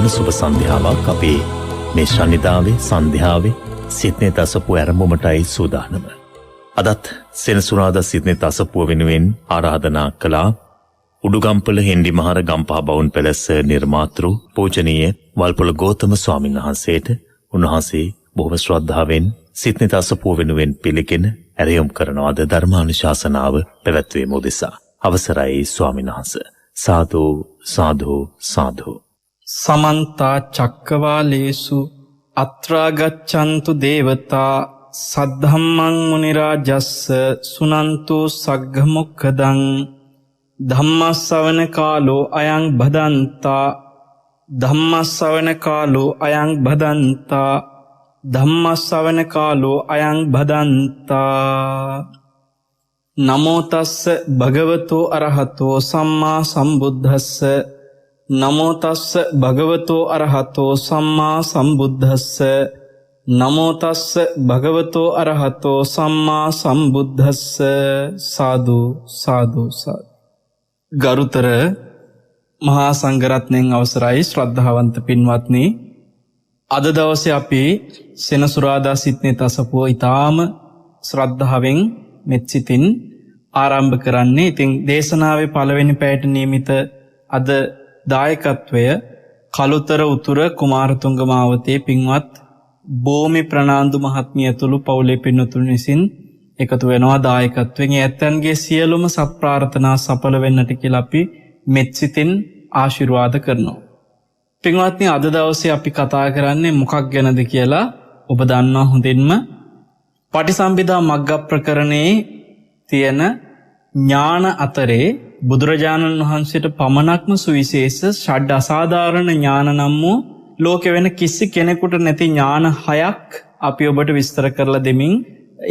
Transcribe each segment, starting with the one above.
බොහොම සුබ සන්ධ්‍යාවක්. අපේ මේ ශනිදාවේ සන්ධ්‍යාවේ සිඩ්නි තසපුව ආරම්භමටයි සූදානම. අදත් සෙනසුරාදා සිඩ්නි තසපුව වෙනුවෙන් ආරාධනා කළා උඩුගම්පල හෙන්ඩි මහර ගම්පහ බවුන් පැලැස්ස නිර්මාතෘ පූජනීය වල්පොල ගෞතම ස්වාමීන් වහන්සේට උන්වහන්සේ බොහොම ශ්‍රද්ධාවෙන් සිඩ්නි තසපුව වෙනුවෙන් පිළිගෙන ඇරයුම් කරනවාද ධර්මානුශාසනාව පැවැත්වීම උදෙසා. අවසරයි ස්වාමීන් වහන්සේ. සාදු සාදු සාදු. සමන්ත චක්කවාලේසු අත්‍රා ගච්ඡන්තු දේවතා සද්ධම්මං මුනි රාජස්ස සුනන්තු සග්ග මොක්ඛදං ධම්මස්සවන කාලෝ අයං භදන්තා ධම්මස්සවන කාලෝ අයං භදන්තා ධම්මස්සවන කාලෝ අයං භදන්තා. නමෝ තස්ස භගවතෝ අරහතෝ සම්මා සම්බුද්දස්ස නමෝ තස්ස භගවතෝ අරහතෝ සම්මා සම්බුද්දස්ස නමෝ තස්ස භගවතෝ අරහතෝ සම්මා සම්බුද්දස්ස. සාදු සාදු සාදු. ගරුතර මහා සංඝරත්නයන් අවසරයි ශ්‍රද්ධාවන්ත පින්වත්නි, අද දවසේ අපි සෙනසුරාදා සිඩ්නි තසපුව ඊටාම ශ්‍රද්ධාවෙන් මෙත්සිතින් ආරම්භ කරන්නේ. ඉතින් දේශනාවේ පළවෙනි පැයට නියමිත අද දායකත්වය කළුතර උතුර කුමාරතුංග මාවතේ පින්වත් බෝමි ප්‍රනාන්දු මහත්මිය ඇතුළු පවුලේ පින්වතුන් විසින් එකතු වෙනවා දායකත්වයෙන්. ඇත්තන්ගේ සියලුම සත්ප්‍රාර්ථනා සඵල වෙන්නට කියලා අපි මෙත්සිතින් ආශිර්වාද කරනවා. පින්වත්නි, අද දවසේ අපි කතා කරන්නේ මොකක් ගැනද කියලා ඔබ දන්නවා හොඳින්ම. පටිසම්භිදා මග්ග ප්‍රකරණයේ තියෙන ඥාන අතරේ බුදුරජාණන් වහන්සේට පමණක්ම සුවිශේෂ ෂඩ් අසාධාරණ ඥාන නම් වූ ලෝකෙ වෙන කිසි කෙනෙකුට නැති ඥාන 6ක් අපි ඔබට විස්තර කරලා දෙමින්,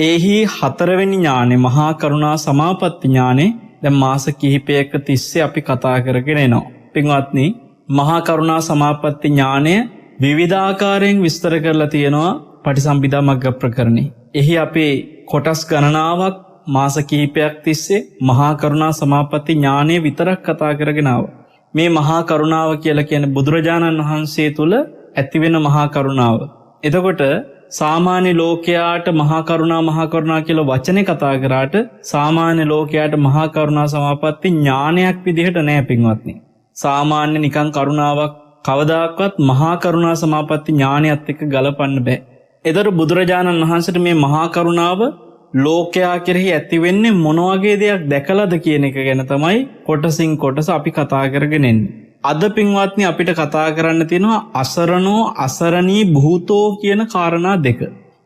එහි 4 වෙනි ඥානෙ මහා කරුණා සමාපatti ඥානෙ දැන් මාස කිහිපයක තිස්සේ අපි කතා කරගෙන එනවා. පින්වත්නි, මහා කරුණා සමාපatti ඥානය විවිධාකාරයෙන් විස්තර කරලා තියෙනවා පටිසම්භිදා මග්ග ප්‍රකරණේ. එහි අපේ කොටස් ගණනාවක් මාස කිහිපයක් තිස්සේ මහා කරුණා සමාපatti ඥානය විතරක් කතා කරගෙන ආවා. මේ මහා කරුණාව කියලා කියන්නේ බුදුරජාණන් වහන්සේ තුල ඇතිවෙන මහා කරුණාව. එතකොට සාමාන්‍ය ලෝකයාට මහා කරුණා කියලා වචනේ කතා කරාට සාමාන්‍ය ලෝකයාට මහා කරුණා සමාපatti ඥානයක් විදිහට නෑ පින්වත්නි. සාමාන්‍ය නිකං කරුණාවක් කවදාකවත් මහා කරුණා සමාපatti ඥානයත් එක්ක ගලපන්න බෑ. එතකොට බුදුරජාණන් වහන්සේට මේ මහා කරුණාව ලෝකයා කෙරෙහි ඇති වෙන්නේ මොන වගේ දෙයක් දැකලාද කියන එක ගැන තමයි කොටසින් කොටස අපි කතා කරගෙන එන්නේ. අද පින්වත්නි, අපිට කතා කරන්න තියෙනවා අසරණෝ අසරණී භූතෝ කියන කාරණා දෙක.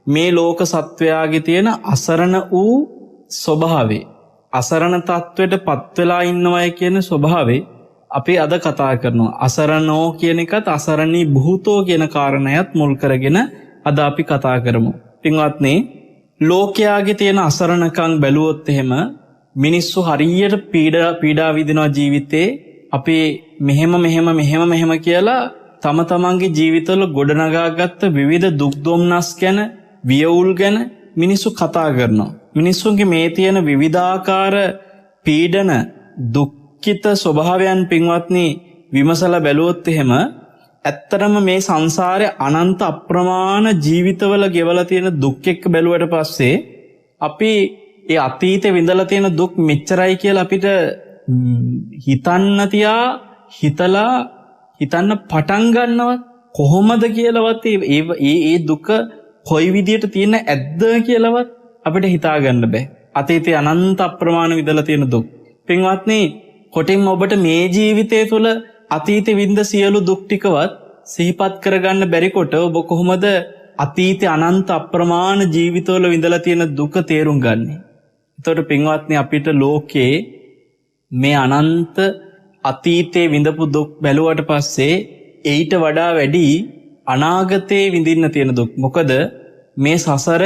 මේ ලෝක සත්වයාගේ තියෙන අසරණ වූ ස්වභාවය, අසරණ තත්වයට පත් වෙලා ඉන්නවයි කියන ස්වභාවය අපි අද කතා කරනවා. අසරණෝ කියන එකත් අසරණී භූතෝ කියන කාරණයත් මුල් කරගෙන අද අපි කතා කරමු. පින්වත්නි, ලෝකයාගේ තියෙන අසරණකම් බැලුවොත් එහෙම මිනිස්සු හරියට පීඩා විඳිනවා ජීවිතේ. අපි මෙහෙම කියලා තම තමන්ගේ ජීවිතවල ගොඩනගාගත්ත විවිධ දුක් දුම්නස් ගැන, වියවුල් ගැන මිනිස්සු කතා කරනවා. මිනිස්සුන්ගේ මේ තියෙන විවිධාකාර පීඩන දුක්ඛිත ස්වභාවයන් පින්වත්නි විමසලා බැලුවොත් එහෙම ඇත්තටම මේ සංසාරේ අනන්ත අප්‍රමාණ ජීවිතවල ගෙවලා තියෙන දුක් එක්ක බැලුවට පස්සේ අපි ඒ අතීතේ විඳලා තියෙන දුක් මෙච්චරයි කියලා අපිට හිතන්න පටන් ගන්නවත් කොහොමද කියලාවත් ඒ දුක කොයි විදියට තියෙන ඇද්ද කියලාවත් අපිට හිතා ගන්න බෑ. අතීතේ අනන්ත අප්‍රමාණ විඳලා තියෙන දුක්. පින්වත්නි, කොටින්ම ඔබට මේ ජීවිතය තුළ අතීතේ විඳ සියලු දුක් ටිකවත් සිහිපත් කරගන්න බැරි කොට ඔබ කොහොමද අතීතේ අනන්ත අප්‍රමාණ ජීවිතවල විඳලා තියෙන දුක තේරුම් ගන්නෙ? එතකොට පින්වත්නි, අපිට ලෝකේ මේ අනන්ත අතීතේ විඳපු දුක් බැලුවට පස්සේ ඊට වඩා වැඩි අනාගතේ විඳින්න තියෙන දුක්. මොකද මේ සසර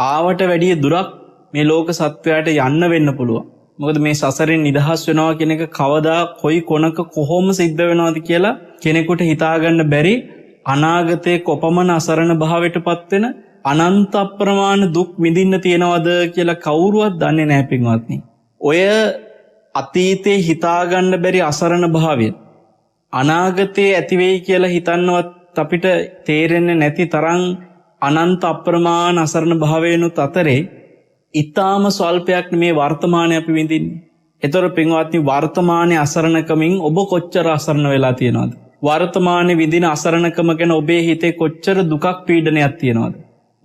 ආවට වැඩිය දුරක් මේ ලෝක සත්වයාට යන්න වෙන්න පුළුවන්. මොකද මේ සසරෙන් නිදහස් වෙනවා කියන එක කවදා කොයි කොනක කොහොම සිද්ධ වෙනවද කියලා කෙනෙකුට හිතාගන්න බැරි අනාගතයේ කොපමණ අසරණ භාවයටපත් වෙන අනන්ත අප්‍රමාණ දුක් විඳින්න තියනවද කියලා කවුරුවත් දන්නේ නැහැ පින්වත්නි. ඔය අතීතේ හිතාගන්න බැරි අසරණ භාවය, අනාගතයේ ඇති වෙයි කියලා හිතන්නවත් අපිට තේරෙන්නේ නැති තරම් අනන්ත අප්‍රමාණ අසරණ භාවයනුත් අතරේ ඊටාම ස්වල්පයක් මේ වර්තමානයේ අපි විඳින්නේ. ඒතර පින්වත්නි වර්තමානයේ අසරණකමින් ඔබ කොච්චර අසරණ වෙලා තියෙනවද? වර්තමානයේ විඳින අසරණකම ගැන ඔබේ හිතේ කොච්චර දුකක් පීඩනයක් තියෙනවද?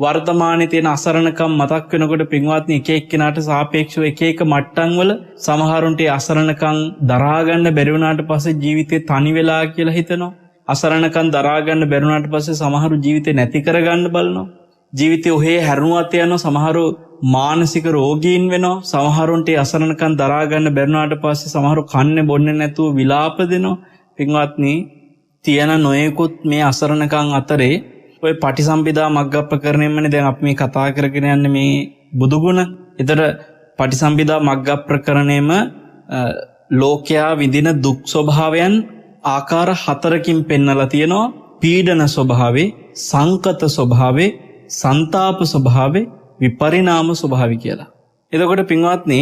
වර්තමානයේ තියෙන අසරණකම් මතක් වෙනකොට පින්වත්නි එක එක්කෙනාට සාපේක්ෂව එක එක මට්ටම් වල සමහරුන්ට අසරණකම් දරා ගන්න බැරි වුණාට පස්සේ ජීවිතේ තනි වෙලා කියලා හිතනවා. අසරණකම් දරා ගන්න බැරි වුණාට පස්සේ සමහරු ජීවිතේ නැති කර ගන්න බලනවා. ජීවිතේ ඔහේ හැරුණාත් යනවා. සමහරු මානසික රෝගීන් වෙනවා. සමහරුන්ට අසරණකම් දරා ගන්න බැරි වුණාට පස්සේ සමහරු කන්නේ බොන්නේ නැතුව විලාප දෙනවා. පින්වත්නි තියෙන නොයෙකුත් මේ අසරණකම් අතරේ ඔය පටිසම්භිදා මග්ගප්‍රකරණයමනේ දැන් අපි මේ කතා කරගෙන යන්නේ මේ බුදුගුණ. ඒතර පටිසම්භිදා මග්ගප්‍රකරණයම ලෝකයා විඳින දුක් ස්වභාවයන් ආකාර 4කින් පෙන්නලා තියෙනවා. පීඩන ස්වභාවේ, සංකත ස්වභාවේ, ਸੰతాප ස්වභාවේ, විපරිණාම ස්වභාවය කියලා. එතකොට පින්වත්නි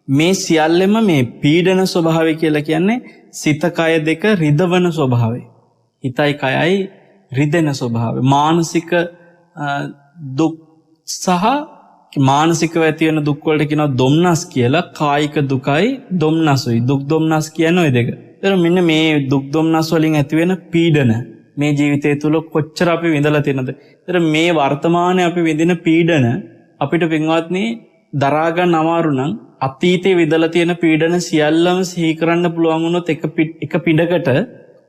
මේ සියල්ලම මේ පීඩන ස්වභාවය කියලා කියන්නේ සිත කය දෙක රිදවන ස්වභාවය. හිතයි කයයි රිදෙන ස්වභාවය. මානසික දුක් සහ මානසිකව ඇති වෙන දුක් වලට කියනවා දොම්නස් කියලා. කායික දුකයි දොම්නසුයි. දුක් දොම්නස් කියන්නේ ওই දෙක. ඒතර මෙන්න මේ දුක් දොම්නස් වලින් ඇති වෙන පීඩන මේ ජීවිතය තුළ කොච්චර අපි විඳලා තියෙනද? ඒතර මේ වර්තමානයේ අපි විඳින පීඩන අපිට පින්වත්නි දරා ගන්න අමාරු නම් අතීතයේ විඳලා තියෙන පීඩන සියල්ලම සිහි කරන්න පුළුවන් වුණොත් එක පිටකට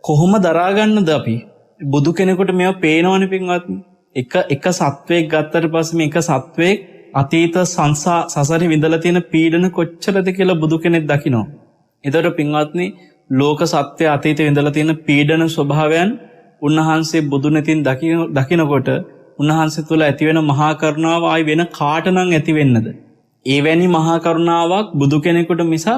කොහොම දරා ගන්නද අපි? බුදු කෙනෙකුට මේවා පේනවනේ පින්වත්නි. එක සත්වයක් ගත්තට පස්සේ මේක සත්වයක් අතීත සසරේ විඳලා තියෙන පීඩන කොච්චරද කියලා බුදු කෙනෙක් දකිනවා. ඒතර පින්වත්නි ලෝක සත්‍ය අතීතයේ විඳලා තියෙන පීඩන ස්වභාවයන් උන්වහන්සේ බුදු නැතින් දකිනකොට උන්වහන්සේ තුළ ඇති වෙන මහා කරුණාව ආයි වෙන කාටනම් ඇති වෙන්නද? එවැනි මහා කරුණාවක් බුදු කෙනෙකුට මිසක්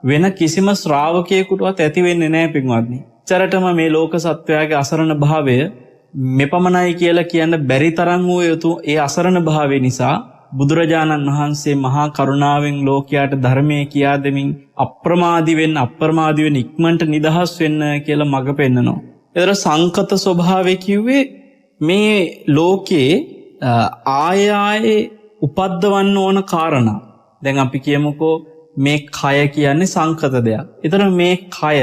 වෙන කිසිම ශ්‍රාවකයෙකුටවත් ඇති වෙන්නේ නැහැ පින්වත්නි. චරටම මේ ලෝක සත්වයාගේ අසරණ භාවය මෙපමණයි කියලා කියන්න බැරි තරම් වූ යුතු ඒ අසරණ භාවය නිසා බුදුරජාණන් වහන්සේ මහා කරුණාවෙන් ලෝකයාට ධර්මයේ කියා දෙමින් අප්‍රමාදී වෙන්න ඉක්මනට නිදහස් වෙන්න කියලා මඟ පෙන්නනවා. ඒතර සංකත ස්වභාවය කිව්වේ මේ ලෝකේ ආයේ උපද්දවන්න ඕන කාරණා. දැන් අපි කියමුකෝ මේ කය කියන්නේ සංකත දෙයක්. ඒතර මේ කය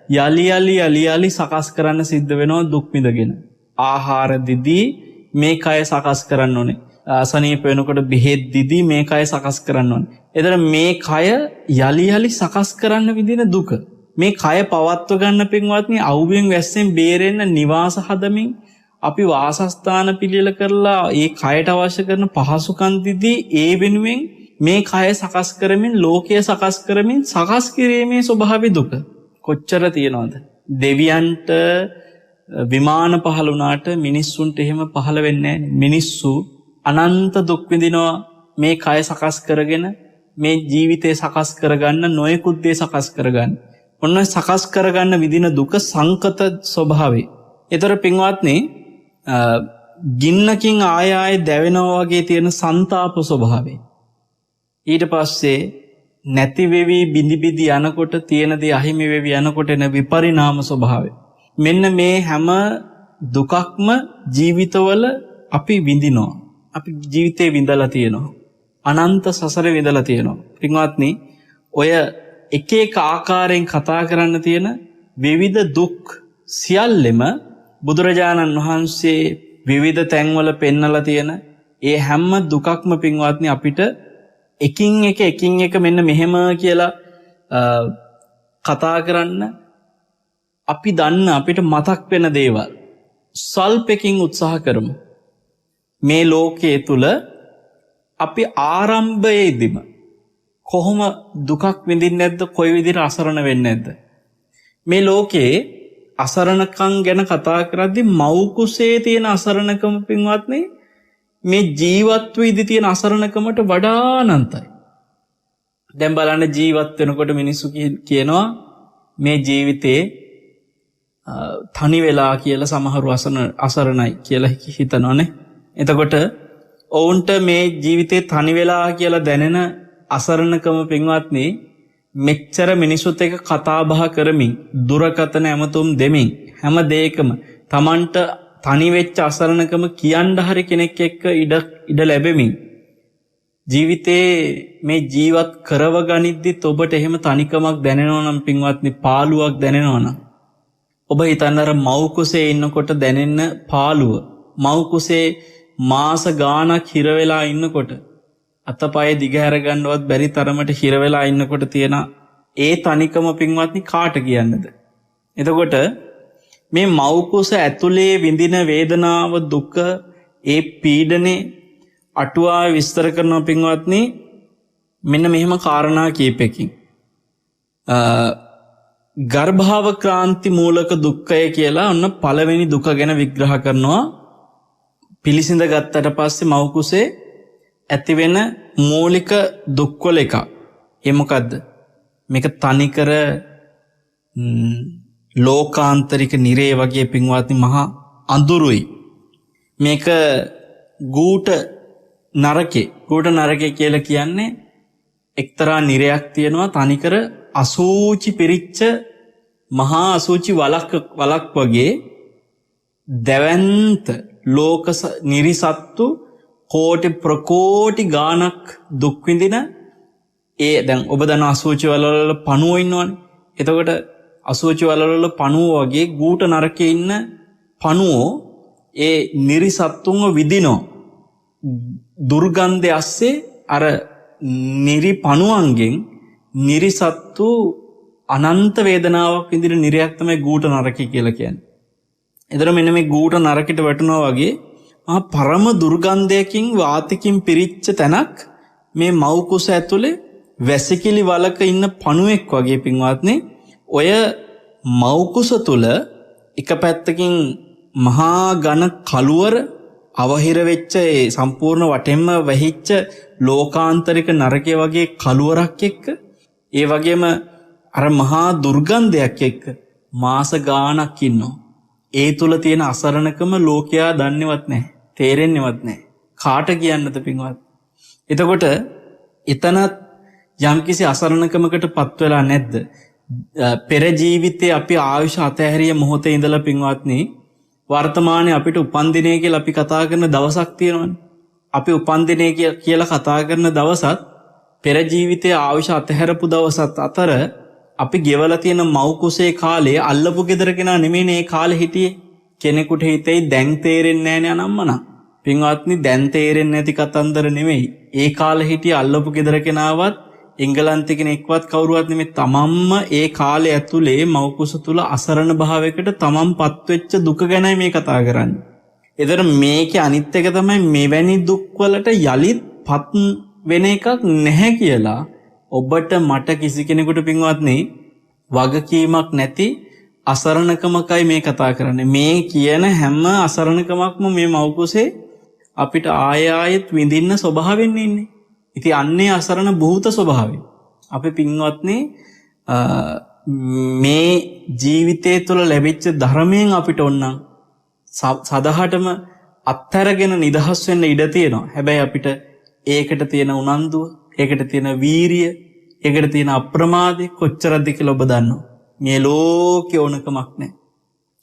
යලි සකස් කරන්න සිද්ධ වෙනවා දුක් විඳගෙන. ආහාර දිදී මේ කය සකස් කරන්න ඕනේ. අසනීප වෙනකොට බෙහෙත් දිදී මේ කය සකස් කරන්න ඕනේ. ඒතර මේ කය යලි සකස් කරන්න විදින දුක. මේ කය පවත්ව ගන්න පින්වත්නි අවුවෙන් වැස්සෙන් බේරෙන්න නිවාස හදමින් අපි වාසස්ථාන පිළියෙල කරලා ඒ කයට අවශ්‍ය කරන පහසුකම් දිදී ඒ වෙනුවෙන් මේ කය සකස් කරමින් ලෝකය සකස් කරමින් සකස් කිරීමේ ස්වභාවය දුක කොච්චර තියෙනවද? දෙවියන්ට විමාන පහළ වුණාට මිනිස්සුන්ට එහෙම පහළ වෙන්නේ නැහැ. මිනිස්සු අනන්ත දුක් විඳිනවා මේ කය සකස් කරගෙන මේ ජීවිතය සකස් කරගන්න නොයෙකුත් දේ සකස් කරගන්න. ඔන්න සකස් කරගන්න විදින දුක සංකත ස්වභාවය. ඒතර පින්වත්නි ගින්නකින් ආය දැවෙනවා වගේ තියෙන ਸੰతాප ස්වභාවය. ඊට පස්සේ නැති වෙවි බිඳි යනකොට තියෙන දේ අහිමි වෙවි යනකොට එන විපරිණාම ස්වභාවය. මෙන්න මේ හැම දුකක්ම ජීවිතවල අපි විඳිනවා. අපි ජීවිතේ විඳලා තියෙනවා. අනන්ත සසර විඳලා තියෙනවා. පින්වත්නි ඔය එක එක ආකාරයෙන් කතා කරන්න තියෙන විවිධ දුක් සියල්ලෙම බුදුරජාණන් වහන්සේ විවිධ තැන්වල පෙන්නලා තියෙන ඒ හැම දුකක්ම පින්වත්නි අපිට එකින් එක මෙන්න මෙහෙම කියලා කතා කරන්න අපි දන්න අපිට මතක් වෙන දේවල් සල්පකින් උත්සාහ කරමු. මේ ලෝකයේ තුල අපි ආරම්භයේදීම කොහොම දුකක් විඳින්නේ නැද්ද? කොයි විදිහට අසරණ වෙන්නේ නැද්ද? මේ ලෝකේ අසරණකම් ගැන කතා කරද්දී මව් කුසේ තියෙන අසරණකම පින්වත්නි මේ ජීවත් වෙද්දී තියෙන අසරණකමට වඩා අනන්තයි. දැන් බලන්න ජීවත් වෙනකොට මිනිස්සු කියනවා මේ ජීවිතේ තනි වෙලා කියලා සමහරු අසරණයි කියලා හිතනවානේ. එතකොට ඔවුන්ට මේ ජීවිතේ තනි වෙලා කියලා දැනෙන අසරණකම පින්වත්නි මෙච්චර මිනිසුත් එක කතා බහ කරමින් දුරකථන ඇමතුම් දෙමින් හැම දෙයකම Tamanට තනි වෙච්ච අසරණකම කියන්න හරි කෙනෙක් එක්ක ඉඩ ලැබෙමින් ජීවිතේ මේ ජීවත් කරව ගනිද්දිත් ඔබට එහෙම තනිකමක් දැනෙනවා නම් පින්වත්නි, පාළුවක් දැනෙනවා නම් ඔබ හිතන්න අර මව් කුසේ ඉන්නකොට දැනෙන්න පාළුව, මව් කුසේ මාස ගාණක් හිර වෙලා ඉන්නකොට අතපය දිගහැර ගන්නවත් බැරි තරමට හිර වෙලා ඉන්නකොට තියෙන ඒ තනිකම පින්වත්නි කාට කියන්නද? එතකොට මේ මව් කුස ඇතුලේ විඳින වේදනාව, දුක, ඒ පීඩනේ අටුවා විස්තර කරනවා පින්වත්නි මෙන්න මෙහෙම කාරණා කීපයකින්. ගර්භාවක්‍රාන්ති මූලක දුක්ඛය කියලා ඔන්න පළවෙනි දුක ගැන විග්‍රහ කරනවා. පිළිසිඳ ගත්තට පස්සේ මව් කුසේ ඇතිවෙන මූලික දුක්වල එකක්. ඒ මොකද්ද? මේක තනිකර ලෝකාන්තරික නිරේ වගේ පින්වත්නි මහා අඳුරුයි. මේක ගූට නරකේ කියලා කියන්නේ එක්තරා නිරයක් තියෙනවා තනිකර අසූචි පිරිච්ච මහා අසූචි වලක් වගේ දැවැන්ත ලෝක නිරිසත්තු කෝටි ප්‍රකෝටි ගානක් දුක් විඳින ඒ දැන් ඔබ දන්න අසූචි වලවල පණුවෝ ඉන්නවනේ. එතකොට අසූචි වලවල පණුවෝ වගේ ගූට නරකේ ඉන්න පණුවෝ ඒ නිරිසත්තුන්ව විදිනෝ. දුර්ගන්ධය ඇස්සේ අර නිරි පණුවන්ගෙන් නිරිසත්තු අනන්ත වේදනාවක් විඳින නිරයක් තමයි ගූට නරකය කියලා කියන්නේ. එතන මෙන්න මේ ගූට නරකයට වැටෙනවා වගේ මහා පරම දුර්ගන්ධයකින් වාතකින් පිරිච්ච තැනක් මේ මව් කුස ඇතුලේ වැසිකිලි වලක ඉන්න පණුවෙක් වගේ පින්වත්නි. ඔය මව් කුස තුල එක පැත්තකින් මහා ඝන කළුවර අවහිර වෙච්ච ඒ සම්පූර්ණ වටෙන්ම වැහිච්ච ලෝකාන්තරික නරකයේ වගේ කළුවරක් එක්ක ඒ වගේම අර මහා දුර්ගන්ධයක් එක්ක මාස ගාණක් ඉන්නවා. ඒ තුල තියෙන අසරණකම ලෝකයා දන්නේවත් නැහැ, තේරෙන්නේවත් නැහැ. කාට කියන්නද පින්වත්? එතකොට එතනත් යම්කිසි අසරණකමකට පත් වෙලා නැද්ද? පෙර ජීවිතේ අපි ආයුෂ අතහැරිය මොහොතේ ඉඳලා පින්වත්නි වර්තමානයේ අපිට උපන්දිනය කියලා අපි කතා කරන දවසක් තියෙනවනේ. අපි උපන්දිනය කියලා කතා කරන දවසත් පෙර ජීවිතයේ ආයුෂ අතහැරපු දවසත් අතර අපි ගෙවලා තියෙන මව් කුසේ කාලේ අල්ලපු ගෙදර කෙනා නෙමෙයිනේ මේ කාලේ හිටියේ. කෙනෙකුට හිතෙයි දැන් තේරෙන්නේ නැහැ නේ අනම්මනා. පින්වත්නි දැන් තේරෙන්නේ නැති කතන්දර නෙමෙයි. ඒ කාලේ හිටිය අල්ලපු ගෙදර කෙනාවත් එංගලන්තේ කෙනෙක්වත් කවුරුවත් නෙමෙයි. තමන්ම ඒ කාලේ ඇතුලේ මව් කුස තුල අසරණ භාවයකට තමන්පත් වෙච්ච දුක ගැනයි මේ කතා කරන්නේ. ඒතර මේකේ අනිත් එක තමයි මෙවැනි දුක් වලට යලිත්පත් වෙන එකක් නැහැ කියලා ඔබට මට කිසි කෙනෙකුට පින්වත්නි වගකීමක් නැති අසරණකමකයි මේ කතා කරන්නේ. මේ කියන හැම අසරණකමක්ම මේ මව් කුසේ අපිට ආයෙත් විඳින්න ස්වභාවයෙන් ඉන්නේ. ඉතින් අන්නේ අසරණ භූත ස්වභාවය. අපි පින්වත්නි මේ ජීවිතය තුළ ලැබිච්ච ධර්මයෙන් අපිට ඕනනම් සදහටම අත්හැරගෙන නිදහස් වෙන්න ඉඩ තියෙනවා. හැබැයි අපිට ඒකට තියෙන උනන්දුව, ඒකට තියෙන වීරිය, ඒකට තියෙන අප්‍රමාදය කොච්චරද කියලා ඔබ දන්නවා. මේ ලෝකේ ඕනකමක් නැහැ.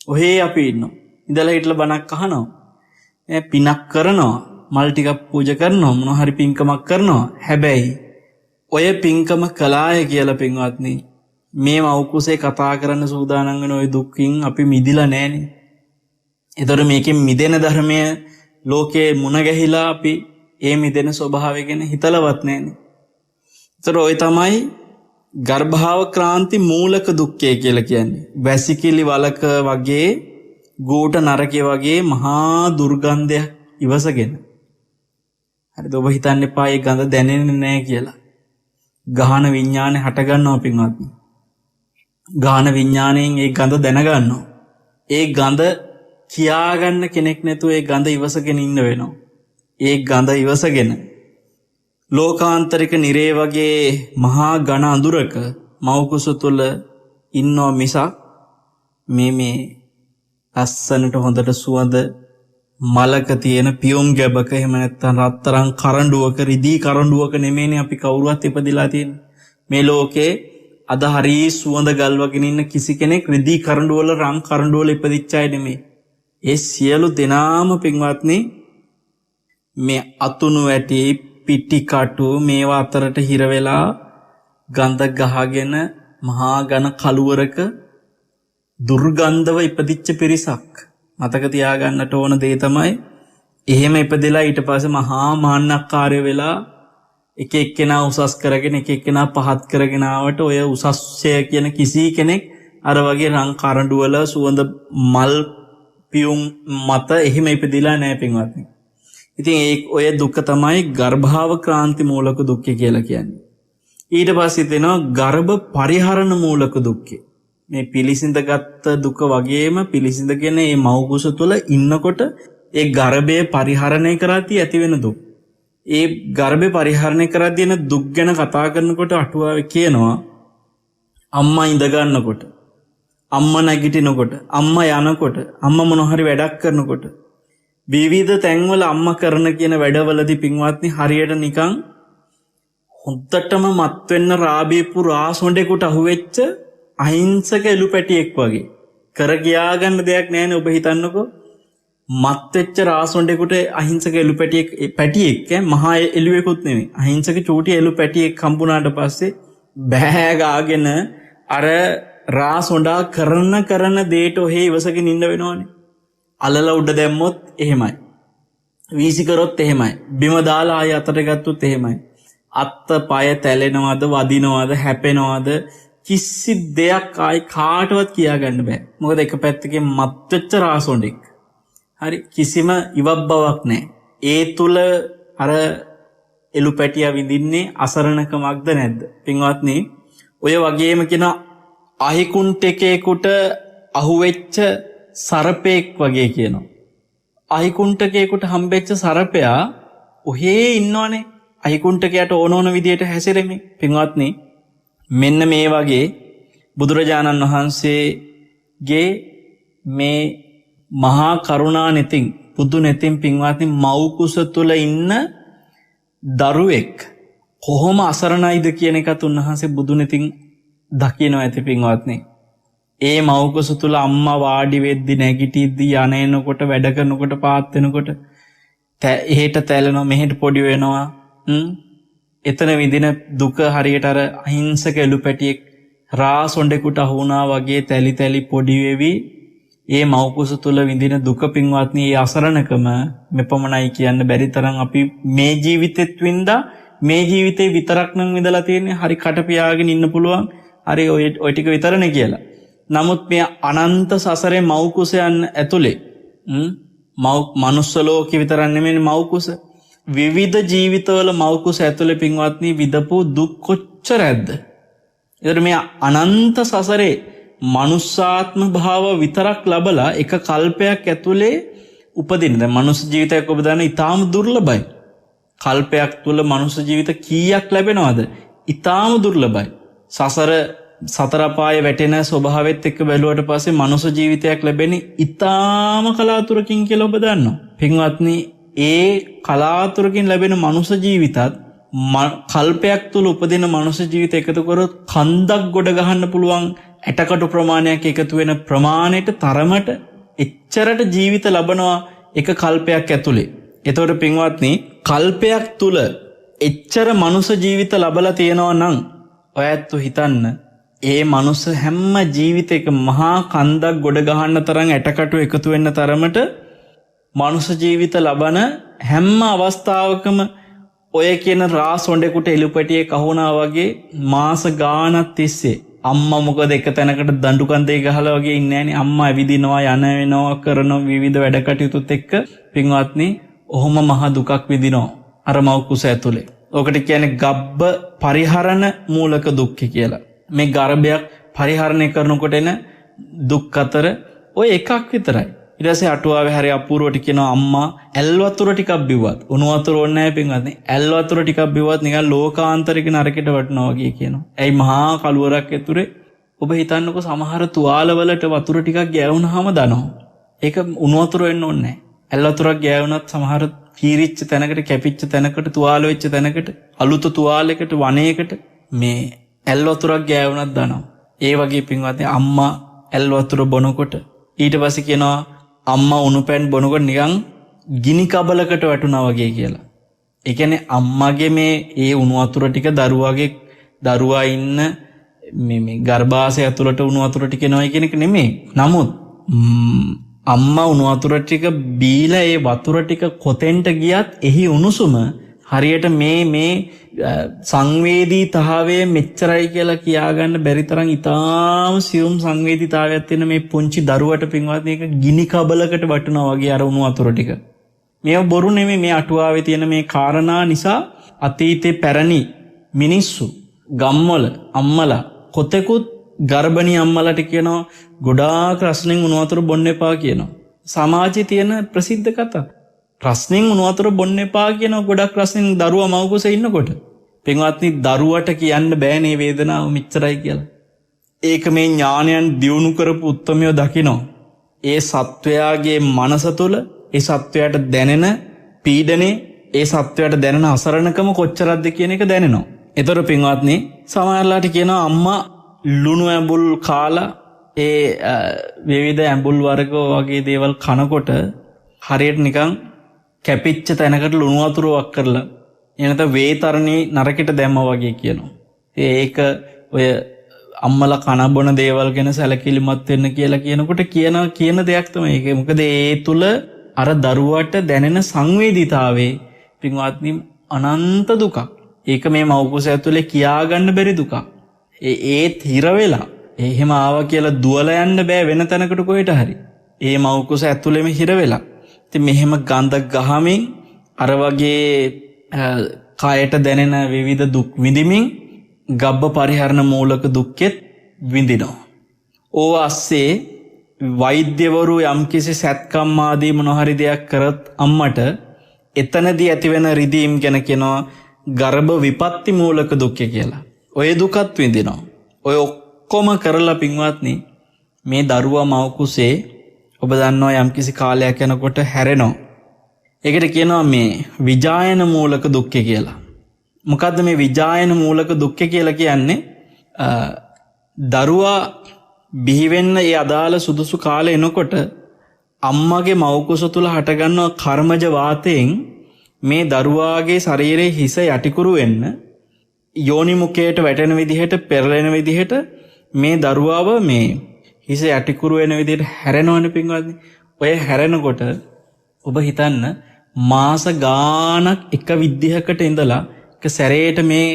ඔහේ අපි ඉන්නවා. ඉඳලා හිටලා බණක් අහනවා. පිනක් කරනවා, මල් ටිකක් පූජා කරනවා, මොනවා හරි පින්කමක් කරනවා. හැබැයි ඔය පින්කම කළාය කියලා පින්වත්නි මේ මව් කුසේ කතා කරන්න සූදානම් වෙන ওই දුක්ඛින් අපි මිදිලා නැහනේ. ඒතර මේකෙන් මිදෙන ධර්මය ලෝකේ මුණ ගැහිලා අපි ඒ මිදෙන ස්වභාවය ගැන හිතලවත් නැහනේ. ඒතර ඔය තමයි ගර්භාවක්‍රාන්ති මූලක දුක්ඛය කියලා කියන්නේ. වැසිකිලි වලක වගේ ගූට නරකයේ වගේ මහා දුර්ගන්ධයක් ඉවසගෙන. හරිද? ඔබ හිතන්න එපා ඒ ගඳ දැනෙන්නේ නැහැ කියලා. ගාහන විඥානේ හට ගන්නවා පින්වත්නි. ගාහන විඥාණයෙන් ඒ ගඳ දැනගන්නවා. ඒ ගඳ කියාගන්න කෙනෙක් නැතුව ඒ ගඳ ඉවසගෙන ඉන්න වෙනවා. ඒ ගඳ ඉවසගෙන ලෝකාන්තරික නිරේ වගේ මහා ඝන අඳුරක මව් කුස තුල ඉන්නව මිසක් මේ ලස්සනට හොඳට සුවඳ මලක තියෙන පියුම් ගැබක එහෙම නැත්නම් රත්තරන් කරඬුවක රිදී කරඬුවක නෙමෙයිනේ අපි කවුරුවත් ඉපදිලා තියෙන්නේ. මේ ලෝකේ අද හරි සුවඳ ගල්වගෙන ඉන්න කිසි කෙනෙක් රිදී කරඬු වල රන් කරඬු වල ඉපදිච්ච අය නෙමෙයි. ඒ සියලු දෙනාම පින්වත්නි මේ අතුණු වැටි පිටි කටු මේවා අතරට හිර වෙලා ගඳ ගහගෙන මහා ඝන කළුවරක දුර්ගන්ධව ඉපදිච්ච පිරිසක්. මතක තියාගන්නට ඕන දේ තමයි එහෙම ඉපදෙලා ඊට පස්සේ මහා මාන්නක්කාරය වෙලා එක එක්කෙනා උසස් කරගෙන එක එක්කෙනා පහත් කරගෙන ආවට ඔය උසස්ය කියන කිසි කෙනෙක් අර වගේ රන් කරඬු වල සුවඳ මල් පියුම් මත එහෙම ඉපදිලා නැහැ පින්වත්නි. ඉතින් ඔය දුක තමයි ගර්භාව ක්‍රාන්ති මූලක දුක්ඛ කියලා කියන්නේ. ඊට පස්සේ දෙනවා ගර්භ පරිහරණ මූලක දුක්ඛ. මේ පිළිසිඳගත් දුක වගේම පිළිසිඳගෙන මේ මව් කුස තුල ඉන්නකොට ඒ ගර්භය පරිහරණය කරාදී ඇති වෙන දුක්. ඒ ගර්භය පරිහරණය කරාදී එන දුක් ගැන කතා කරනකොට අටුවාවේ කියනවා අම්මා ඉඳ ගන්නකොට, අම්මා නැගිටිනකොට, අම්මා යනකොට, අම්මා මොන හරි වැඩක් කරනකොට විවිධ තැන්වල අම්මා කරන කියන වැඩවලදී පින්වත්නි හරියට නිකන් හොද්දටම මත් වෙන්න රාබීපු රාසොඬෙකුට අහුවෙච්ච අහිංසක එළු පැටියෙක් වගේ කර ගියා ගන්න දෙයක් නැහැනේ. ඔබ හිතන්නකෝ මත් වෙච්ච රාසොඬෙකුට අහිංසක එළු පැටියෙක් මහා එළුවෙකුත් නෙමෙයි අහිංසක චූටි එළු පැටියෙක් හම්බුණාට පස්සේ බෑ ගාගෙන අර රාසොඬා කරන දේට ඔහේ ඉවසගෙන ඉන්න වෙනවනේ. අලලා උඩ දැම්මොත් එහෙමයි. වීසි කරොත් එහෙමයි. බිම දාලා ආය අතට ගත්තොත් එහෙමයි. අත්ත පය තැලෙනවද, වදිනවද, හැපෙනවද කිසි දෙයක් ආයි කාටවත් කියාගන්න බෑ. මොකද එක පැත්තකින් මත් වෙච්ච රාසොඬෙක්. හරි කිසිම ඉවක් බවක් නැහැ. ඒ තුල අර එළු පැටියා විඳින්නේ අසරණකමක්ද නැද්ද? පින්වත්නි ඔය වගේම කියන අහිකුන්ටකේකට අහුවෙච්ච සර්පෙක් වගේ කියනවා. අහිකුන්ටකේකට හම්බෙච්ච සර්පයා ඔහේ ඉන්නවනේ. අහිකුන්ටකයට ඕන විදියට හැසිරෙමින්. පින්වත්නි මෙන්න මේ වගේ බුදුරජාණන් වහන්සේගේ මේ මහා කරුණා නෙතින් බුදු නෙතින් පින්වත්නි මව් කුස තුල ඉන්න දරුවෙක් කොහොම අසරණයිද කියන එකත් උන්වහන්සේ බුදු නෙතින් දකිනවා ඇති පින්වත්නි. ඒ මව් කුස තුල අම්මා වාඩි වෙද්දි නැගිටිද්දි යනේනකොට වැඩ කරනකොට පාත් වෙනකොට එහෙට තැලෙනවා මෙහෙට පොඩි වෙනවා. එතන විඳින දුක හරියට අර අහිංසක එළු පැටියෙක් රාසොඬෙකුට අහු වුණා වගේ තැලි තැලි පොඩි වෙවි ඒ මව් කුස තුල විඳින දුක පින්වත්නි ඒ අසරණකම මෙපමණයි කියන්න බැරි තරම් අපි මේ ජීවිතෙත් වින්දා මේ ජීවිතේ විතරක් නම් විඳලා තියෙන්නේ හරි කට පියාගෙන ඉන්න පුළුවන් හරි ඔය ටික විතරනේ කියලා. නමුත් මේ අනන්ත සසරේ මව් කුසයන් ඇතුලේ මනුස්ස ලෝකෙ විතරක් නෙමෙයි මව් කුස විවිධ ජීවිතවල මව් කුස ඇතුලේ පින්වත්නි විඳපු දුක් කොච්චරද? ඒතර මේ අනන්ත සසරේ මනුස්සාත්ම භාව විතරක් ලබලා එක කල්පයක් ඇතුලේ උපදින්න. දැන් මනුස්ස ජීවිතයක් ඔබ දන්න ඉතාම දුර්ලභයි. කල්පයක් තුල මනුස්ස ජීවිත කීයක් ලැබෙනවද? ඉතාම දුර්ලභයි. සතර පාය වැටෙන ස්වභාවයත් එක්ක බැලුවට පස්සේ මනුස්ස ජීවිතයක් ලැබෙන්නේ ඉතාම කලාතුරකින් කියලා ඔබ දන්නවා. පින්වත්නි ඒ කලාතුරකින් ලැබෙන මනුස්ස ජීවිතත් කල්පයක් තුල උපදින මනුස්ස ජීවිත එකතු කරොත් කන්දක් ගොඩ ගහන්න පුළුවන් ඇටකටු ප්‍රමාණයක් එකතු වෙන ප්‍රමාණයට තරමට එච්චරට ජීවිත ලබනවා එක කල්පයක් ඇතුලේ. එතකොට පින්වත්නි කල්පයක් තුල එච්චර මනුස්ස ජීවිත ලබලා තියෙනවා නම් ඔයත් හිතන්න ඒ මනුස්ස හැම ජීවිතයක මහා කන්දක් ගොඩ ගහන්න තරම් ඇටකටු එකතු වෙන්න තරමට මනුස්ස ජීවිත ලබන හැම අවස්ථාවකම ඔය කියන රාසොඬෙකුට එළුපැටියෙක් අහුණා වගේ මාස ගාණක් තිස්සේ අම්මා මොකද එක තැනකට දඬු කන්දේ ගහලා වගේ ඉන්නේ නැහනේ. අම්මා ඇවිදිනවා යන වෙනවා කරන විවිධ වැඩ කටයුතුත් එක්ක පින්වත්නි ඔහොම මහ දුකක් විඳිනවා අර මව් කුස ඇතුලේ. ඔකට කියන්නේ ගබ්බ පරිහරණ මූලක දුක්ඛ කියලා. මේ ගර්භයක් පරිහරණය කරනකොට එන දුක් අතර ඔය එකක් විතරයි. ඊට පස්සේ අටුවාවේ හරිය අපූර්වට කියනවා අම්මා ඇල් වතුර ටිකක් බිව්වත් උණු වතුර ඕනේ නැහැ පින්වත්නි. ඇල් වතුර ටිකක් බිව්වත් නිකන් ලෝකාන්තරික නරකයට වටනවා වගේ කියනවා. ඇයි මහා කළුවරක් ඇතුලේ ඔබ හිතන්නකෝ සමහර තුවාලවලට වතුර ටිකක් ගෑවුනහම දනවා. ඒක උණු වතුර වෙන්න ඕනේ නැහැ. ඇල් වතුරක් ගෑවුනත් සමහර කීරිච්ච තැනකට කැපිච්ච තැනකට තුවාල වෙච්ච තැනකට අලුත තුවාලයකට වනයේකට මේ ඇල් වතුරක් ගෑවුනත් දනවා. ඒ වගේ පින්වත්නි අම්මා ඇල් වතුර බොනකොට ඊට පස්සේ කියනවා අම්මා උණු පැන් බොනකොට නිකන් ගිනි කබලකට වැටුණා වගේ කියලා. ඒ කියන්නේ අම්මගේ මේ ඒ උණු වතුර ටික දරුවා ඉන්න මේ ගර්භාෂය ඇතුළට උණු වතුර ටික එනවා කියන එක නෙමෙයි. නමුත් අම්මා උණු වතුර ටික බීලා ඒ වතුර ටික කොතෙන්ට ගියත් එහි උණුසුම හරියට මේ සංවේදීතාවය මෙච්චරයි කියලා කියාගන්න බැරි තරම් ඉතාම සියුම් සංවේදීතාවයක් තියෙන මේ පුංචි දරුවට පින්වත්නි ඒක ගිනි කබලකට වටනවා වගේ අර උණු වතුර ටික. මේව බොරු නෙමෙයි මේ අටුවාවේ තියෙන මේ කාරණා නිසා අතීතේ පැරණි මිනිස්සු ගම්වල අම්මලා කොතෙකුත් ගර්භණී අම්මලාට කියනවා ගොඩාක් රස්නෙන් උණු වතුර බොන්න එපා කියනවා. සමාජයේ තියෙන ප්‍රසිද්ධ කතා. රස්නෙන් උණු වතුර බොන්න එපා කියන ගොඩක් රස්නෙන් දරුවා මව් කුසේ ඉන්නකොට පින්වත්නි දරුවට කියන්න බෑ මේ වේදනාව මෙච්චරයි කියලා. ඒක මේ ඥානයන් දියුණු කරපු උත්තරමිය දකිනවා. ඒ සත්වයාගේ මනස තුළ ඒ සත්වයාට දැනෙන පීඩනේ ඒ සත්වයාට දැනෙන අසරණකම කොච්චරක්ද කියන එක දැනෙනවා. ඒතර පින්වත්නි සමහරලාට කියනවා අම්මා ලුණු ඇඹුල් කාලා ඒ විවිධ ඇඹුල් වර්ග වගේ දේවල් කනකොට හරියට නිකන් කැපිච්ච තැනකට ලුණු වතුර වක් කරලා එනත වේතරණී නරකට දැම්මා වගේ කියනවා. ඒක ඔය අම්මලා කන බොන දේවල් ගැන සැලකිලිමත් වෙන්න කියලා කියනකොට කියන දෙයක් තමයි ඒක. මොකද ඒ තුල අර දරුවට දැනෙන සංවේදීතාවේ පින්වත්නි අනන්ත දුකක්. ඒක මේ මව් කුස ඇතුලේ කියාගන්න බැරි දුකක්. ඒත් හිර වෙලා එහෙම ආවා කියලා දුවලා යන්න බෑ වෙන තැනකට කොහෙට හරි. ඒ මව් කුස ඇතුලේම හිර වෙලා. ඉතින් මෙහෙම ගඳ ගහමින් අර වගේ කායට දැනෙන විවිධ දුක් විඳිමින් ගබ්බ පරිහරණ මූලක දුක්ෙත් විඳිනවා. ඕව අස්සේ වෛද්‍යවරු යම්කිසි සැත්කම් ආදී මොන හරි දෙයක් කරත් අම්මට එතනදී ඇතිවෙන රිදීම් ගැන කියනවා ගර්භ විපත්ති මූලක දුක්ඛ කියලා. ඔය දුකත් විඳිනවා. ඔය ඔක්කොම කරලා පින්වත්නි මේ දරුවා මව් කුසේ ඔබ දන්නවා යම්කිසි කාලයක් යනකොට හැරෙනවා. ඒකට කියනවා මේ විජායන මූලක දුක්ඛ කියලා. මොකද්ද මේ විජායන මූලක දුක්ඛ කියලා කියන්නේ? දරුවා බිහි වෙන්න ඒ අදාළ සුදුසු කාලේ එනකොට අම්මගේ මව් කුස තුල හටගන්නා කර්මජ වාතයෙන් මේ දරුවාගේ ශරීරයේ හිස යටිකුරු වෙන්න යෝනි මුඛයට වැටෙන විදිහට පෙරලෙන විදිහට මේ දරුවාව මේ හිස යටිකුරු වෙන විදිහට හැරෙනවනේ පින්වත්නි. ඔය හැරෙනකොට ඔබ හිතන්න මාස ගාණක් එක විදිහකට ඉඳලා එක සැරේට මේ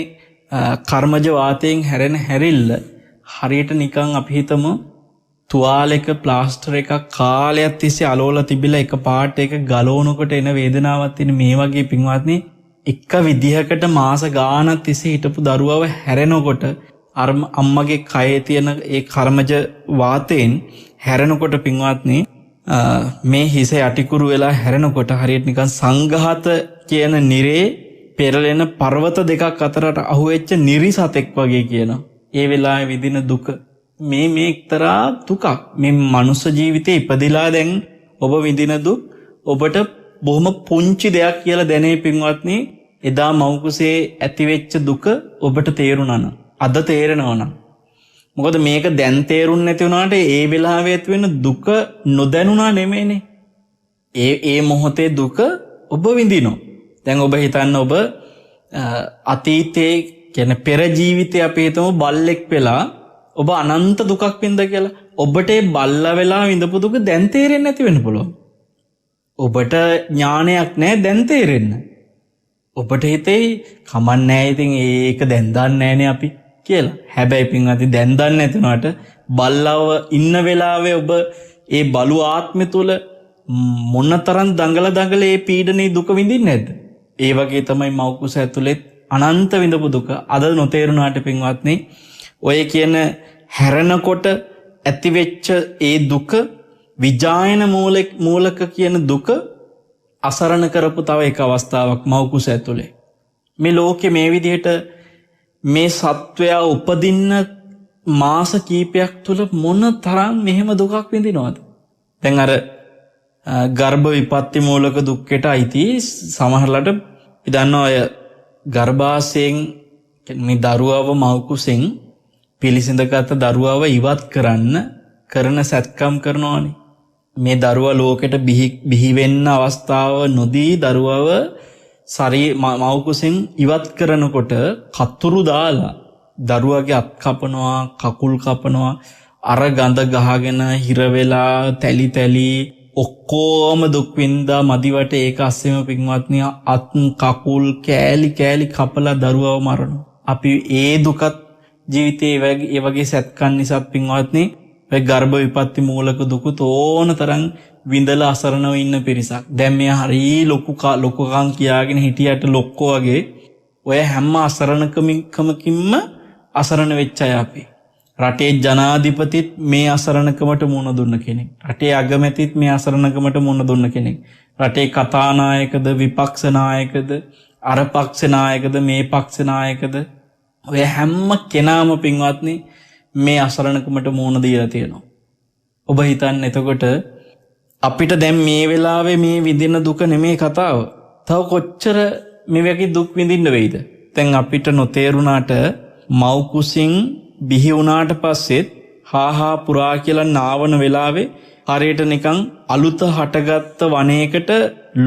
කර්මජ වාතයෙන් හැරෙන හැරිල්ල හරියට නිකන් අපි හිතමු තුවාලයක ප්ලාස්ටර් එකක් කාලයක් තිස්සේ අලෝලා තිබිලා එක පාට එක ගලවනකොට එන වේදනාවක් තියෙන මේ වගේ පින්වත්නි එක විදිහකට මාස ගාණක් තිස්සේ හිටපු දරුවව හැරෙනකොට අර අම්මගේ කයේ තියෙන ඒ කර්මජ වාතයෙන් හැරෙනකොට පින්වත්නි මේ හිස යටිකුරු වෙලා හැරෙනකොට හරියට නිකන් සංඝාත කියන නිරේ පෙරලෙන පර්වත දෙකක් අතරට අහුවෙච්ච නිරිසතෙක් වගේ කියනවා. ඒ වෙලාවේ විඳින දුක මේ එක්තරා දුකක්. මේ මනුස්ස ජීවිතේ ඉපදිලා දැන් ඔබ විඳින දුක් ඔබට බොහොම පුංචි දෙයක් කියලා දැනේ පින්වත්නි. එදා මව් කුසේ ඇතිවෙච්ච දුක ඔබට තේරුණා නම් අද තේරෙනවා නම් මොකද මේක දැන් තේරුන්නේ නැති වුණාට ඒ වෙලාවේ ඇති වෙන දුක නොදැනුණා නෙමෙයිනේ. ඒ මොහොතේ දුක ඔබ විඳිනවා. දැන් ඔබ හිතන්න ඔබ අතීතයේ කියන්නේ පෙර ජීවිතේ අපි හිතමු බල්ලෙක් වෙලා ඔබ අනන්ත දුකක් විඳ කියලා. ඔබට ඒ බල්ලා වෙලා විඳපු දුක දැන් තේරෙන්නේ නැති වෙන්න පුළුවන්. ඔබට ඥානයක් නැහැ දැන් තේරෙන්න. ඔබට හිතේ කමන්නේ නැහැ ඉතින් ඒක දැන් දන්නේ නැහනේ අපි කියලා. හැබැයි පින්වත්නි දැන් දන්නේ නැතුණාට බල්ලව ඉන්න වෙලාවේ ඔබ ඒ බලු ආත්මය තුල මොනතරම් දඟල ඒ පීඩනේ දුක විඳින්නේ නැද්ද? ඒ වගේ තමයි මව් කුස ඇතුලේ අනන්ත විඳපු දුක අද නොතේරුණාට පින්වත්නි ඔය කියන හැරෙනකොට ඇතිවෙච්ච ඒ දුක විජායන මූලක කියන දුක අසරණ කරපු තව එක අවස්ථාවක් මව් කුස ඇතුලේ. මේ ලෝකේ මේ විදිහට මේ සත්වයා උපදින්න මාස කීපයක් තුල මොන තරම් මෙහෙම දුකක් විඳිනවද? දැන් අර ගර්භ විපත්ති මූලක දුක්කට අයිති සමහරලට ඉදන්න ඔය ගර්භාෂයෙන් මේ දරුවව මව්කුසෙන් පිළිසිඳගත් දරුවව ඉවත් කරන්න කරන සැත්කම් කරනවානේ. මේ දරුවා ලෝකෙට බිහි වෙන්න අවස්ථාව නොදී දරුවව මව්කුසෙන් ඉවත් කරනකොට කතුරු දාලා දරුවගේ අත් කපනවා, කකුල් කපනවා, අර ගඳ ගහගෙන හිර වෙලා තැලි ඔක්කොම දුක් විඳා මදිවට ඒක අස්සෙම පින්වත්නි අත් කකුල් කෑලි කපලා දරුවව මරනවා. අපි ඒ දුකත් ජීවිතේ ඒ වගේ සැත්කම් නිසා පින්වත්නි ඔය ගර්භ විපත්ති මූලක දුක තෝන තරම් විඳලා අසරණව ඉන්න පිරිසක්. දැන් මේ හරි ලොකුකම් කියාගෙන හිටියට ලොක්කෝ වගේ ඔය හැම අසරණකමකින්ම අසරණ වෙච්ච අය අපි. රටේ ජනාධිපතිත් මේ අසරණකමට මුහුණ දුන්න කෙනෙක්. රටේ අගමැතිත් මේ අසරණකමට මුහුණ දුන්න කෙනෙක්. රටේ කතානායකද, විපක්ෂ නායකද, අර පක්ෂ නායකද, මේ පක්ෂ නායකද ඔය හැම කෙනාම පින්වත්නි මේ අසරණකමට මුහුණ දීලා තියෙනවා. ඔබ හිතන්න එතකොට අපිට දැන් මේ වෙලාවේ මේ විඳින දුක නෙමේ කතාව. තව කොච්චර මෙවැනි දුක් විඳින්න වෙයිද? දැන් අපිට නොතේරුණාට මව් කුසින් බිහි වුණාට පස්සෙත් හාහා පුරා කියලා නාවන වෙලාවේ හරියට නිකන් අලුත හටගත්ත වනයේකට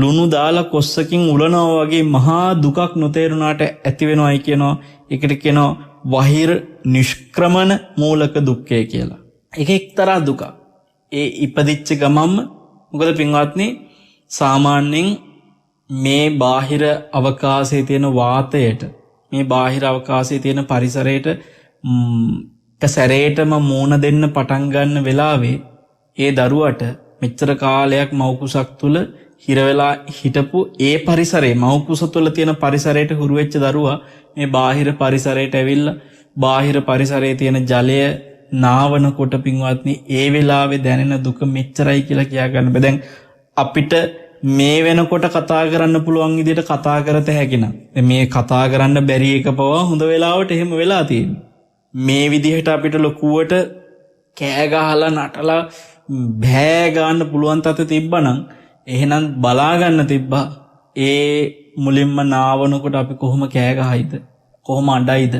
ලුණු දාලා කොස්සකින් උලනවා වගේ මහා දුකක් නොතේරුණාට ඇති වෙනවයි කියනවා. ඒකට කියනවා වහිර නිෂ්ක්‍රමණ මූලක දුක්ඛය කියලා. ඒක එක්තරා දුකක්. ඒ ඉපදිච්ච ගමම්ම මොකද පින්වත්නි සාමාන්‍යයෙන් මේ බාහිර අවකාශයේ තියෙන වාතයට, මේ බාහිර අවකාශයේ තියෙන පරිසරයට සැරේටම මූණ දෙන්න පටන් ගන්න වෙලාවේ ඒ දරුවට මෙච්චර කාලයක් මව් කුසක් තුල හිර වෙලා හිටපු ඒ පරිසරයේ මව් කුස තුල තියෙන පරිසරයට හුරු වෙච්ච දරුවා මේ බාහිර පරිසරයට ඇවිල්ලා බාහිර පරිසරයේ තියෙන ජලය නාවනකොට පින්වත්නි ඒ වෙලාවේ දැනෙන දුක මෙච්චරයි කියලා කියා ගන්න බෑ. දැන් අපිට මේ වෙනකොට කතා කරන්න පුළුවන් විදිහට කතා කරත හැකි නම් මේ කතා කරන්න බැරි එක පවා හොඳ වෙලාවට එහෙම වෙලා තියෙනවා. මේ විදිහට අපිට ලොකුවට කෑ ගහලා නටලා බෑ ගන්න පුළුවන් තත්ත්වෙ තිබ්බනම් එහෙනම් බලා ගන්න තිබ්බා ඒ මුලින්ම නාවනකොට අපි කොහොම කෑ ගහයිද, කොහොම අඬයිද,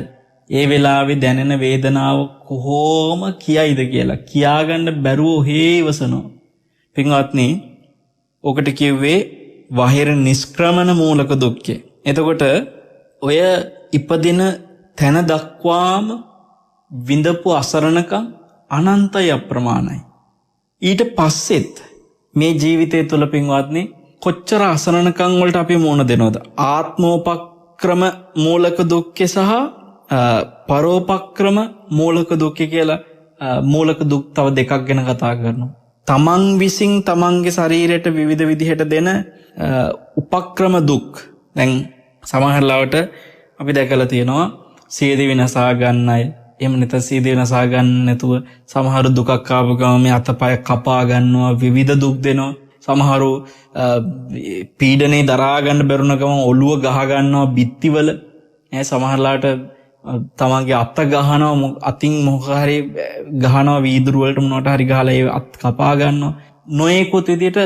ඒ වෙලාවේ දැනෙන වේදනාව කොහොම කියයිද කියලා කියාගන්න බැරුව හේවසනවා. පින්වත්නි ඔකට කිව්වේ වහිර නිෂ්ක්‍රමණ මූලක දුක්ඛය. එතකොට ඔය ඉපදින තැන දක්වාම විඳපු අසරණකම් අනන්තයි අප්‍රමාණයි. ඊට පස්සෙත් මේ ජීවිතය තුළ පින්වත්නි කොච්චර අසරණකම් වලට අපි මුහුණ දෙනවද? ආත්මෝපක්‍රම මූලක දුක්ඛය සහ පරෝපක්‍රම මූලක දුක්ඛය කියලා මූලක දුක් තව දෙකක් ගැන කතා කරනවා. තමන් විසින් තමන්ගේ ශරීරයට විවිධ විදිහට දෙන උපක්‍රම දුක්. දැන් සමහර ලාවට අපි දැකලා තියෙනවා සියදිවි විනාශා ගන්න අය. එහෙම නැත්නම් සියදිවි විනාශා ගන්න නැතුව සමහර දුකක් ආපු ගමන් මේ අතපය කපා ගන්නවා, විවිධ දුක් දෙනවා. සමහරු පීඩනේ දරා ගන්න බැරුණ ගමන් ඔළුව ගහ ගන්නවා බිත්තිවල. සමහරලාට තමන්ගේ අත ගහනවා, අතින් මොකක් හරි ගහනවා, වීදුරු වලට මොනවට හරි ගහලා ඒ අත් කපා ගන්නවා. නොයෙකුත් විදියට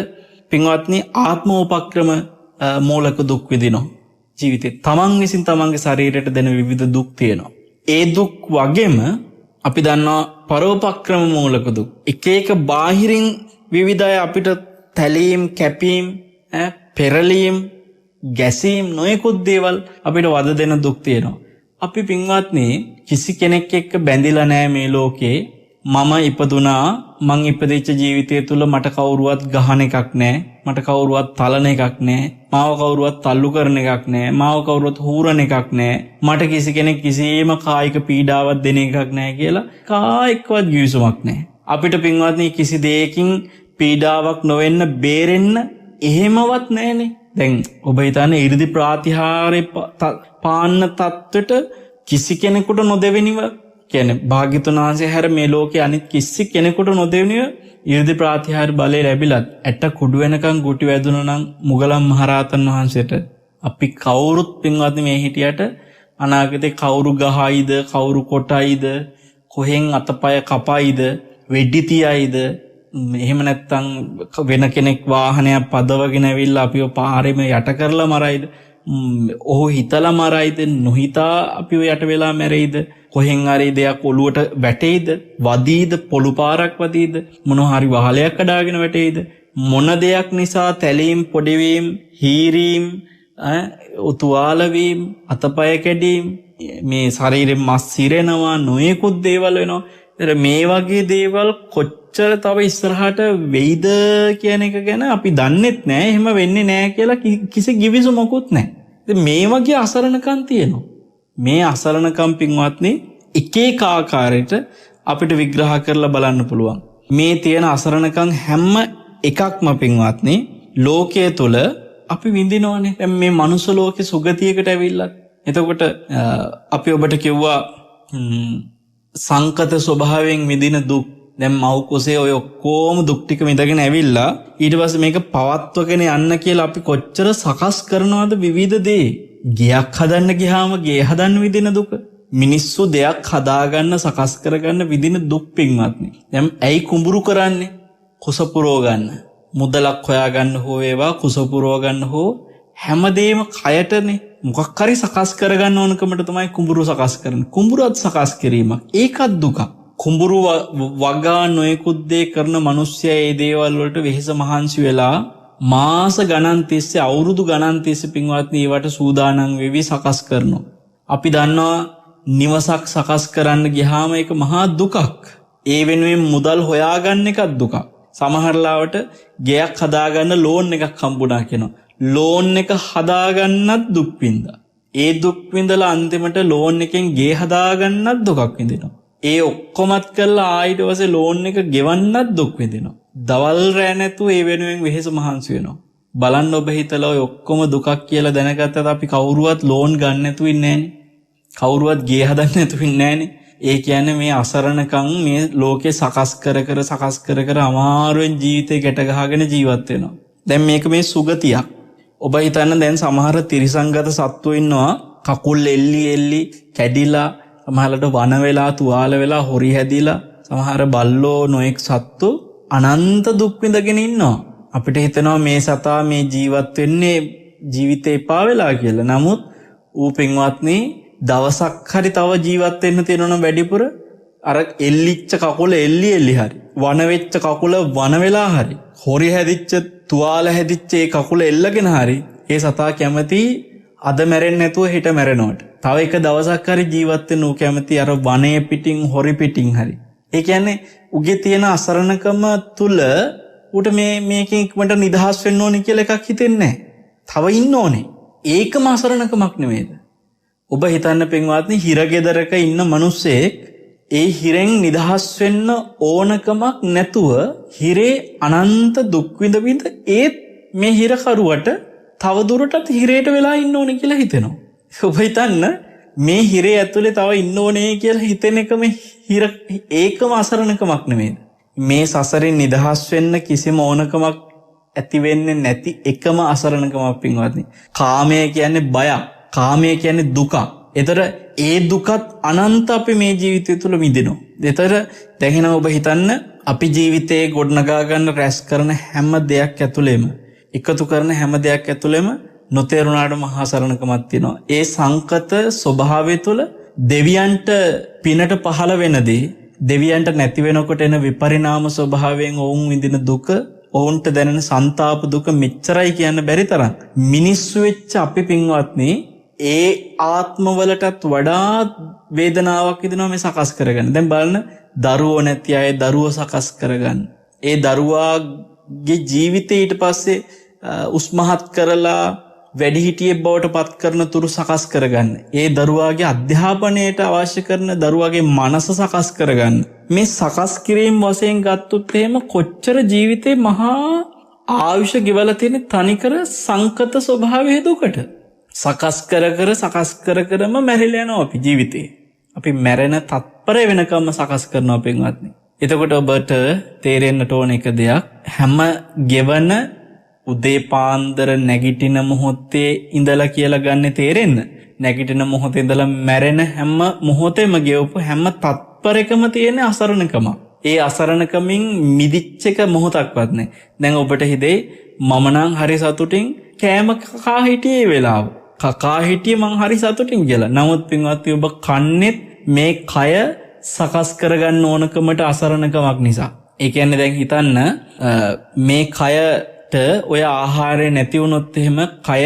පින්වත්නි ආත්මෝපක්‍රම මූලක දුක් විඳිනවා ජීවිතේ. තමන් විසින් තමන්ගේ ශරීරයට දෙන විවිධ දුක් තියෙනවා. ඒ දුක් වගේම අපි දන්නවා පරෝපක්‍රම මූලක දුක්. එක එක බාහිරින් විවිධ අය අපිට තැලීම්, කැපීම්, පෙරලීම්, ගැසීම් නොයෙකුත් දේවල් අපිට වද දෙන දුක් තියෙනවා. අපි පින්වත්නි කිසි කෙනෙක් එක්ක බැඳිලා නැහැ මේ ලෝකේ. මම ඉපදුනා, මං ඉපදිච්ච ජීවිතය තුළ මට කවුරුවත් ගහන එකක් නැහැ, මට කවුරුවත් තලන එකක් නැහැ, මාව කවුරුවත් තල්ලු කරන එකක් නැහැ, මාව කවුරුවත් හූරන එකක් නැහැ, මට කිසි කෙනෙක් කිසිම කායික පීඩාවක් දෙන එකක් නැහැ කියලා කායිකවත් ගිවිසුමක් නැහැ. අපිට පින්වත්නි කිසි දෙයකින් පීඩාවක් නොවෙන්න බේරෙන්න එහෙමවත් නැහැනේ. දැන් ඔබ හිතන්නේ 이르දි ප්‍රාතිහාර්ය පාන්න තත්ත්වයට කිසි කෙනෙකුට නොදෙවෙනිව කියන්නේ භාග්‍යතුන් වහන්සේ හැර මේ ලෝකේ අනිත් කිසි කෙනෙකුට නොදෙවෙනිව 이르දි ප්‍රාතිහාර්ය බලය ලැබිලත් ඇට කුඩු වෙනකන් ගුටි වැදුණා නම් මුගලන් මහරහතන් වහන්සේට අපි කවුරුත් පින්වත්නි මේ හිටියට අනාගතේ කවුරු ගහයිද, කවුරු කොටයිද, කොහෙන් අතපය කපයිද, වෙඩි තියයිද, එහෙම නැත්තම් වෙන කෙනෙක් වාහනයක් පදවගෙන ඇවිල්ලා අපිව පාරෙම යට කරලා මරයිද, ඔහු හිතලා මරයිද නොහිතා අපි යට වෙලා මැරෙයිද කොහෙන් හරි දෙයක් ඔලුවට වැටෙයිද වදීද පොළු පාරක් වදීද මොනවා හරි වහලයක් කඩාගෙන වැටෙයිද මොන දෙයක් නිසා තැලීම් පොඩිවීම හීරීම් උතුවාල වීම අතපය කැඩීම් මේ ශරීරෙ මස් සිරෙනවා නොයෙකුත් දේවල් වෙනවා. ඒතර මේ වගේ දේවල් කොච්චර තව ඉස්සරහට වෙයිද කියන එක ගැන අපි දන්නෙත් නෑ. එහෙම වෙන්නේ නෑ කියලා කිසි කිවිසුමකුත් නෑ. ඉතින් මේ වගේ අසරණකම් තියෙනවා. මේ අසරණකම් පින්වත්නි එක එක ආකාරයට අපිට විග්‍රහ කරලා බලන්න පුළුවන්. මේ තියෙන අසරණකම් හැම එකක්ම පින්වත්නි ලෝකයේ තුල අපි විඳිනවනේ. දැන් මේ මනුස්ස ලෝකේ සුගතියකට ඇවිල්ලා. එතකොට අපි ඔබට කිව්වා සංකත ස්වභාවයෙන් විඳින දුක්. දැන් මව් කුසේ ඔය ඔක්කොම දුක් ටික විඳගෙන ඇවිල්ලා ඊට පස්සේ මේක පවත්වගෙන යන්න කියලා අපි කොච්චර සකස් කරනවද විවිධ දේ. ගයක් හදන්න ගියාම ගේ හදන්න විඳින දුක. මිනිස්සු දෙයක් හදාගන්න සකස් කරගන්න විඳින දුක් පින්වත්නි. දැන් ඇයි කුඹුරු කරන්නේ? කුස පුරව ගන්න. මුදලක් හොයාගන්න හෝ ඒවා කුස පුරව ගන්න හෝ හැමදේම කයටනේ මොකක් හරි සකස් කරගන්න ඕනකමට තමයි කුඹුරු සකස් කරන්නේ. කුඹුරත් සකස් කිරීමක්. ඒකත් දුක. කුඹුරු වගා නොයෙකුත් දේ කරන මිනිස්සයා ඒ දේවල් වලට වෙහෙස මහන්සි වෙලා මාස ගණන් තිස්සේ අවුරුදු ගණන් තිස්සේ පින්වත්නි ඒවට සූදානම් වෙවි සකස් කරනවා. අපි දන්නවා නිවසක් සකස් කරන්න ගියාම ඒක මහා දුකක්. ඒ වෙනුවෙන් මුදල් හොයාගන්න එකත් දුකක්. සමහරලාවට ගෙයක් හදාගන්න ලෝන් එකක් හම්බුණා කියනවා. ලෝන් එක හදාගන්නත් දුක් විඳා. ඒ දුක් විඳලා අන්තිමට ලෝන් එකෙන් ගේ හදාගන්නත් දුකක් විඳිනවා. ඒ ඔක්කොමත් කරලා ආයෙත් ඊට ලෝන් එක ගෙවන්නත් දුක් විඳිනවා. දවල් රැ නැතුව ඒ වෙනුවෙන් වෙහෙස මහන්සි වෙනවා. බලන්න ඔබ හිතලා ඔය ඔක්කොම දුකක් කියලා දැනගත්තත් අපි කවුරුවත් ලෝන් ගන්න නැතුව ඉන්නේ නැහනේ. කවුරුවත් ගේ හදන්න නැතුව ඉන්නේ නැහනේ. ඒ කියන්නේ මේ අසරණකම් මේ ලෝකේ සකස් කර අමාරුවෙන් ජීවිතේ ගැට ගහගෙන ජීවත් වෙනවා. දැන් මේක මේ සුගතියක්. ඔබ හිතන්න දැන් සමහර තිරිසංගත සත්තු ඉන්නවා කකුල් එල්ලි කැඩිලා සමහරකට වන වෙලා තුවාල වෙලා හොරි හැදිලා සමහර බල්ලෝ නොඑක් සත්තු අනන්ත දුක් විඳගෙන ඉන්නවා. අපිට හිතෙනවා මේ සතා මේ ජීවත් වෙන්නේ ජීවිතේ එපා වෙලා කියලා. නමුත් ඌ පින්වත්නි දවසක් හරි තව ජීවත් වෙන්න තියෙනවනම් වැඩිපුර අර එල්ලිච්ච කකුල එල්ලි හරි වන වෙච්ච කකුල වන වෙලා හරි හොරි හැදිච්ච තුවාල හැදිච්ච ඒ කකුල එල්ලගෙන හරි ඒ සතා කැමති අද මැරෙන්නේ නැතුව හෙට මැරෙනවට. තව එක දවසක් හරි ජීවත් වෙන්න ඌ කැමති අර වනේ පිටින් හොරි පිටින් හරි. ඒ කියන්නේ උගේ තියෙන අසරණකම තුල ඌට මේකෙන් ඉක්මනට නිදහස් වෙන්න ඕනේ කියලා එකක් හිතෙන්නේ නැහැ. තව ඉන්න ඕනේ. ඒකම අසරණකමක් නෙමෙයිද? ඔබ හිතන්න පින්වත්නි හිරගෙදරක ඉන්න මිනිස්සෙක් ඒ හිරෙන් නිදහස් වෙන්න ඕනකමක් නැතුව හිරේ අනන්ත දුක් විඳ ඒත් මේ හිරකරුවට තව දුරටත් හිරේට වෙලා ඉන්න ඕනේ කියලා හිතෙනවා. ඔබ හිතන්න මේ හිරේ ඇතුලේ තව ඉන්න ඕනේ කියලා හිතෙන එකම ඒකම අසරණකමක් නෙමෙයිද? මේ සසරෙන් නිදහස් වෙන්න කිසිම ඕනකමක් ඇති වෙන්නේ නැති එකම අසරණකමක් පින්වත්නි. කාමය කියන්නේ බයක්. කාමය කියන්නේ දුක. ඒතර ඒ දුකත් අනන්ත අපි මේ ජීවිතය තුළ විඳිනවා. ඒතර දැන් ඔබ හිතන්න අපි ජීවිතේ ගොඩනගා ගන්න රැස් කරන හැම දෙයක් ඇතුළෙම එකතු කරන හැම දෙයක් ඇතුළෙම නොතේරුණාට මහා සරණකමක් තියෙනවා. ඒ සංකත ස්වභාවය තුළ දෙවියන්ට පිනට පහළ වෙනදී දෙවියන්ට නැති වෙනකොට එන විපරිණාම ස්වභාවයෙන් ඔවුන් විඳින දුක ඔවුන්ට දැනෙන සංతాප දුක මෙච්චරයි කියන්න බැරි තරම් මිනිස්සු වෙච්ච අපි පින්වත්නි ඒ ආත්මවලටත් වඩා වේදනාවක් විඳිනවා මේ සකස් කරගන්න. දැන් බලන්න දරුවෝ නැති අය දරුවෝ සකස් කරගන්න. ඒ දරුවාගේ ජීවිතේ ඊට පස්සේ උස්මහත් කරලා වැඩිහිටියෙක් බවට පත් කරන තුරු සකස් කරගන්න. ඒ දරුවාගේ අධ්‍යාපනයට අවශ්‍ය කරන දරුවාගේ මනස සකස් කරගන්න. මේ සකස් කිරීම වශයෙන් ගත්තොත් එහෙම කොච්චර ජීවිතේ මහා ආයුෂ ගෙවලා තියෙන තනිකර සංකත ස්වභාවයේ දුකට. සකස් කරම මැරිලා යනවා අපි ජීවිතේ. අපි මැරෙන තත්පර වෙනකම්ම සකස් කරනවා පින්වත්නි. එතකොට ඔබට තේරෙන්නට ඕන එක දෙයක් හැම ගෙවන උදේ පාන්දර නැගිටින මොහොතේ ඉඳලා කියලා ගන්න තේරෙන්න. නැගිටින මොහොතේ ඉඳලා මැරෙන හැම මොහොතේම ගෙවපු හැම තත්පරයකම තියෙන අසරණකම. ඒ අසරණකමින් මිදිච්ච එක මොහොතක්වත් නැහැ. දැන් ඔබට හිතේ මම නම් හරි සතුටින් කෑම කා හිටියේ වෙලාව. කකා හිටියේ මං හරි සතුටින් කියලා. නමුත් පින්වත්නි ඔබ කන්නේත් මේ කය සකස් කරගන්න ඕනකමට අසරණකමක් නිසා. ඒ කියන්නේ දැන් හිතන්න මේ කයට ඔය ආහාරය නැති වුණොත් එහෙම කය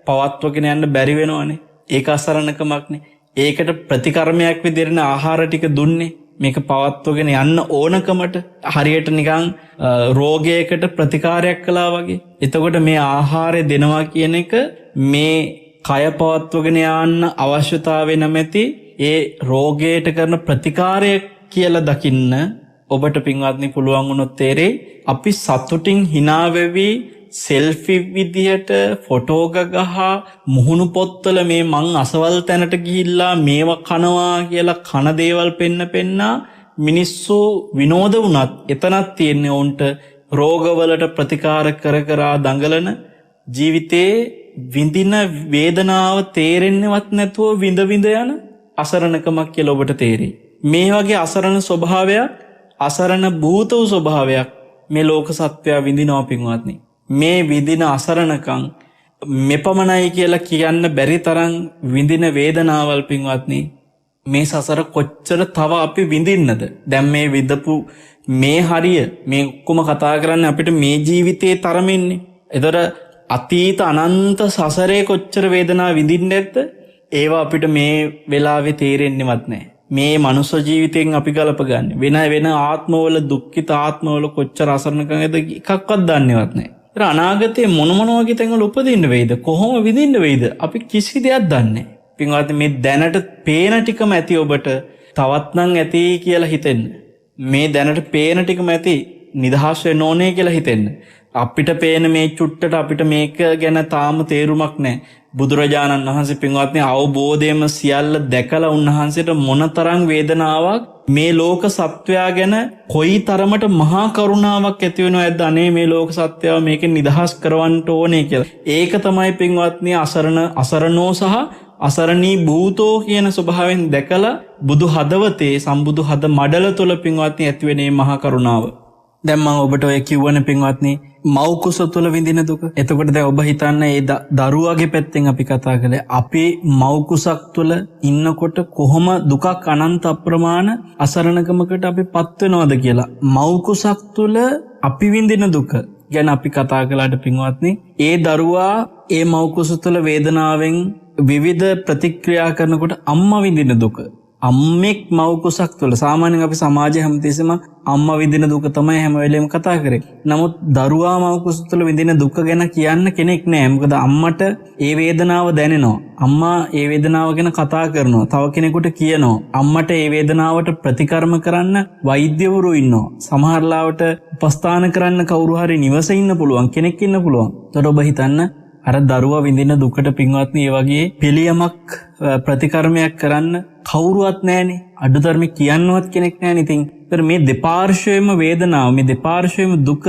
පවත්වගෙන යන්න බැරි වෙනවනේ. ඒක අසරණකමක්නේ. ඒකට ප්‍රතිකර්මයක් විදිහට ආහාර ටික දුන්නේ මේක පවත්වගෙන යන්න ඕනකමට. හරියට නිකන් රෝගයකට ප්‍රතිකාරයක් කළා වගේ. එතකොට මේ ආහාරය දෙනවා කියන එක මේ කය පවත්වගෙන යන්න අවශ්‍යතාවය නැමැති ඒ රෝගයට කරන ප්‍රතිකාරය කියලා දකින්න ඔබට පින්වත්නි පුළුවන් වුණොත් තේරෙයි අපි සතුටින් hina වෙවි සෙල්ෆි විදිහට ෆොටෝ ගහ මුහුණු පොත්වල මේ මං අසවල් තැනට ගිහිල්ලා මේවා කනවා කියලා කන දේවල් පෙන්න මිනිස්සු විනෝද වුණත් එතනක් තියෙන්නේ උන්ට රෝගවලට ප්‍රතිකාර කර දඟලන ජීවිතේ විඳින වේදනාව තේරෙන්නවත් නැතුව විඳ යන අසරණකමක් කියලා ඔබට තේරෙයි. මේ වගේ අසරණ ස්වභාවයක් අසරණ භූත වූ ස්වභාවයක් මේ ලෝක සත්වයා විඳිනවා පින්වත්නි. මේ විඳින අසරණකම් මෙපමණයි කියලා කියන්න බැරි තරම් විඳින වේදනාවල් පින්වත්නි මේ සසර කොච්චර තව අපි විඳින්නද? දැන් මේ විඳපු මේ හරිය මේ ඔක්කොම කතා කරන්නේ අපිට මේ ජීවිතේ තරමින්නේ. ඒතර අතීත අනන්ත සසරේ කොච්චර වේදනාව විඳින්නේ නැද්ද? ඒවා අපිට මේ වෙලාවේ තේරෙන්නේවත් නැහැ. මේ මනුස්ස ජීවිතයෙන් අපි ගලප ගන්න. වෙන ආත්මවල දුක්ඛිත ආත්මවල කොච්චර අසරණකමද එකක්වත් දන්නේවත් නැහැ. ඒතර අනාගතයේ මොන වගේ තැන්වල උපදින්න වෙයිද? කොහොම විඳින්න වෙයිද? අපි කිසි දෙයක් දන්නේ නැහැ. පින්වත්නි මේ දැනට පේන ටිකම ඇති ඔබට තවත් නම් ඇති කියලා හිතෙන්න. මේ දැනට පේන ටිකම ඇති නිදහස් වෙන්න ඕනේ කියලා හිතෙන්න. අපිට පේන මේ චුට්ටට අපිට මේක ගැන තාම තේරුමක් නැහැ. බුදුරජාණන් වහන්සේ පින්වත්නි අවබෝධයෙන්ම සියල්ල දැකලා උන්වහන්සේට මොනතරම් වේදනාවක් මේ ලෝක සත්වයා ගැන කොයි තරමට මහා කරුණාවක් ඇති වෙනවද අනේ මේ ලෝක සත්වයා මේකෙන් නිදහස් කරවන්න ඕනේ කියලා. ඒක තමයි පින්වත්නි අසරණෝ සහ අසරණී භූතෝ කියන ස්වභාවයෙන් දැකලා බුදු හදවතේ සම්බුදු හද මඩල තුල පින්වත්නි ඇතිවෙන මේ මහා කරුණාව. දැන් මම ඔබට ඔය කිව්වනේ පින්වත්නි මව් කුස තුල විඳින දුක. එතකොට දැන් ඔබ හිතන්න ඒ දරුවාගේ පැත්තෙන් අපි කතා කළේ අපි මව් කුසක් තුල ඉන්නකොට කොහොම දුකක් අනන්ත අප්‍රමාණ අසරණකමකට අපි පත් වෙනවද කියලා. මව් කුසක් තුල අපි විඳින දුක ගැන අපි කතා කළාට පින්වත්නි ඒ දරුවා ඒ මව් කුස තුල වේදනාවෙන් විවිධ ප්‍රතික්‍රියා කරනකොට අම්මා විඳින දුක අම්මෙක් මව් කුසක් තුළ සාමාන්‍යයෙන් අපි සමාජයේ හැමතිස්සෙම අම්මා විඳින දුක තමයි හැම වෙලෙම කතා කරේ. නමුත් දරුවා මව් කුස තුළ විඳින දුක ගැන කියන්න කෙනෙක් නැහැ. මොකද අම්මට ඒ වේදනාව දැනෙනවා. අම්මා ඒ වේදනාව ගැන කතා කරනවා. තව කෙනෙකුට කියනවා. අම්මට ඒ වේදනාවට ප්‍රතිකර්ම කරන්න වෛද්‍යවරු ඉන්නවා. සමහර ලාවට උපස්ථාන කරන්න කවුරු හරි නිවසේ ඉන්න පුළුවන් කෙනෙක් ඉන්න පුළුවන්. ඒතකොට ඔබ හිතන්න අර දරුවා විඳින දුකට පින්වත්නි ඒ වගේ පිළියමක් ප්‍රතිකර්මයක් කරන්න කවුරුවත් නැහනේ. අඩුතරමේ කියන්නවත් කෙනෙක් නැහනේ. ඉතින් මේ දෙපාර්ශ්වයේම වේදනාව මේ දෙපාර්ශ්වයේම දුක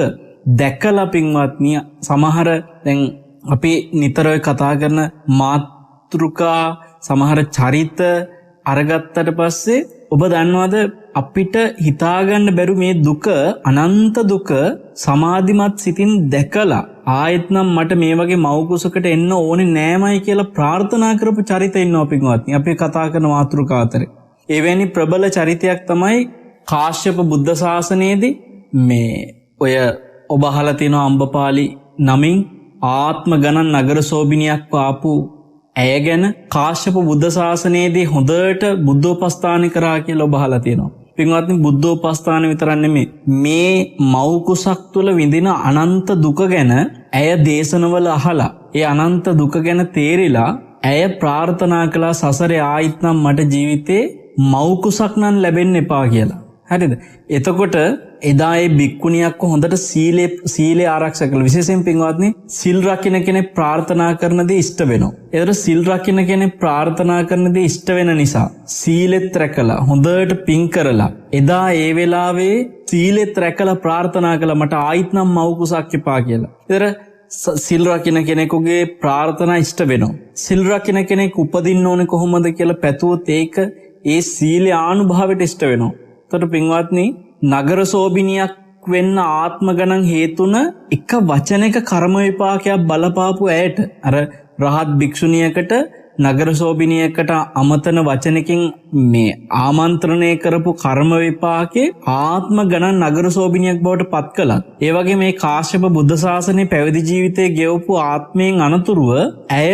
දැකලා පින්වත්නි සමහර දැන් අපි නිතර කතා කරන මාතෘකා සමහර චරිත අරගත්තට පස්සේ ඔබ දන්නවද අපිට හිතාගන්න බැරි මේ දුක අනන්ත දුක සමාධිමත් සිතින් දැකලා ආයෙත් නම් මට මේ වගේ මව් කුසකට එන්න ඕනේ නෑමයි කියලා ප්‍රාර්ථනා කරපු චරිත ඉන්නවා පින්වත්නි. අපි කතා කරන මාතෘකා අතරේ. එවැනි ප්‍රබල චරිතයක් තමයි කාශ්‍යප බුද්ධ ශාසනයේදී මේ ඔය ඔබ අහලා තියෙන අම්බපාලි නමින් ආත්ම ගණන් නගර සෝබිනියක් පාපු ඇය ගැන කාශ්‍යප බුද්ධ ශාසනයේදී හොඳට බුද්ධෝපස්ථාන කරා කියලා ඔබ අහලා තියෙනවා. පින්වත්නි බුද්ධෝපස්ථාන විතරක් නෙමෙයි මේ මව් කුසක් තුළ විඳින අනන්ත දුක ගැන ඇය දේශනවල අහලා ඒ අනන්ත දුක ගැන තේරිලා ඇය ප්‍රාර්ථනා කළා සසරේ ආයිත් නම් මට ජීවිතේ මව් කුසක් නම් ලැබෙන්න එපා කියලා. හරිද? එතකොට එදා ඒ බික්කුණියක් හොඳට සීලේ ආරක්ෂා කළා. විශේෂයෙන් පින්වත්නි සිල් රකින්න කෙනෙක් ප්‍රාර්ථනා කරන දේ ඉෂ්ට වෙනවා. ඒතර සිල් රකින්න කෙනෙක් ප්‍රාර්ථනා කරන දේ ඉෂ්ට වෙන නිසා සීලෙත් රැකලා හොඳට පින් කරලා එදා ඒ වෙලාවේ සීලෙත් රැකලා ප්‍රාර්ථනා කළා මට ආයිත් නම් මව් කුසක් එපා කියලා. ඒතර සිල් රකින්න කෙනෙකුගේ ප්‍රාර්ථනා ඉෂ්ට වෙනවා. සිල් රකින්න කෙනෙක් උපදින්න ඕනේ කොහොමද කියලා පැතුවොත් ඒක ඒ සීලේ ආනුභාවයට ඉෂ්ට වෙනවා. එතකොට පින්වත්නි නගර සෝබිනියක් වෙන්න ආත්ම ගණන් හේතුන එක වචනයක කර්ම විපාකයක් බලපාපු ඇයට අර රහත් භික්ෂුණියකට නගර සෝබිනියකට අමතන වචනකින් මේ ආමන්ත්‍රණය කරපු කර්ම විපාකේ ආත්ම ගණන් නගර සෝබිනියක් බවට පත් කළා. ඒ වගේ මේ කාශ්‍යප බුද්ධ ශාසනයේ පැවිදි ජීවිතයේ ගෙවපු ආත්මයෙන් අනතුරුව ඇය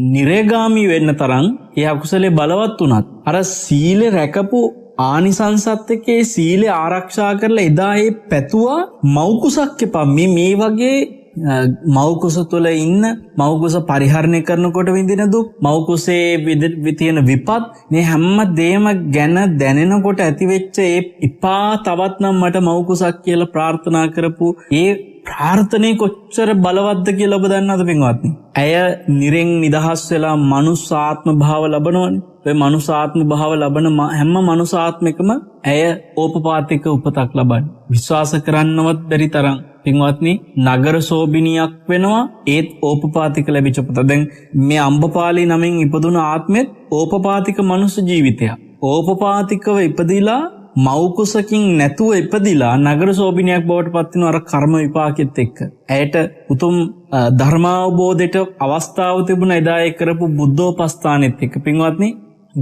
නිරේගාමී වෙන්න තරම් ඒ අකුසලේ බලවත් වුණත් අර සීලේ රැකපු ආනිසංසත් එක්කේ සීලේ ආරක්ෂා කරලා එදා ඒ පැතුවා මෞකුසක් එපා මේ වගේ මෞකුස තුළ ඉන්න මෞකුස පරිහරණය කරනකොට විඳින දුක් මෞකුසේ තියෙන විපත් මේ හැම දෙයක්ම ගැන දැනෙනකොට ඇතිවෙච්ච ඒ ඉපා තවත් නම් මට මෞකුසක් කියලා ප්‍රාර්ථනා කරපු ඒ ප්‍රාර්ථනේ කොච්චර බලවත්ද කියලා ඔබ දන්නවද පින්වත්නි? ඇය නිරෙන් නිදහස් වෙලා මනුස්සාත්ම භාව ලබනවනේ. ඒ මනුස්සාත්ම භාව ලබන හැම මනුස්සාත්මිකම ඇය ඕපපාතික උපතක් ලබන්නේ. විශ්වාස කරන්නවත් බැරි තරම් පින්වත්නි නගර සෝබිනියක් වෙනවා ඒත් ඕපපාතික ලැබිච්ච පුත. දැන් මේ අම්බපාලි නමින් ඉපදුන ආත්මෙත් ඕපපාතික මනුස්ස ජීවිතයක්. ඕපපාතිකව ඉපදිලා මෞකුසකින් නැතුව ඉපදිලා නගර සෝබිනියක් බවට පත් වෙන අර කර්ම විපාකෙත් එක්ක. ඇයට උතුම් ධර්මාවබෝධයට අවස්ථාව තිබුණා එදා ඒ කරපු බුද්ධෝපස්ථානෙත් එක්ක. පින්වත්නි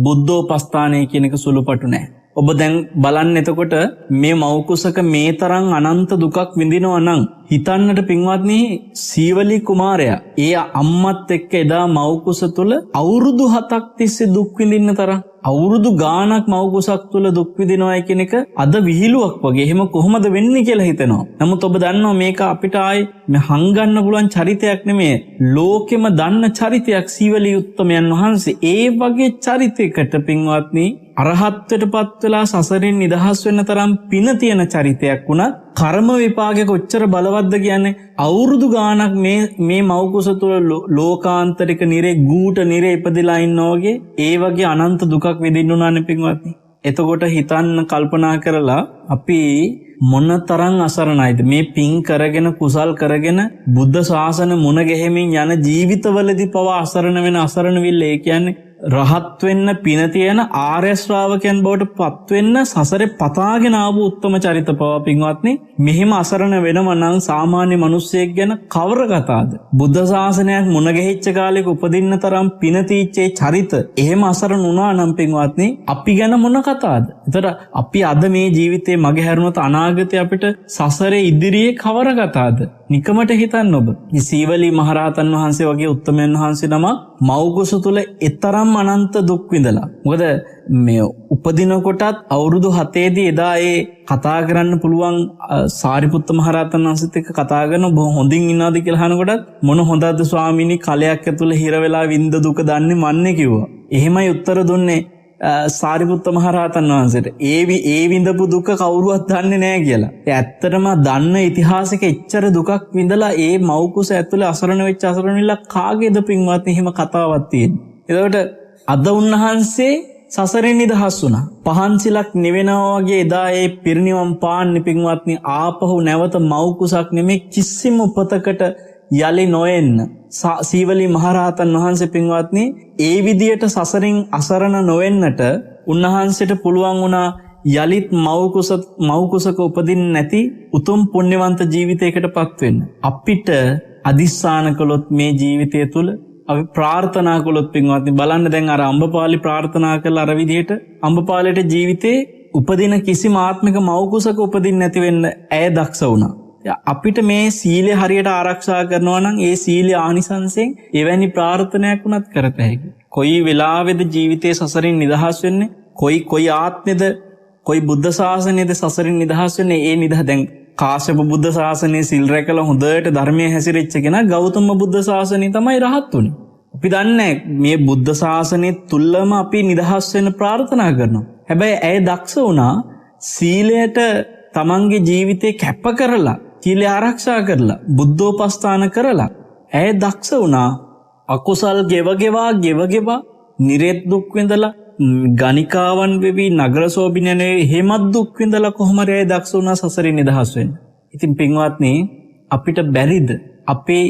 බුද්ධෝපස්ථානය කියන එක සුළුපටු නෑ. ඔබ දැන් බලන්න එතකොට මේ මෞකුසක මේ තරම් අනන්ත දුකක් විඳිනවා නම් හිතන්නට පින්වත්නි සීවලී කුමාරයා ඒ අම්මත් එක්ක එදා මෞකුස තුල අවුරුදු 7ක් තිස්සේ දුක් විඳින්න තරම් අවුරුදු ගාණක් මෞකුසක් තුල දුක් විඳිනවා කියන එක අද විහිළුවක් වගේ. එහෙම කොහොමද වෙන්නේ කියලා හිතෙනවා. නමුත් ඔබ දන්නවා මේක අපිට ආයේ මේ හංගන්න පුළුවන් චරිතයක් නෙමෙයි. ලෝකෙම දන්න චරිතයක් සීවලී උත්තමයන් වහන්සේ. ඒ වගේ චරිතයකට පින්වත්නි අරහත්ත්වයට පත් වෙලා සසරින් නිදහස් වෙන්න තරම් පින තියෙන චරිතයක් වුණත් කර්ම විපාකේ කොච්චර බලවත්ද කියන්නේ අවුරුදු ගාණක් මේ මෞකුස තුල ලෝකාන්තරික නිරේ ගූට නිරේ ඉපදලා ඉන්නා වගේ ඒ වගේ අනන්ත දුකක් විඳින්න උනානේ පින්වත්නි. එතකොට හිතන්න කල්පනා කරලා අපි මොන තරම් අසරණයිද මේ පින් කරගෙන කුසල් කරගෙන බුද්ධ ශාසන මුණ ගැහෙමින් යන ජීවිතවලදී පවා අසරණ වෙන අසරණ විල්ල. ඒ කියන්නේ රහත් වෙන්න පින තියෙන ආර්ය ශ්‍රාවකයන් බවට පත් වෙන්න සසරේ පතාගෙන ආපු උත්තම චරිත පවා පින්වත්නි මෙහෙම අසරණ වෙනම නම් සාමාන්‍ය මිනිස්සෙක් ගැන කවර කතාවද? බුද්ධ ශාසනයක් මුණ ගැහිච්ච කාලෙක උපදින්න තරම් පින තීච්චේ චරිත එහෙම අසරණ වුණා නම් පින්වත්නි අපි ගැන මොන කතාවද? ඒතර අපි අද මේ ජීවිතේ මගේ හැරුණොත් අනාගතේ අපිට සසරේ ඉදිරියේ කවර කතාවද? නිකමට හිතන්න ඔබ. මේ සීවලී මහරහතන් වහන්සේ වගේ උත්තමයන් වහන්සේ නම මෞකුස තුල එතරම් අනන්ත දුක් විඳලා. මොකද මේ උපදින කොටත් අවුරුදු 7 දී එදා ඒ කතා කරන්න පුළුවන් සාරිපුත්ත මහරහතන් වහන්සේත් එක්ක කතා කරන බොහොම හොඳින් ඉන්නවද කියලා අහනකොටත් මොන හොඳද ස්වාමීනි කලයක් ඇතුළේ හිර වෙලා විඳ දුක දන්නේ මන්නේ කිව්වා. එහෙමයි උත්තර දුන්නේ සාරිපුත්ත මහරහතන් වහන්සේට. ඒ විඳපු දුක කවුරුවත් දන්නේ නැහැ කියලා. ඒ ඇත්තටම දන්න ඉතිහාසයක එච්චර දුකක් විඳලා ඒ මෞකුස ඇතුලේ අසරණ වෙච්ච අසරණිලා කාගේද පින්වත්නි එහෙම කතාවක් තියෙන්නේ. එතකොට අද උන්වහන්සේ සසරෙන් නිදහස් වුණා. පහන්සිලක් නිවෙනවා වගේ එදා ඒ පිරිනිවන් පාන්නේ පින්වත්නි ආපහු නැවත මෞකුසක් නෙමෙයි කිසිම උපතකට යලි නොෙන්න සීවලී මහරහතන් වහන්සේ පින්වත්නි ඒ විදියට සසරින් අසරණ නොවෙන්නට උන්වහන්සේට පුළුවන් වුණා යලිත් මෞකුසක උපදින්න නැති උතුම් පුණ්‍යවන්ත ජීවිතයකට පත් වෙන්න. අපිට අදිස්ථාන කළොත් මේ ජීවිතය තුළ අපි ප්‍රාර්ථනා කළොත් පින්වත්නි බලන්න දැන් අර අම්බපාලි ප්‍රාර්ථනා කළ අර විදියට අම්බපාලට ජීවිතේ උපදින කිසිම ආත්මික මෞකුසක උපදින්න නැති වෙන්න ඇය දක්ෂ වුණා. අපිට මේ සීලය හරියට ආරක්ෂා කරනවා නම් ඒ සීලය ආනිසංසයෙන් එවැනි ප්‍රාර්ථනාවක් වුණත් කරත හැකියි. කොයි වෙලාවෙද ජීවිතේ සසරින් නිදහස් වෙන්නේ? කොයි ආත්මෙද කොයි බුද්ධ ශාසනයේද සසරින් නිදහස් වෙන්නේ? ඒ නිදහ දැන් කාශ්‍යප බුද්ධ ශාසනයේ සිල් රැකලා හොඳට ධර්මයේ හැසිරෙච්ච කෙනා ගෞතම බුද්ධ ශාසනය තමයි රහත් උනේ. අපි දන්නේ මේ බුද්ධ ශාසනයේ තුලම අපි නිදහස් වෙන්න ප්‍රාර්ථනා කරනවා. හැබැයි ඇය දක්ෂ වුණා සීලයට තමන්ගේ ජීවිතේ කැප කරලා සීලය ආරක්ෂා කරලා බුද්ධෝපස්ථාන කරලා ඇය දක්ෂ වුණා අකුසල් ගෙවගෙවා නිරේත් දුක් විඳලා ගණිකාවන් වෙවි නගර සෝබිනනේ හේමත් දුක් විඳලා කොහොම හරි ඇය දක්ෂ වුණා සසරින් නිදහස් වෙන්න. ඉතින් පින්වත්නි අපිට බැරිද අපේ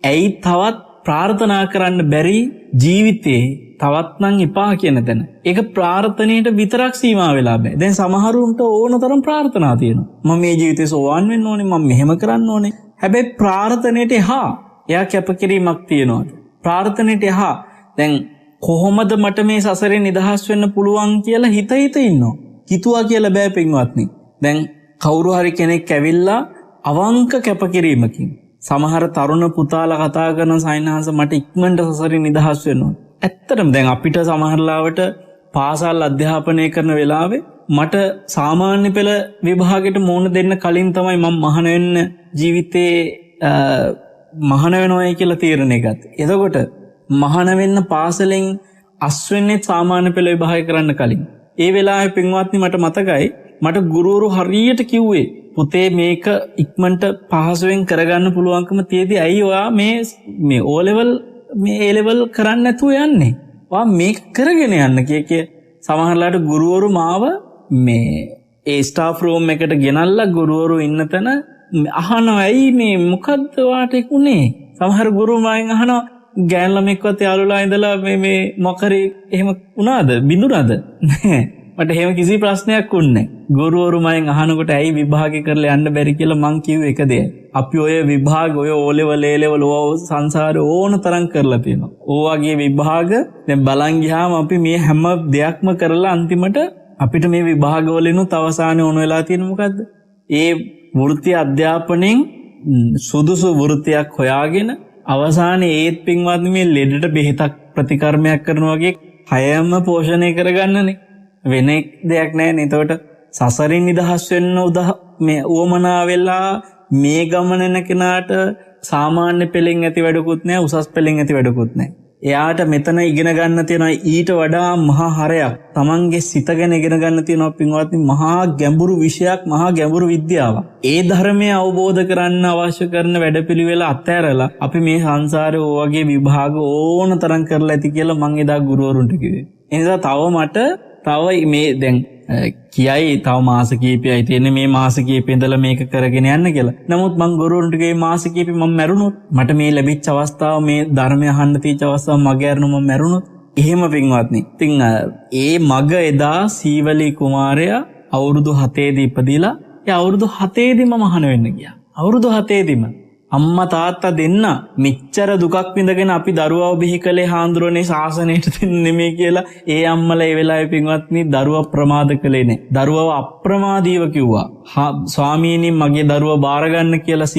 ඇයි තවත් ප්‍රාර්ථනා කරන්න බැරි ජීවිතේ තවත් නම් එපා කියන තැන. ඒක ප්‍රාර්ථනයට විතරක් සීමා වෙලා බෑ. දැන් සමහරුන්ට ඕන තරම් ප්‍රාර්ථනා තියෙනවා. මම මේ ජීවිතේ සෝවාන් වෙන්න ඕනේ, මම මෙහෙම කරන්න ඕනේ. හැබැයි ප්‍රාර්ථනයට එහා එයා කැපකිරීමක් තියනවාද? ප්‍රාර්ථනෙට එහා දැන් කොහොමද මට මේ සසරේ නිදහස් වෙන්න පුළුවන් කියලා හිත ඉන්නවා. හිතුවා කියලා බෑ පින්වත්නි. දැන් කවුරු හරි කෙනෙක් ඇවිල්ලා අවංක කැපකිරීමකින් සමහර තරුණ පුතාලා කතා කරන සයින්හාස මට ඉක්මනට සසරේ නිදහස් වෙන්න ඕන. ඇත්තටම දැන් අපිට සමහරලාවට පාසල් අධ්‍යාපනය කරන වෙලාවේ මට සාමාන්‍ය පෙළ විභාගයට මුහුණ දෙන්න කලින් තමයි මම මහාන වෙන්න ජීවිතේ මහාන වෙනවයි කියලා තීරණය ගත්තේ. එතකොට මහාන වෙන්න පාසලෙන් අස් වෙන්නේ සාමාන්‍ය පෙළ විභාගය කරන්න කලින්. ඒ වෙලාවේ පින්වත්නි මට මතකයි මට ගුරුවරු හරියට කිව්වේ පුතේ මේක ඉක්මනට පහසුවෙන් කරගන්න පුළුවන්කම තියෙදි ඇයි ඔයා මේ O level මේ A level කරන්න නැතුව යන්නේ? ඔයා මේක කරගෙන යන්න කිය සමහරලාට ගුරුවරු මාව මේ ඒ ස්ටාෆ් රූම් එකට ගෙනල්ලා ගුරුවරු ඉන්න තැන අහනවා ඇයි මේ මොකද්ද වාට උනේ? සමහර ගුරුවරු මායින් අහනවා ගෑන් ළමෙක්වත් යාළුවලා ඉඳලා මේ මොකරි එහෙම වුණාද? බිඳුනාද? නෑ. මට එහෙම කිසි ප්‍රශ්නයක් වුණේ නෑ. ගුරුවරු මයෙන් අහනකොට ඇයි විභාගේ කරලා යන්න බැරි කියලා මං කිව්වේ එක දෙයයි. අපි ඔය විභාග ඔය O level A level සංසාරේ ඕන තරම් කරලා තියෙනවා. ඕවාගේ විභාග දැන් බලන් ගියාම අපි මේ හැම දෙයක්ම කරලා අන්තිමට අපිට මේ විභාග වලිනුත් අවසානයේ ඕන වෙලා තියෙන මොකද්ද? ඒ වෘත්ති අධ්‍යාපනයෙන් සුදුසු වෘත්තියක් හොයාගෙන අවසානයේ ඒත් පින්වත්නි මේ ලෙඩට බෙහෙතක් ප්‍රතිකර්මයක් කරනවා වගේ හයම පෝෂණය කරගන්නනේ. වෙන දෙයක් නැහැ. එතකොට සසරින් නිදහස් වෙන්න මේ උවමනා වෙලා මේ ගමන යන කෙනාට සාමාන්‍ය පෙළෙන් ඇති වැඩකුත් නැහැ, උසස් පෙළෙන් ඇති වැඩකුත් නැහැ. එයාට මෙතන ඉගෙන ගන්න තියෙනවා ඊට වඩා මහා හරයක්. Tamange සිත ගැන ඉගෙන ගන්න තියෙනවා පින්වත්නි මහා ගැඹුරු විෂයක්, මහා ගැඹුරු විද්‍යාවක්. ඒ ධර්මය අවබෝධ කරන්න අවශ්‍ය කරන වැඩපිළිවෙල අත්හැරලා අපි මේ සංසාරේ ඕ වගේ විභාග ඕන තරම් කරලා ඇති කියලා මං එදා ගුරුවරුන්ට කිව්වේ. ඒ නිසා තව මේ දැන් කියයි තව මාස කීපයයි තියෙන්නේ මේ මාස කීපෙ ඉඳලා මේක කරගෙන යන්න කියලා. නමුත් මං ගුරුවරුන්ට ගේ මාස කීපෙ මම මැරුණොත් මට මේ ලැබිච්ච අවස්ථාව මේ ධර්මය අහන්න තියෙච්ච අවස්ථාව මගේ අරන මම මැරුණොත් එහෙම පින්වත්නි. ඉතින් ඒ මග එදා සීවලී කුමාරයා අවුරුදු 7 දී ඉපදිලා ඒ අවුරුදු 7 දී මම අහන වෙන්න ගියා. අවුරුදු 7 දීම අම්මා තාත්තා දෙන්න මෙච්චර දුකක් විඳගෙන අපි දරුවව බිහි කළේ හාඳුරනේ ශාසනයට දෙන්න නෙමෙයි කියලා ඒ අම්මලා ඒ වෙලාවේ පින්වත්නි දරුවා ප්‍රමාද කළේ නෑ. දරුවව අප්‍රමාදීව කිව්වා. ස්වාමීනි මගේ දරුවා බාර ගන්න කියලා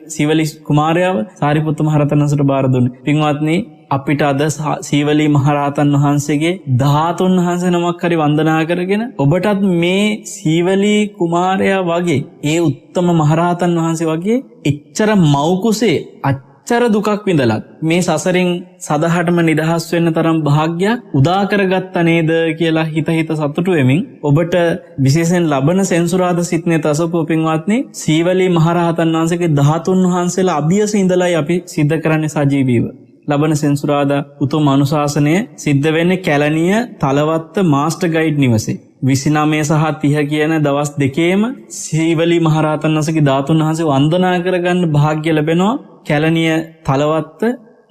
සීවලී කුමාරයාව සාරිපුත්ත මහ රහතන් වහන්සේට බාර දුන්නේ. පින්වත්නි අපිට අද සීවලී මහ රහතන් වහන්සේගේ 13 වහන්සේ නමක් හරි වන්දනා කරගෙන ඔබටත් මේ සීවලී කුමාරයා වගේ ඒ උත්තම මහ රහතන් වහන්සේ වගේ එච්චර මෞකුසේ අච්චර දුකක් විඳලත් මේ සසරින් සදහටම නිදහස් වෙන්න තරම් භාග්යක් උදා කරගත්තා නේද කියලා හිත සතුටු වෙමින් ඔබට විශේෂයෙන් ලබන සෙන්සුරාදා සිත්නේ තසපුව පින්වත්නි සීවලී මහ රහතන් වහන්සේගේ 13 වහන්සේලා අභියස ඉඳලායි අපි සිද්ධ කරන්නේ සජීවීව. ලබන සෙන්සුරාදා උතුම් අනුශාසනය සිද්ධ වෙන්නේ කැලණිය තලවත්ත මාස්ටර් ගයිඩ් නිවසේ. 29 සහ 30 කියන දවස් දෙකේම සීවලී මහ රහතන් වහන්සේගේ 13 වහන්සේ වන්දනා කරගන්න වාසනාව ලැබෙනවා කැලණිය තලවත්ත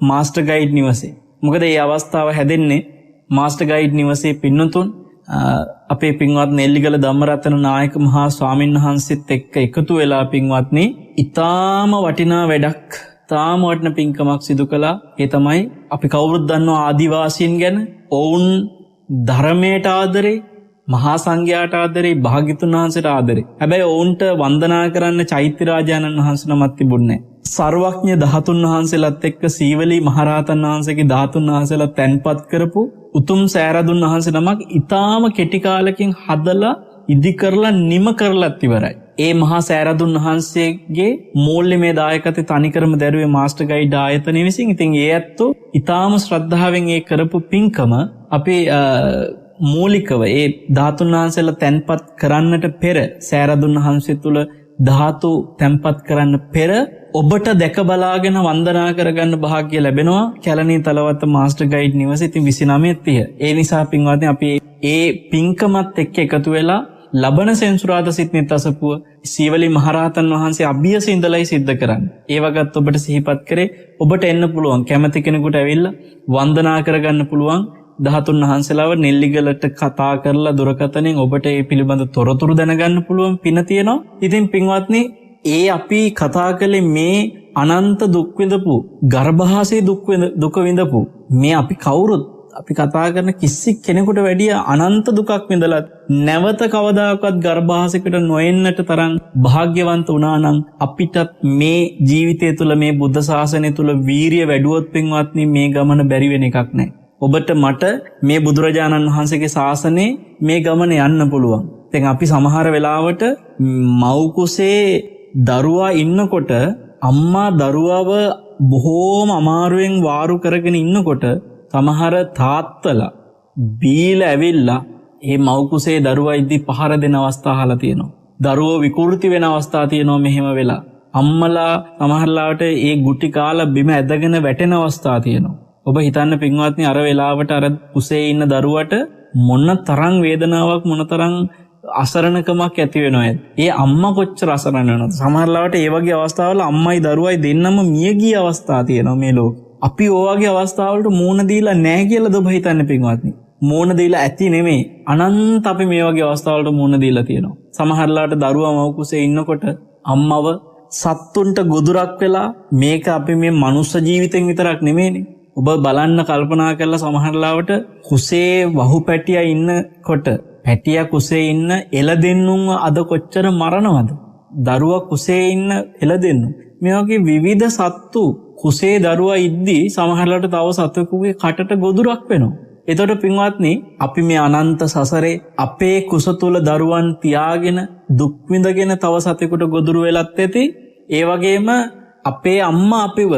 මාස්ටර් ගයිඩ් නිවසේ. මොකද මේ අවස්ථාව හැදෙන්නේ මාස්ටර් ගයිඩ් නිවසේ පින්නතුන් අපේ පින්වත් නෙල්ලිගල ධම්මරතන නායක මහා ස්වාමීන් වහන්සේත් එක්ක එකතු වෙලා පින්වත්නි ඊටාම වටිනා වැඩක් තාම වටින පින්කමක් සිදු කළා. ඒ තමයි අපි කවුරුත් දන්නවා ආදිවාසීන් ගැන. ඔවුන් ධර්මයට ආදරේ, මහා සංඝයාට ආදරේ, භාග්‍යතුන් වහන්සේට ආදරේ. හැබැයි ඔවුන්ට වන්දනා කරන්න චෛත්‍ය රාජානන් වහන්සේ නමක් තිබුණේ නැහැ. සර්වඥ 13 වහන්සේලාත් එක්ක සීවලී මහරහතන් වහන්සේගේ 13 වහන්සේලා තැන්පත් කරපු උතුම් සෑරදුන් වහන්සේ නමක් ඊටාම කෙටි කාලෙකින් හදලා ඉදි කරලා නිම කරලත් ඉවරයි. ඒ මහා සෑරදුන් වහන්සේගේ මූල්‍යමය දායකත්වය තනිකරම දැරුවේ මාස්ටර් ගයිඩ් ආයතනය විසින්. ඉතින් ඒ ඇත්තෝ ඊටාම ශ්‍රද්ධාවෙන් ඒ කරපු පින්කම අපි මූලිකව ඒ ධාතුන් වහන්සේලා තැන්පත් කරන්නට පෙර සෑරදුන් වහන්සේ තුල ධාතු තැන්පත් කරන්න පෙර ඔබට දැක බලාගෙන වන්දනා කරගන්න භාග්‍ය ලැබෙනවා කැලණිය තලවත්ත මාස්ටර් ගයිඩ් නිවසේ. ඉතින් 29 ඒ නිසා පින්වත්නි අපි ඒ පින්කමත් එක්ක එකතු වෙලා ලබන සෙන්සුරාදා සිත්නේ තසපුව සීවලී මහරහතන් වහන්සේ අභියස ඉඳලායි සිද්ධ කරන්නේ. ඒ වගත් ඔබට සිහිපත් කරේ ඔබට එන්න පුළුවන් කැමති කෙනෙකුට ඇවිල්ලා වන්දනා කරගන්න පුළුවන් 13 වහන්සේලාව නෙල්ලිගලට කතා කරලා දුරකථනයෙන් ඔබට ඒ පිළිබඳ තොරතුරු දැනගන්න පුළුවන් පින තියෙනවා. ඉතින් පින්වත්නි ඒ අපි කතා කළේ මේ අනන්ත දුක් විඳපු ගර්භාෂයේ දුක විඳපු මේ අපි කවුරුත් අපි කතා කරන කිසි කෙනෙකුට වැඩිය අනන්ත දුකක් විඳලා නැවත කවදාකවත් ගර්භාෂයකට නොඑන්නට තරම් වාග්යවන්ත වුණා නම් අපිට මේ ජීවිතය තුළ මේ බුද්ධ ශාසනය තුළ වීරිය වැඩුවොත් පින්වත්නි මේ ගමන බැරි වෙන එකක් නැහැ. ඔබට මට මේ බුදුරජාණන් වහන්සේගේ ශාසනයේ මේ ගමන යන්න පුළුවන්. දැන් අපි සමහර වෙලාවට මව් කුසේ දරුවා ඉන්නකොට අම්මා දරුවව බොහෝම අමාරුවෙන් වාරු කරගෙන ඉන්නකොට සමහර තාත්තලා බීලා ඇවිල්ලා මේ මව් කුසේ දරුවා ඉද්දි පහර දෙන අවස්ථා අහලා තියෙනවා. දරුවෝ විකෘති වෙන අවස්ථා තියෙනවා මෙහෙම වෙලා. අම්මලා සමහරලාට ඒ ගුටි කාලා බිම ඇදගෙන වැටෙන අවස්ථා තියෙනවා. ඔබ හිතන්න පින්වත්නි අර වෙලාවට අර කුසේ ඉන්න දරුවට මොන තරම් වේදනාවක් මොන තරම් අසරණකමක් ඇති වෙනවද? ඒ අම්මා කොච්චර අසරණ වෙනවද? සමහරලාට ඒ වගේ අවස්ථාවල අම්මයි දරුවයි දෙන්නම මිය ගිය අවස්ථා තියෙනවා මේ ලෝකේ. අපි ඔයගේ අවස්ථාවලට මූණ දීලා නැහැ කියලාද ඔබ හිතන්නේ පින්වත්නි? මූණ දීලා ඇති නෙමෙයි. අනන්ත අපි මේ වගේ අවස්ථාවලට මූණ දීලා තියෙනවා. සමහරලාට දරුවා මව් කුසේ ඉන්නකොට අම්මව සත්තුන්ට ගොදුරක් වෙලා මේක අපි මේ මනුස්ස ජීවිතෙන් විතරක් නෙමෙයිනේ. ඔබ බලන්න කල්පනා කරලා සමහරලාවට කුසේ වහු පැටියා ඉන්නකොට පැටියා කුසේ ඉන්න එළදෙන්නුන් අද කොච්චර මරණවද? දරුවා කුසේ ඉන්න එළදෙන්නු. මේ වගේ විවිධ සත්තු කුසේ දරුවා ඉද්දී සමහරලාට තව සතෙකුගේ කටට ගොදුරක් වෙනවා. එතකොට පින්වත්නි අපි මේ අනන්ත සසරේ අපේ කුස තුල දරුවන් තියාගෙන දුක් විඳගෙන තව සතෙකුට ගොදුරු වෙලත් ඇති. ඒ වගේම අපේ අම්මා අපිව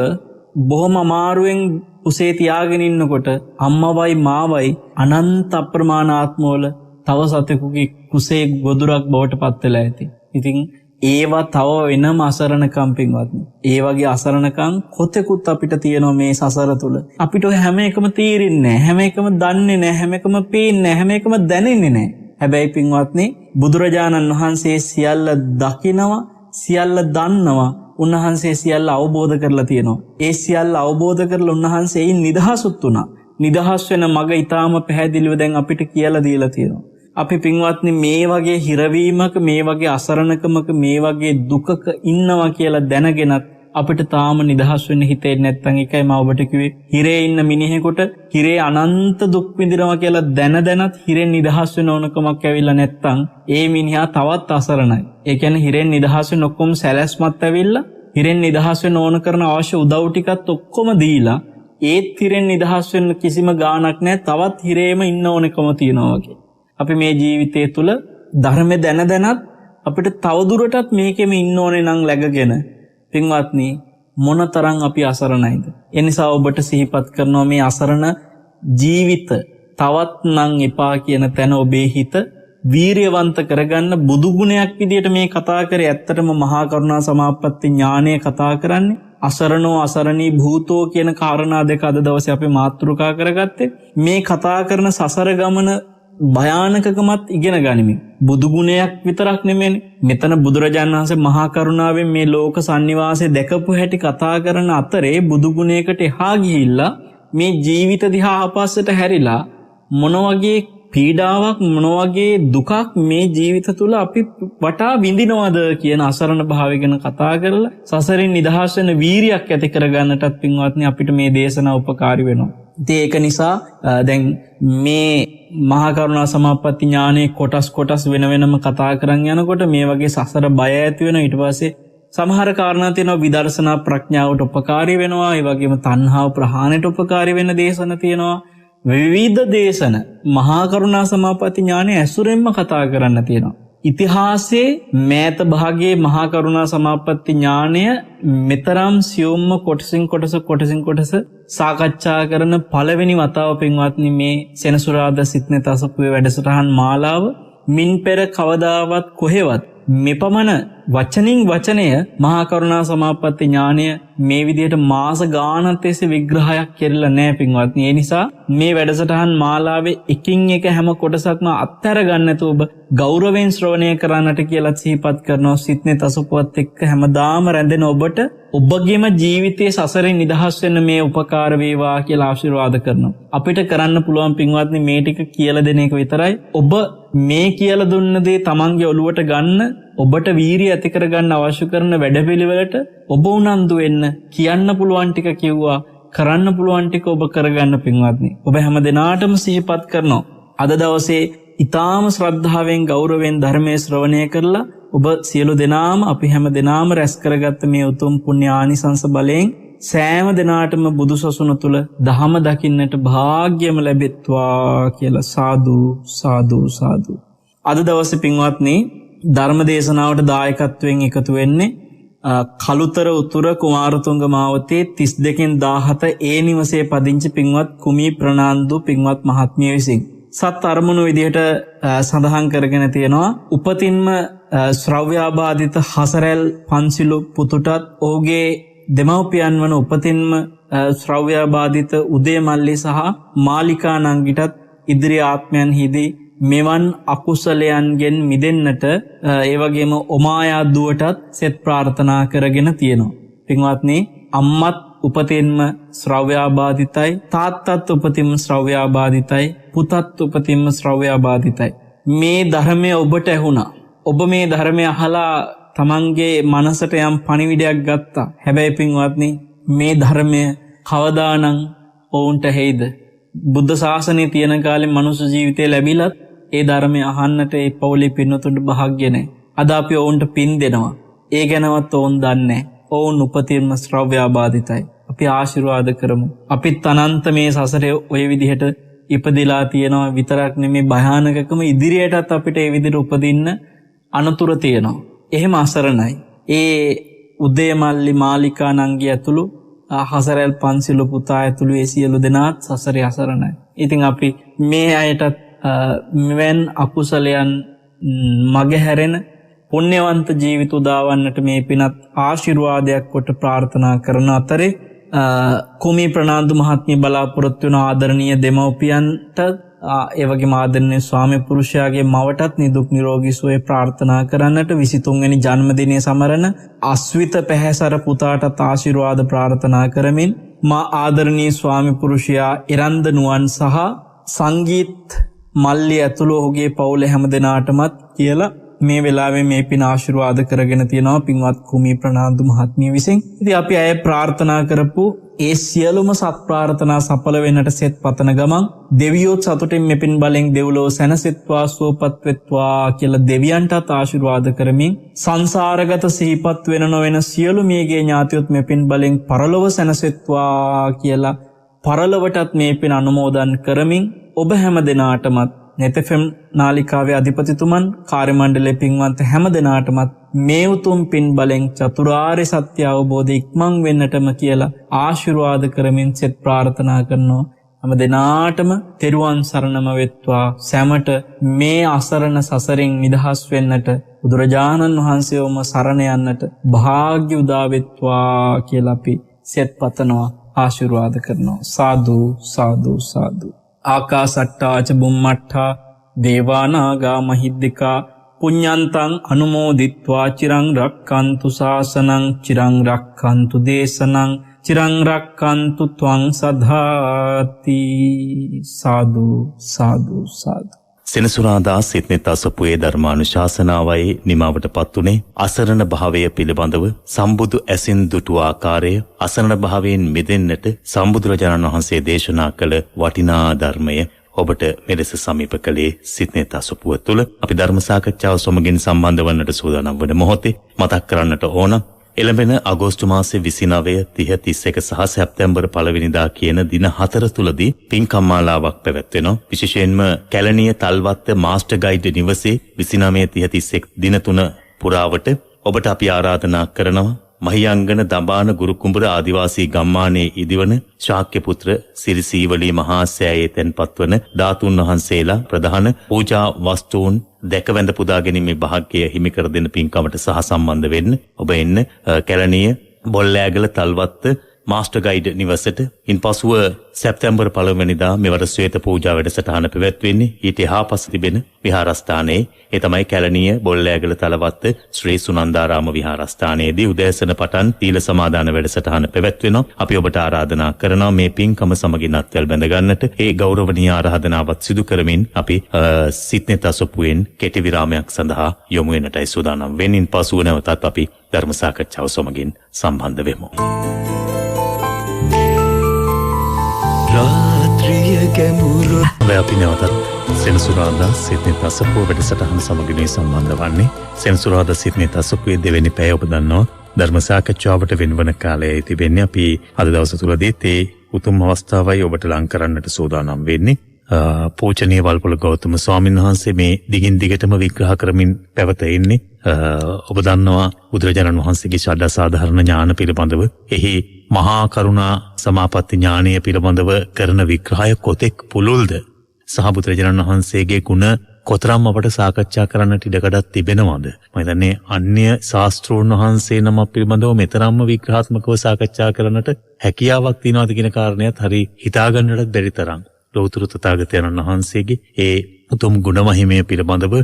බොහොම අමාරුවෙන් කුසේ තියාගෙන ඉන්නකොට අම්මවයි මාවයි අනන්ත අප්‍රමාණ ආත්මවල තව සතෙකුගේ කුසේ ගොදුරක් බවට පත් වෙලා ඇති. ඉතින් ඒවා තව වෙනම අසරණකම් පින්වත්නි. ඒ වගේ අසරණකම් කොතෙකුත් අපිට තියෙනවා මේ සසර තුල. අපිට ඔය හැම එකම තීරින්නේ නැහැ. හැම එකම දන්නේ නැහැ. හැම එකම පේන්නේ නැහැ. හැම එකම දැනෙන්නේ නැහැ. හැබැයි පින්වත්නි බුදුරජාණන් වහන්සේ සියල්ල දකිනවා, සියල්ල දන්නවා. උන්වහන්සේ සියල්ල අවබෝධ කරලා තියෙනවා. ඒ සියල්ල අවබෝධ කරලා උන්වහන්සේ නිදහසුත් වුණා. නිදහස් වෙන මග ඊටාම පැහැදිලිව දැන් අපිට කියලා දීලා තියෙනවා. අපි පින්වත්නි මේ වගේ හිරවීමක මේ වගේ අසරණකමක මේ වගේ දුකක ඉන්නවා කියලා දැනගෙනත් අපිට තාම නිදහස් වෙන්න හිතෙන්නේ නැත්නම් ඒකයි මම ඔබට කිව්වේ හිරේ ඉන්න මිනිහෙකුට හිරේ අනන්ත දුක් විඳිනවා කියලා දැනත් හිරෙන් නිදහස් වෙන ඕනකමක් ඇවිල්ලා නැත්නම් ඒ මිනිහා තවත් අසරණයි. ඒ කියන්නේ හිරෙන් නිදහස් වෙන ඔක්කොම සැලැස්මත් ඇවිල්ලා හිරෙන් නිදහස් වෙන්න ඕන කරන අවශ්‍ය උදව් ටිකත් ඔක්කොම දීලා ඒත් හිරෙන් නිදහස් වෙන්න කිසිම ගාණක් නැහැ. තවත් හිරේම ඉන්න ඕනකම තියනවා වගේ. අපි මේ ජීවිතය තුළ ධර්මය දැනත් අපිට තවදුරටත් මේකෙම ඉන්න ඕනේ නම් läගගෙන පින්වත්නි මොනතරම් අපි අසරණයිද? ඒ නිසා ඔබට සිහිපත් කරනවා මේ අසරණ ජීවිත තවත් නම් එපා කියන තැන ඔබේ හිත වීරියවන්ත කරගන්න බුදු ගුණයක් විදියට මේ කතා කරේ. ඇත්තටම මහා කරුණා සමාපatti ඥානය කතා කරන්නේ අසරණෝ අසරණී භූතෝ කියන කාරණා දෙක අද දවසේ අපි මාතෘකා කරගත්තේ. මේ කතා කරන සසර ගමන භයානකකමත් ඉගෙන ගනිමින් බුදු ගුණයක් විතරක් නෙමෙයි මෙතන බුදුරජාණන් වහන්සේ මහා කරුණාවෙන් මේ ලෝක සංනිවාසය දැකපු හැටි කතා කරන අතරේ බුදු ගුණයකට එහා ගිහිල්ලා මේ ජීවිත දිහා අපස්සට හැරිලා මොන වගේ පීඩාවක් මොන වගේ දුකක් මේ ජීවිත තුල අපි වටා විඳිනවද කියන අසරණ භාවය ගැන කතා කරලා සසරින් නිදහස් වෙන වීරියක් ඇති කරගන්නටත් පින්වත්නි අපිට මේ දේශනාව උපකාරී වෙනවා. ඒක නිසා දැන් මේ මහා කරුණා සමාපatti ඥානයේ කොටස් වෙන වෙනම කතා කරන් යනකොට මේ වගේ සසර බය ඇති වෙනවා. ඊට පස්සේ සමහර කාරණා තියෙනවා විදර්ශනා ප්‍රඥාවට උපකාරී වෙනවා. ඒ වගේම තණ්හාව ප්‍රහාණයට උපකාරී වෙන දේශන තියෙනවා. විවිධ දේශන මහා කරුණා සමාපatti ඥානයේ ඇසුරෙන්ම කතා කරන්න තියෙනවා. ඉතිහාසයේ මෑත භාගයේ මහා කරුණා සමාපatti ඥානය මෙතරම් සියුම්ම කොටස සාකච්ඡා කරන පළවෙනි වතාව පින්වත්නි මේ සෙනසුරාදා සිත්නෙත අසපුවේ වැඩසටහන් මාලාව මින් පෙර කවදාවත් කොහෙවත් මෙපමණ වචනින් වචනය මහා කරුණා සමාපatti ඥානය මේ විදිහට මාස ගානක් තිස්සේ විග්‍රහයක් කෙරෙලා නැහැ පින්වත්නි. ඒ නිසා මේ වැඩසටහන් මාලාවේ එකින් එක හැම කොටසක්ම අත්හැර ගන්න නැතුව ඔබ ගෞරවයෙන් ශ්‍රවණය කරන්නට කියලා සිහිපත් කරනවා. සිත්නෙත අසපුවත් එක්ක හැමදාම රැඳෙන ඔබට ඔබගේම ජීවිතයේ සසරෙන් නිදහස් වෙන්න මේ උපකාර වේවා කියලා ආශිර්වාද කරනවා. අපිට කරන්න පුළුවන් පින්වත්නි මේ ටික කියලා දෙන එක විතරයි. ඔබ මේ කියලා දුන්න දේ තමන්ගේ ඔළුවට ගන්න ඔබට වීරිය ඇති කරගන්න අවශ්‍ය කරන වැඩපිළිවෙලට ඔබ උනන්දු වෙන්න කියන්න පුළුවන් ටික කිව්වා කරන්න පුළුවන් ටික ඔබ කරගන්න පින්වත්නි. ඔබ හැම දිනාටම සිහිපත් කරනවා. අද දවසේ ඊටාම ශ්‍රද්ධාවෙන් ගෞරවයෙන් ධර්මයේ ශ්‍රවණය කරලා ඔබ සියලු දෙනාම අපි හැම දෙනාම රැස් කරගත්ත මේ උතුම් පුණ්‍ය ආනිසංස බලයෙන් සෑම දිනාටම බුදුසසුන තුල ධහම දකින්නට වාග්යම ලැබෙත්වා කියලා සාදු සාදු සාදු. අද දවසේ පින්වත්නි ධර්ම දේශනාවට දායකත්වයෙන් එකතු වෙන්නේ කළුතර උතුර කුමාරතුංග මාවතේ 32/17 ඒ නිවසේ පදිංචි පින්වත් කුමී ප්‍රනාන්දු පින්වත් මහත්මිය විසින් සත් අරමුණු විදිහට සඳහන් කරගෙන තියෙනවා. උපතින්ම ශ්‍රව්‍යාබාධිත හසරැල් පන්සිලු පුතුටත් ඔහුගේ දෙමව්පියන් වන උපතින්ම ශ්‍රව්‍යාබාධිත උදේ මල්ලි සහ මාලිකා නංගිටත් ඉදිරි ආත්මයන්හිදී මෙවන් අකුසලයන්ගෙන් මිදෙන්නට ඒ වගේම ඔමායා දුවටත් සෙත් ප්‍රාර්ථනා කරගෙන තියෙනවා. පින්වත්නි අම්මත් උපතින්ම ශ්‍රව්‍යාබාධිතයි, තාත්තත් උපතින්ම ශ්‍රව්‍යාබාධිතයි, පුතත් උපතින්ම ශ්‍රව්‍යාබාධිතයි. මේ ධර්මය ඔබට ඇහුණා. ඔබ මේ ධර්මය අහලා තමන්ගේ මනසට යම් පණිවිඩයක් ගත්තා. හැබැයි පින්වත්නි මේ ධර්මය කවදානම් ඔවුන්ට හේයිද? බුද්ධ ශාසනයේ තියෙන කාලේ මනුෂ්‍ය ජීවිතේ ලැබිලත් ඒ ධර්මය අහන්නට ඒ පොලේ පින්නතුන්ට භාග්‍ය නැහැ. අද අපි ඔවුන්ට පින් දෙනවා. ඒ ගැනවත් ඔවුන් දන්නේ නැහැ. ඔවුන් උපතින්ම ශ්‍රව්‍යාබාධිතයි. අපි ආශිර්වාද කරමු. අපිත් අනන්ත මේ සසරේ ඔය විදිහට ඉපදිලා තියෙනවා විතරක් නෙමේ භයානකකම ඉදිරියටත් අපිට ඒ විදිහට උපදින්න අනතුරු තියෙනවා. එහෙම අසරණයි. ඒ උදේමල්ලි මාලිකා නංගි ඇතුළු හසරැල් පන්සිලු පුතා ඇතුළු ඒ සියලු දෙනාත් සසරේ අසරණයි. ඉතින් අපි මේ අයටත් මෙවන් අකුසලයන් මගහැරෙන පුණ්‍යවන්ත ජීවිත උදාවන්නට මේ පිනත් ආශිර්වාදයක් කොට ප්‍රාර්ථනා කරන අතරේ කුමී ප්‍රනාන්දු මහත්මිය බලාපොරොත්තු වන ආදරණීය දෙමව්පියන්ට ඒ වගේම ආදරණීය ස්වාමි පුරුෂයාගේ මවටත් නිදුක් නිරෝගී සුවය ප්‍රාර්ථනා කරන්නට 23 වෙනි ජන්මදිනය සමරන අස්විත පැහැසර පුතාටත් ආශිර්වාද ප්‍රාර්ථනා කරමින් මා ආදරණීය ස්වාමි පුරුෂයා ඉරන්ද නුවන් සහ සංගීත් මල්ලි ඇතුළු ඔහුගේ පවුලේ හැම දෙනාටමත් කියලා මේ වෙලාවේ මේ පින ආශිර්වාද කරගෙන තියෙනවා පින්වත් කුමී ප්‍රනාන්දු මහත්මිය විසින්. ඉතින් අපි අය ප්‍රාර්ථනා කරපු ඒ සියලුම සත් ප්‍රාර්ථනා සඵල වෙන්නට සෙත් පතන ගමන් දෙවියොත් සතුටින් මෙපින් බලෙන් දෙව්ලොව සැනසෙත්වා සුවපත් වෙත්වා කියලා දෙවියන්ටත් ආශිර්වාද කරමින් සංසාරගත සිහිපත් වෙන නොවන සියලු මේගේ ඥාතියොත් මෙපින් බලෙන් පරලොව සැනසෙත්වා කියලා පරලොවටත් මේ පින අනුමෝදන් කරමින් ඔබ හැම දිනාටමත් නෙතෆම් නාලිකාවේ අධිපතිතුමන් කාර්ය මණ්ඩලයේ පින්වන්ත හැම දිනාටමත් මේ උතුම් පින් බලෙන් චතුරාර්ය සත්‍ය අවබෝධ ඉක්මන් වෙන්නටම කියලා ආශිර්වාද කරමින් සෙත් ප්‍රාර්ථනා කරනවා. හැම දිනාටම තෙරුවන් සරණම වෙත්වා. සැමට මේ අසරණ සසරින් නිදහස් වෙන්නට බුදුරජාණන් වහන්සේවම සරණ යන්නට වාග්ය උදා වෙත්වා කියලා අපි සෙත් පතනවා ආශිර්වාද කරනවා. සාදු සාදු සාදු. ආකාසට්ටාච බුම්මට්ටා දේවානාගා මහිද්దికා පුඤ්ඤන්තං අනුමෝදිත්වා චිරං රක්칸තු ශාසනං චිරං රක්칸තු දේශනං චිරං රක්칸තු ත්වං සදාති. සාදු සාදු සාදු. සෙනසුරාදා සිත්නෙත් අසපුවේ ධර්මානුශාසනාවයි නිමාවට පත්වුණේ අසරණ භාවය පිළිබඳව සම්බුදු ඇසින් දුටු ආකාරය අසරණ භාවයෙන් මිදෙන්නට සම්බුදුරජාණන් වහන්සේ දේශනා කළ වටිනා ධර්මය ඔබට මෙලෙස සමීප කළේ සිත්නෙත් අසපුව තුළ. අපි ධර්ම සාකච්ඡාව සමගින් සම්බන්ධ වන්නට සූදානම් වන මොහොතේ මතක් කරන්නට ඕන එළඹෙන අගෝස්තු මාසේ 29, 30, 31 සහ සැප්තැම්බර් 1 වෙනිදා කියන දින 4 තුලදී පින්කම් මාලාවක් පැවැත්වෙනවා. විශේෂයෙන්ම කැලණිය තල්වත්ත මාස්ටර් ගයිඩ් නිවසේ 29, 30, 31 දින 3 පුරාවට ඔබට අපි ආරාධනා කරනවා. මහියංගන දඹාන ගුරුකුඹුර ආදිවාසී ගම්මානයේ ඉදිවන ශාක්‍ය පුත්‍ර සිරිසීවලී මහා සෑයේ තැන්පත් වන ධාතුන් වහන්සේලා ප්‍රධාන පූජා වස්තුන් දැකවැඳ පුදා ගැනීමේ භාග්‍යය හිමි කර දෙන පින්කමට සහ සම්බන්ධ වෙන්න ඔබ එන්න කැලණිය බොල්ලෑගල තල්වත්ත මාස්ටර් ගයිඩ් නිවසට. ඉන්පසුව සැප්තැම්බර් 1 වෙනිදා මෙවර ශ්වේත පූජා වැඩසටහන පැවැත්වෙන්නේ ඊට එහා පස තිබෙන විහාරස්ථානයේ. ඒ තමයි කැලණිය බොල්ලෑගල තලවත්ත ශ්‍රී සුනන්දාරාම විහාරස්ථානයේදී උදෑසන පටන් සීල සමාදාන වැඩසටහන පැවැත්වෙනවා. අපි ඔබට ආරාධනා කරනවා මේ පින්කම සමගින් අත්වැල් බැඳ ගන්නට. ඒ ගෞරවනීය ආරාධනාවත් සිදු කරමින් අපි සිත්නෙත් අසපුවෙන් කෙටි විරාමයක් සඳහා යොමු වෙනටයි සූදානම් වෙමින් පසුව නැවතත් අපි ධර්ම සාකච්ඡාව සමගින් සම්බන්ධ වෙමු. රාත්‍රිය ගැඹුරු අපි නැවතත් සෙනසුරාදා සිත්නෙත් අසපුව වැඩසටහන සමගින් සම්බන්ධ වන්නේ. සෙනසුරාදා සිත්නෙත් අසපුවේ දෙවෙනි පැය ඔබ දන්නවා ධර්ම සාකච්ඡාවට වෙනවන කාලයයි තිබෙන්නේ. අපි අද දවස තුලදී තේ උතුම් අවස්ථාවයි ඔබට ලං කරන්නට සූදානම් වෙන්නේ. පූජනීය වල්පොළ ගෞතම ස්වාමීන් වහන්සේ මේ දිගින් දිගටම විග්‍රහ කරමින් පැවත ඉන්නේ. ඔබ දන්නවා බුදුරජාණන් වහන්සේගේ ශ්‍රද්ධා සාධාරණ ඥාන පිළිබඳව, එහි මහා කරුණා සමාපatti ඥානය පිළිබඳව කරන විග්‍රහය කොතෙක් පුළුල්ද සහ බුදුරජාණන් වහන්සේගේ ගුණ කොතරම් අපට සාකච්ඡා කරන්නට ඉඩකඩක් තිබෙනවද? මම හිතන්නේ අන්‍ය ශාස්ත්‍රෝන් වහන්සේ නම පිළිබඳව මෙතරම්ම විග්‍රහාත්මකව සාකච්ඡා කරන්නට හැකියාවක් තියනවාද කියන කාරණයත් හරි හිතාගන්නටත් බැරි තරම් ලෞතර තථාගතයන් වහන්සේගේ ඒ උතුම් ගුණ මහිමය පිළිබඳව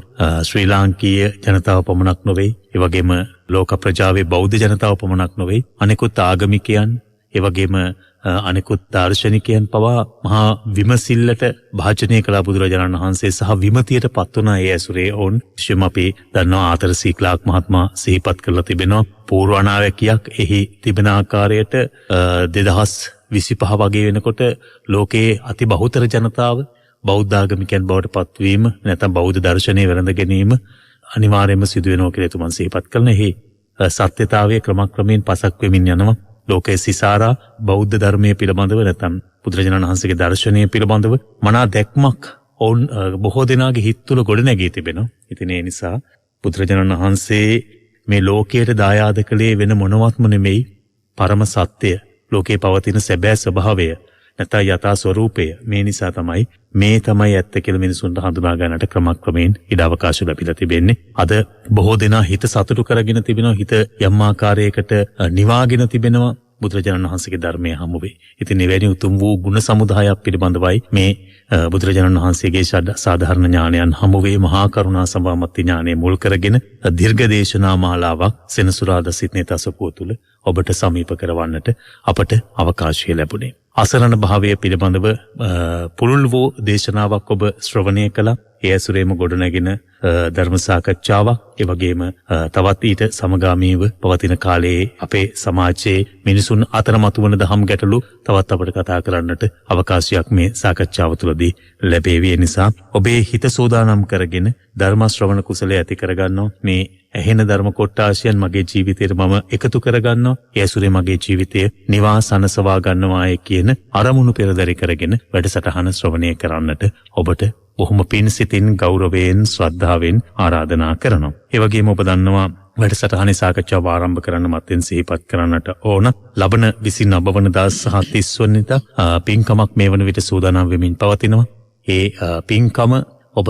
ශ්‍රී ලාංකීය ජනතාව පමණක් නොවේ, ඒ වගේම ලෝක ප්‍රජාවේ බෞද්ධ ජනතාව පමණක් නොවේ, අනෙකුත් ආගමිකයන්, ඒ වගේම අනෙකුත් දාර්ශනිකයන් පවා මහා විමසිල්ලට භාජනය කළ බුදුරජාණන් වහන්සේ සහ විමතියට පත් වුණ ඒ ඇසුරේ ඔවුන් විශේෂම අපි දන්නවා ආතර සීක්ලාක් මහත්මයා සිහිපත් කරලා තිබෙනවා පූර්ව අනාවැකියක් එහි තිබෙන ආකාරයට 2025 වගේ වෙනකොට ලෝකයේ අති බහුතර ජනතාව බෞද්ධ ආගමිකයන් බවට පත්වීම නැත්නම් බෞද්ධ දර්ශනය වැළඳ ගැනීම අනිවාර්යයෙන්ම සිදු වෙනවා කියලා තුමන් සිහිපත් කරන එහි සත්‍යතාවයේ ක්‍රමක්‍රමයෙන් පසක් වෙමින් යනවා. ලෝකයේ සිසාරා බෞද්ධ ධර්මයේ පිළිබඳව නැත්නම් බුදුරජාණන් වහන්සේගේ දර්ශනය පිළිබඳව මනා දැක්මක් ඔවුන් බොහෝ දෙනාගේ හිත් තුළ ගොඩ නැගී තිබෙනවා. ඉතින් ඒ නිසා බුදුරජාණන් වහන්සේ මේ ලෝකයට දායාද කළේ වෙන මොනවත්ම නෙමෙයි පරම සත්‍ය, ලෝකේ පවතින සැබෑ ස්වභාවය නැත්නම් යථා ස්වરૂපය. මේ නිසා තමයි ඇත්ත කියලා මිනිසුන්ට හඳුනා ගන්නට ක්‍රමක්‍රමයෙන් ඉඩ අවකාශ ලැබිලා තිබෙන්නේ. අද බොහෝ දෙනා හිත සතුටු කරගෙන තිබෙනවා, හිත යම් ආකාරයකට නිවාගෙන තිබෙනවා බුදුරජාණන් වහන්සේගේ ධර්මයේ හමුවේ. ඉතින් එවැනි උතුම් වූ ගුණ සමුදායක් පිළිබඳවයි මේ බුදුරජාණන් වහන්සේගේ සාධාරණ ඥානයන් හමුවේ මහා කරුණා සම්පatti ඥානය මුල් කරගෙන දීර්ඝ දේශනා මාලාවක් සෙනසුරාදා සිත්නෙත් අසපුව තුළ ඔබට සමීප කරවන්නට අපට අවකාශය ලැබුණේ. අසරණ භාවය පිළිබඳව පුළුල් වූ දේශනාවක් ඔබ ශ්‍රවණය කළා. ඒ ඇසුරේම ගොඩනැගෙන ධර්ම සාකච්ඡාවක්, ඒ වගේම තවත් ඊට සමගාමීව පවතින කාලයේ අපේ සමාජයේ මිනිසුන් අතර මතුවන දහම් ගැටලු තවත් අපට කතා කරන්නට අවකාශයක් මේ සාකච්ඡාව තුළදී ලැබේවි. ඒ නිසා ඔබේ හිත සෝදානම් කරගෙන ධර්ම ශ්‍රවණ කුසලයේ ඇති කරගන්නවා. මේ ඇහෙන ධර්ම කොටාශයන් මගේ ජීවිතයට මම එකතු කරගන්නවා. ඒ ඇසුරේ මගේ ජීවිතය නිවාසනසවා ගන්නවායි කියන අරමුණු පෙරදරි කරගෙන වැඩසටහන ශ්‍රවණය කරන්නට ඔබට බොහොම පින්සිතින් ගෞරවයෙන් ශ්‍රද්ධාවෙන් ආරාධනා කරනවා. ඒ වගේම ඔබ දන්නවා වැඩසටහනේ සාකච්ඡාව ආරම්භ කරන්න මත්තෙන් සිහිපත් කරන්නට ඕන ලබන 29 වනදා සහ 30 වනදා පින්කමක් මේ වන විට සූදානම් වෙමින් පවතිනවා. ඒ පින්කම ඔබ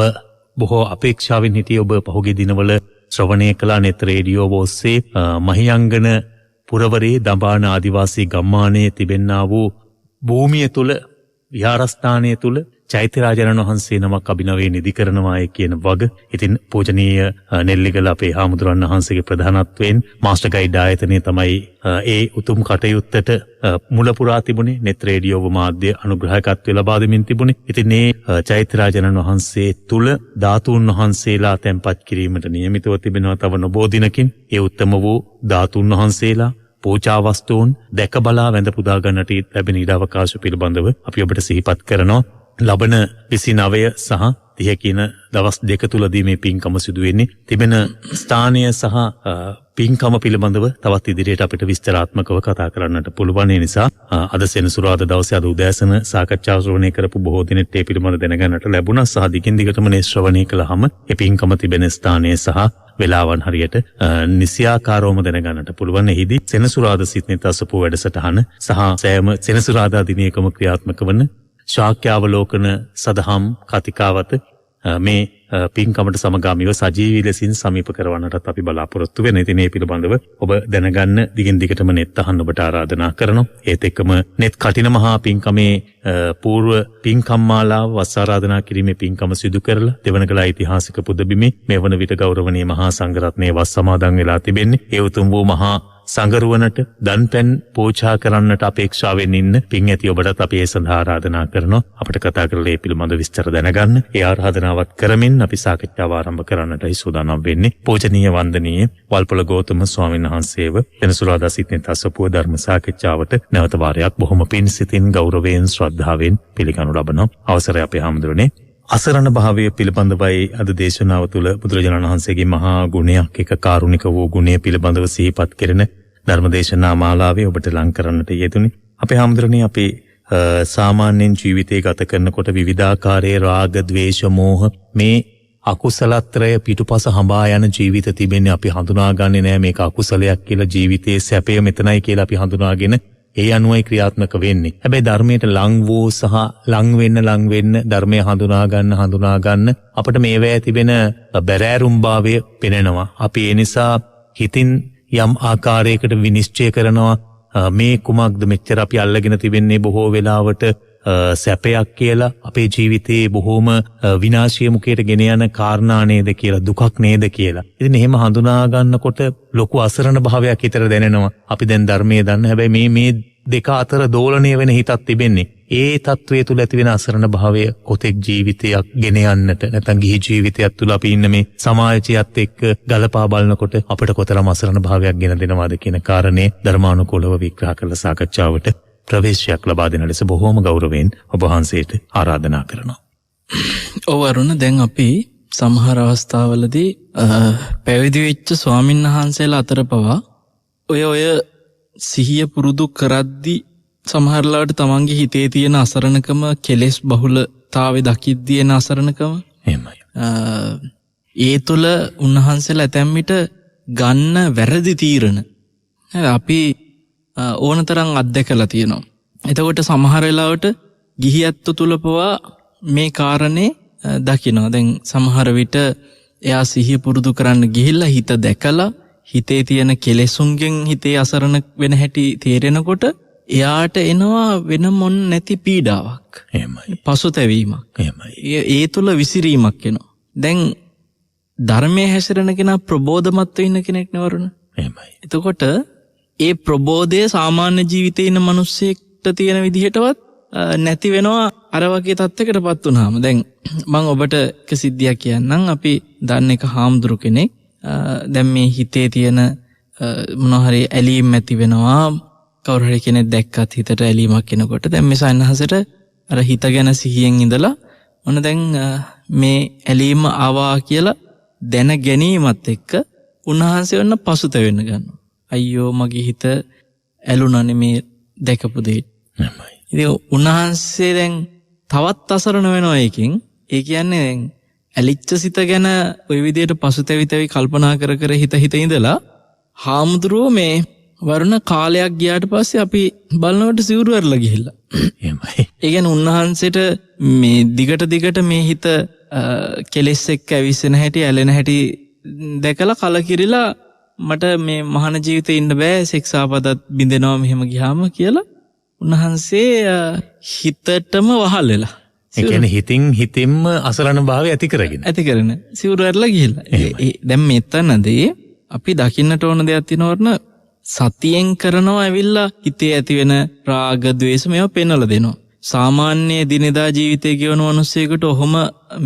බොහෝ අපේක්ෂාවෙන් හිටියේ. ඔබ පහුගිය දිනවල ශ්‍රවණය කළ නෙත් රේඩියෝ ඔස්සේ මහියංගන පුරවරේ දඹාන ආදිවාසී ගම්මානයේ තිබෙන්නා වූ භූමිය තුල විහාරස්ථානය තුල චෛත්‍යරාජානන් වහන්සේ නමක් අභිනවයේ නිදි කරනවායි කියන වග. ඉතින් පූජනීය නෙල්ලිගල අපේ හාමුදුරන් වහන්සේගේ ප්‍රධානත්වයෙන් මාස්ටර් ගයිඩ් ආයතනය තමයි ඒ උතුම් කටයුත්තට මුල පුරා තිබුණේ. නෙත් රේඩියෝ මාධ්‍ය අනුග්‍රහකත්වය ලබා දෙමින් තිබුණේ. ඉතින් මේ චෛත්‍යරාජානන් වහන්සේ තුල ධාතුන් වහන්සේලා තැන්පත් කිරීමට නියමිතව තිබෙනවා. තව නොබෝ දිනකින් ඒ උත්තම වූ ධාතුන් වහන්සේලා පූජා වස්තුන් දැක බලා වැඳ පුදා ගන්නට ලැබෙන ඉඩ අවකාශ පිළිබඳව අපි ඔබට සිහිපත් කරනවා. ලබන 29 සහ 30 කියන දවස් දෙක තුලදී මේ පින්කම සිදු වෙන්නේ. තිබෙන ස්ථානය සහ පින්කම පිළිබඳව තවත් ඉදිරියට අපිට විස්තරාත්මකව කතා කරන්නට පුළුවන්. ඒ නිසා අද සෙනසුරාදා දවසේ අද උදෑසන සාකච්ඡා ශ්‍රවණය කරපු බොහෝ දෙනෙක් ඒ පිළිබඳව දැනගන්නට ලැබුණා. සහ දිගින් දිගටම මේ ශ්‍රවණය කළාම ඒ පින්කම තිබෙන ස්ථානය සහ වෙලාවන් හරියට නිසියාකාරවම දැනගන්නට පුළුවන්. එහිදී සෙනසුරාදා සිත්නෙත් අසපුව වැඩසටහන සහ සෑම සෙනසුරාදා දිනයකම ක්‍රියාත්මක වන ශාක්‍යාවලෝකන සදහම් කතිකාවත මේ පින්කමට සමගාමීව සජීවී ලෙසින් සමීප කරවන්නටත් අපි බලාපොරොත්තු වෙන. ඉතින් මේ පිළිබඳව ඔබ දැනගන්න දිගින් දිගටම නෙත් අහන්න ඔබට ආරාධනා කරනවා. ඒත් එක්කම නෙත් කටින මහා පින්කමේ పూర్ව පින්කම් මාලාව වස් ආරාධනා කිරීමේ පින්කම සිදු කරලා දෙවනකලා ඓතිහාසික පුදබිමේ මේ වන විට ගෞරවනීය මහා සංඝරත්නයේ වස් සමාදන් වෙලා තිබෙන්නේ. ඒ උතුම් වූ මහා සංගරුවනට දන්පැන් පූජා කරන්නට අපේක්ෂාවෙන් ඉන්න පින් ඇති ඔබටත් අපි ඒ සඳහා ආරාධනා කරනවා. අපිට කතා කරලා ඒ පිළිබඳ විස්තර දැනගන්න. ඒ ආරාධනාවත් කරමින් අපි සාකච්ඡාව ආරම්භ කරන්නටයි සූදානම් වෙන්නේ. පූජනීය වන්දනීය වල්පොළ ගෞතම ස්වාමීන් වහන්සේව වෙනසුරාදා සිටින තසපුව ධර්ම සාකච්ඡාවට නැවත වාරයක් බොහොම පින් සිතින් ගෞරවයෙන් ශ්‍රද්ධාවෙන් පිළිගනු ලබනවා. අවසරයි අපේ හාමුදුරනේ. අසරණ භාවය පිළිබඳවයි අද දේශනාව තුළ බුදුරජාණන් වහන්සේගේ මහා ගුණයක් එක කාරුණික වූ ගුණය පිළිබඳව සිහිපත් කෙරෙන ධර්මදේශනා මාලාවේ ඔබට ලං කරන්නට යෙදුනේ. අපේ හාමුදුරනේ අපි සාමාන්‍යයෙන් ජීවිතය ගත කරනකොට විවිධාකාරයේ රාග, ద్వේෂ, මෝහ මේ අකුසලත්‍රය පිටුපස හඹා යන ජීවිත තිබෙන්නේ. අපි හඳුනාගන්නේ නැහැ මේක අකුසලයක් කියලා. ජීවිතයේ සැපය මෙතනයි කියලා අපි හඳුනාගෙන ඒ අනුවයි ක්‍රියාත්මක වෙන්නේ. හැබැයි ධර්මයට ලං වූ සහ ලං වෙන්න ධර්මය හඳුනා ගන්න අපිට මේවැය තිබෙන බැරෑරුම්භාවය පෙනෙනවා. අපි ඒ නිසා හිතින් යම් ආකාරයකට විනිශ්චය කරනවා මේ කුමක්ද මෙච්චර අපි අල්ලගෙන තිබෙන්නේ බොහෝ වෙලාවට සැපයක් කියලා, අපේ ජීවිතේ බොහෝම විනාශය මුඛයට ගෙන යන කාරණා නේද කියලා, දුකක් නේද කියලා. ඉතින් එහෙම හඳුනා ගන්නකොට ලොකු අසරණ භාවයක් හිතට දැනෙනවා. අපි දැන් ධර්මයේ දන්න හැබැයි මේ දෙක අතර දෝලණය වෙන හිතක් තිබෙන්නේ. ඒ තත්වයේ තුල ඇති වෙන අසරණ භාවය කොතෙක් ජීවිතයක් ගෙන යන්නට නැත්නම් ගිහි ජීවිතයක් තුල අපි ඉන්න මේ සමාජයත් එක්ක ගලපා බලනකොට අපිට කොතරම් අසරණ භාවයක් ගෙන දෙනවද කියන කාරණේ ධර්මානුකූලව විග්‍රහ කරලා සාකච්ඡාවට ප්‍රවේශයක් ලබා දෙන ලෙස බොහෝම ගෞරවයෙන් ඔබ වහන්සේට ආරාධනා කරනවා. ඔව් අරුණ, දැන් අපි සමහර අවස්ථාවලදී පැවිදි වෙච්ච ස්වාමීන් වහන්සේලා අතර පවා ඔය සිහිය පුරුදු කරද්දී සමහරලාට තමන්ගේ හිතේ තියෙන අසරණකම, කෙලෙස් බහුලතාවය දකිද්දී එන අසරණකම එහෙමයි. ඒ තුළ උන්වහන්සේලා ඇතැම් විට ගන්න වැරදි තීරණ අපි ඕනතරම් අත්දැකලා තියෙනවා. එතකොට සමහර වෙලාවට ගිහියත්තු තුල පවා මේ කාරණේ දකිනවා. දැන් සමහර විට එයා සිහිය පුරුදු කරන්න ගිහිල්ලා හිත දැකලා හිතේ තියෙන කෙලෙසුන්ගෙන් හිතේ අසරණ වෙන හැටි තේරෙනකොට එයාට එනවා වෙන මොන් නැති පීඩාවක්. එහෙමයි. පසුතැවීමක්. එහෙමයි. ඒ තුල විසිරීමක් එනවා. දැන් ධර්මයේ හැසිරෙන කෙනා ප්‍රබෝධමත් වෙන්න කෙනෙක් නෙවරුණ. එහෙමයි. එතකොට ඒ ප්‍රබෝධය සාමාන්‍ය ජීවිතේ ඉන්න මිනිස්සෙක්ට තියෙන විදිහටවත් නැති වෙනවා අර වගේ තත්යකටපත් වුනහම. දැන් මම ඔබට එක සිද්ධියක් කියන්නම්. අපි දන්න එක හාමුදුරු කෙනෙක් දැන් මේ හිතේ තියෙන මොනවා හරි ඇලීම් ඇති වෙනවා. කවුරු හරි කෙනෙක් දැක්කත් හිතට ඇලීමක් එනකොට දැන් මේ සයන්හසට අර හිත ගැන සිහියෙන් ඉඳලා මොන දැන් මේ ඇලීම ආවා කියලා දැන ගැනීමත් එක්ක උන්වහන්සේ වන්න පසුතැවෙන්න ගන්නවා. අයියෝ මගේ හිත ඇලුනනේ මේ දැකපු දෙයට. ඉතින් උන්වහන්සේ දැන් තවත් අසරණ වෙනවා එකකින්. ඒ කියන්නේ දැන් ඇලිච්ච සිත ගැන ওই විදිහට පසුතැවි කල්පනා කර හිත ඉඳලා හාමුදුරුවෝ මේ වරුණ කාලයක් ගියාට පස්සේ අපි බලනකොට සිවුරු ඇරලා ගිහිල්ලා. එහෙමයි. ඒ කියන්නේ උන්වහන්සේට මේ දිගට මේ හිත කෙලෙස් එක්ක ඇවිස්සෙන හැටි, ඇලෙන හැටි දැකලා කලකිරිලා මට මේ මහාන ජීවිතේ ඉන්න බෑ, ශික්ෂාපදත් බින්දෙනවා මෙහෙම ගියාම කියලා උන්වහන්සේ හිතටම වහල් වෙලා. ඒ කියන්නේ හිතින්ම අසරණ භාවය ඇති කරගෙන සිවුරු ඇරලා ගිහිල්ලා. දැන් මෙතනදී අපි දකින්නට ඕන දෙයක් තියෙනවරන සතියෙන් කරනවා ඇවිල්ලා හිතේ ඇති වෙන රාග, ద్వේෂ මේවා පෙන්වලා දෙනවා. සාමාන්‍ය දිනදා ජීවිතයේ ගෙවන මිනිස්සෙකුට ඔහොම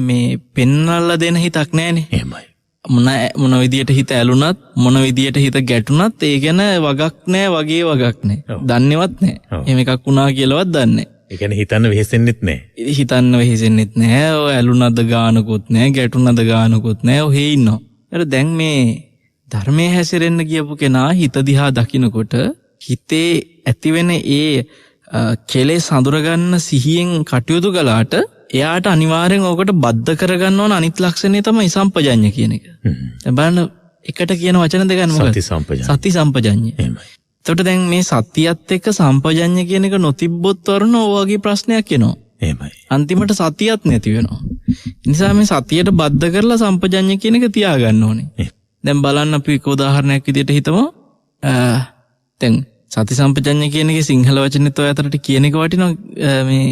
මේ පෙන්වලා දෙන හිතක් නැහැනේ. එහෙමයි. මොන විදියට හිත ඇලුනත්, මොන විදියට හිත ගැටුනත් ඒ ගැන වගක් නැහැ. දන්නේවත් නැහැ. එහෙම එකක් වුණා කියලාවත් දන්නේ නැහැ. ඒ කියන්නේ හිතන්න වෙහෙසෙන්නෙත් නැහැ. ඔය ඇලුනද ගානකුත් නැහැ, ගැටුනද ගානකුත් නැහැ. ඔහේ ඉන්නවා. දැන් මේ ධර්මයේ හැසිරෙන්න කියපු කෙනා හිත දිහා දකිනකොට හිතේ ඇතිවෙන ඒ කෙලෙස් හඳුරගන්න සිහියෙන් කටයුතු කළාට එයාට අනිවාර්යෙන් ඕකට බද්ධ කරගන්න ඕන අනිත් ලක්ෂණය තමයි සම්පජඤ්ඤ කියන එක. දැන් බලන්න එකට කියන වචන දෙකක් මොකක්ද? සති සම්පජඤ්ඤ. එහෙමයි. එතකොට දැන් මේ සතියත් එක්ක සම්පජඤ්ඤ කියන එක නොතිබ්බොත් වරුණ ඔය වගේ ප්‍රශ්නයක් එනවා. එහෙමයි. අන්තිමට සතියක් නැති වෙනවා. නිසා මේ සතියට බද්ධ කරලා සම්පජඤ්ඤය කියන එක තියාගන්න ඕනේ. දැන් බලන්න අපි එක උදාහරණයක් විදිහට හිතමු. දැන් සති සම්පජඤ්ඤය කියන එකේ සිංහල වචනේත් ඔය අතරට කියන එක වටිනවා. මේ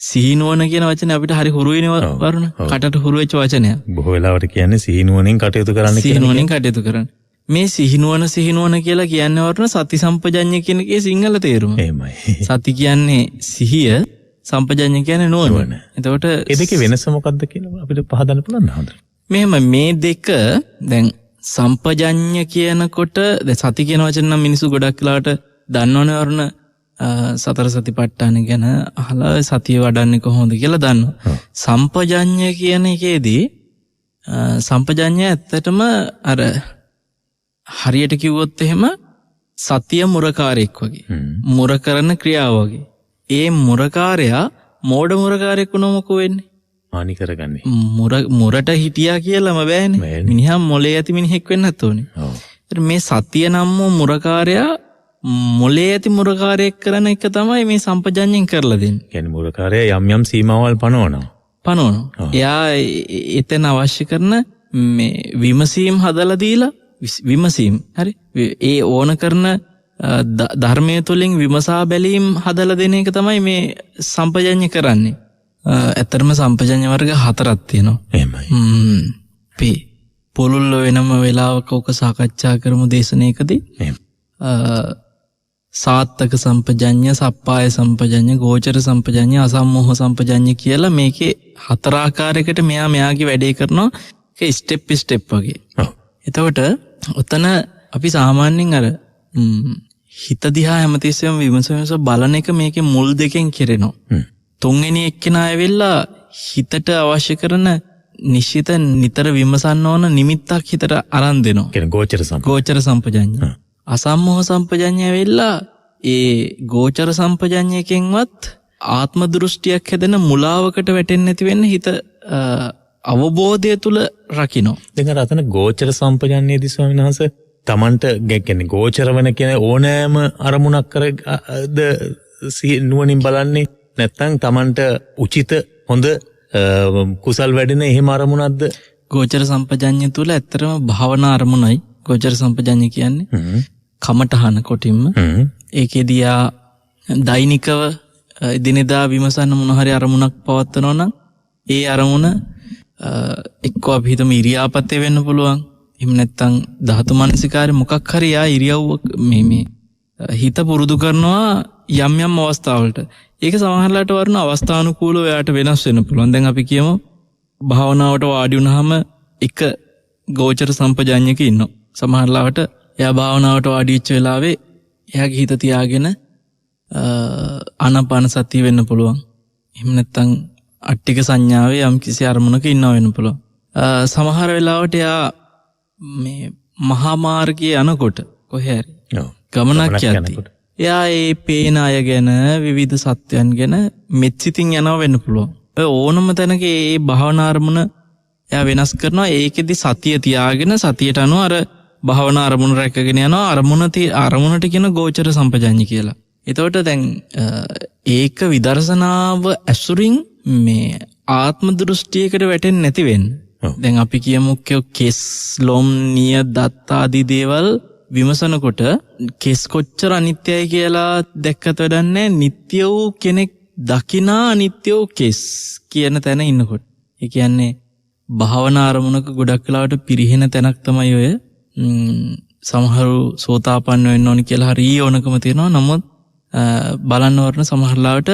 සිහිනුවන කියන වචනේ අපිට හරි හුරු වෙනවා වරුණ. කටට හුරු වෙච්ච වචනයක්. බොහෝ වෙලාවට කියන්නේ සිහිනුවණෙන් කටයුතු කරන්න කියන එක. සිහිනුවණෙන් කටයුතු කරන්න. මේ සිහිනුවන කියලා කියන්නේ වරුණ සති සම්පජඤ්ඤය කියන එකේ සිංහල තේරුම. එහෙමයි. සති කියන්නේ සිහිය, සම්පජඤ්ඤය කියන්නේ නුවණ. එතකොට ඒ දෙකේ වෙනස මොකක්ද කියලා අපිට පහදන්න පුළුවන් නේද? මෙහෙම මේ දෙක දැන් සම්පජඤ්ඤය කියනකොට දැන් සති කියන වචන නම් මිනිස්සු ගොඩක් වෙලාවට දන්නවනේ වරුණ. සතර සතිපට්ඨාන ගැන අහලා සතිය වඩන්නේ කොහොමද කියලා දන්නවා. සම්පජඤ්ඤය කියන එකේදී සම්පජඤ්ඤය ඇත්තටම අර හරියට කිව්වොත් එහෙම සතිය මුරකාරයෙක් වගේ. මුර කරන ක්‍රියාව වගේ. ඒ මුරකාරයා මෝඩ මුරකාරයෙක් වුණොම මොකෝ වෙන්නේ? හානි කරගන්නේ. මුරට හිටියා කියලාම බෑනේ. මිනිහා මොලේ ඇති මිනිහෙක් වෙන්නත් ඕනේ. ඔව්. මේ සතිය නම් මුරකාරයා මොලේ ඇති මුරකාරයෙක් කරන එක තමයි මේ සම්පජඤ්ඤයෙන් කරලා දෙන්නේ. කියන්නේ මුරකාරයා යම් සීමාවල් පනවනවා. එයා එතන අවශ්‍ය කරන මේ විමසීම් හදලා දීලා විමසීම් හරි ඒ ඕන කරන ධර්මයේ තුලින් විමසා බැලීම් හදලා දෙන එක තමයි මේ සම්පජඤ්ඤය කරන්නේ. ඇත්තටම සම්පජඤ්ඤ වර්ග 4ක් තියෙනවා. එහෙමයි. අපි පොළොල්ල වෙනම වෙලාවක ඔක සාකච්ඡා කරමු දේශනාවකදී. සාත්තක සම්පජඤ්ඤ, සප්පාය සම්පජඤ්ඤ, ගෝචර සම්පජඤ්ඤ, අසම්මෝහ සම්පජඤ්ඤ කියලා මේකේ 4 ආකාරයකට මෙයාගේ වැඩේ කරනවා. ඒක ස්ටෙප් වගේ. එතකොට ඔතන අපි සාමාන්‍යයෙන් අර හිත දිහා හැමතිස්සෙම විමසමස බලන එක මේකේ මුල් දෙකෙන් කෙරෙනවා. තුන්වෙනි එක්කෙනා ඇවිල්ලා හිතට අවශ්‍ය කරන නිශ්චිත නිතර විමසන්න ඕන නිමිත්තක් හිතට අරන් දෙනවා. කියන්නේ ගෝචර සම්පජඤ්ඤ. අසම්මෝහ සම්පජඤ්ඤය ඇවිල්ලා ඒ ගෝචර සම්පජඤ්ඤයකින්වත් ආත්ම දෘෂ්ටියක් හැදෙන මුලාවකට වැටෙන්නේ නැති වෙන්න හිත අවබෝධය තුල රකින්න. දැන් අර අතන ගෝචර සම්පජඤ්ඤයේදී ස්වාමීන් වහන්සේ තමන්ට කියන්නේ ගෝචර වෙන කියන ඕනෑම අරමුණක් කරද නුවණින් බලන්නේ නැත්නම් තමන්ට උචිත හොඳ කුසල් වැඩෙන එහෙම අරමුණක්ද? ගෝචර සම්පජඤ්ඤය තුල ඇත්තටම භාවනා අරමුණයි ගෝචර සම්පජඤ්ඤය කියන්නේ. කමඨහන කොටින්ම ඒකෙදී දෛනිකව දිනදා විමසන්න මොන හරි අරමුණක් පවත්වනවා නම් ඒ අරමුණ එක්ක අපි හිතමු ඉරියාපතේ වෙන්න පුළුවන්. එහෙම නැත්නම් ධාතු මනසිකාරය මොකක් හරි ඉරියව්ව මේ හිත පුරුදු කරනවා යම් අවස්ථාවලට. ඒක සමහරවිට වරුණ අවස්ථානුකූලව එයාට වෙනස් වෙන්න පුළුවන්. දැන් අපි කියමු භාවනාවට වාඩි වුණාම එක ගෝචර සම්පජඤ්ඤයක ඉන්නවා. සමහරවිට එයා භාවනාවට වාඩි වෙච්ච වෙලාවේ එයාගේ හිත තියාගෙන ආනාපාන සතිය වෙන්න පුළුවන්. එහෙම නැත්නම් අට්ටික සංඥාවේ යම් කිසි අරමුණක ඉන්නව වෙන්න පුළුවන්. සමහර වෙලාවට එයා මේ මහා මාර්ගයේ යනකොට කොහේ හරි ගමනක් යද්දී එයා ඒ පේන අය ගැන විවිධ සත්‍යයන් ගැන මෙත්සිතින් යනවා වෙන්න පුළුවන්. ඔය ඕනම තැනක ඒ භාවනා අරමුණ එයා වෙනස් කරනවා. ඒකෙදි සතිය තියාගෙන සතියට අනුව අර භාවනා අරමුණ රැකගෙන යනවා. අරමුණට කියන ගෝචර සම්පජඤ්ඤය කියලා. එතකොට දැන් ඒක විදර්ශනාව ඇසුරින් මේ ආත්ම දෘෂ්ටියකට වැටෙන්නේ නැති වෙන්න. දැන් අපි කියමු කෙස් ලොම් නිය දත් ආදී දේවල් විමසනකොට කෙස් කොච්චර අනිත්‍යයි කියලා දැක්කට වැඩන්නේ නිට්ටය වූ කෙනෙක් දකිනා අනිත්‍ය වූ කෙස් කියන තැන ඉන්නකොට. ඒ කියන්නේ භාවනා අරමුණක ගොඩක් වෙලාවට පිරිහෙන තැනක් තමයි ඔය. සමහරු සෝතාපන්න වෙන්න ඕනි කියලා හරි ඕනකම තියෙනවා. නමුත් බලන්න වරන සමහරලාවට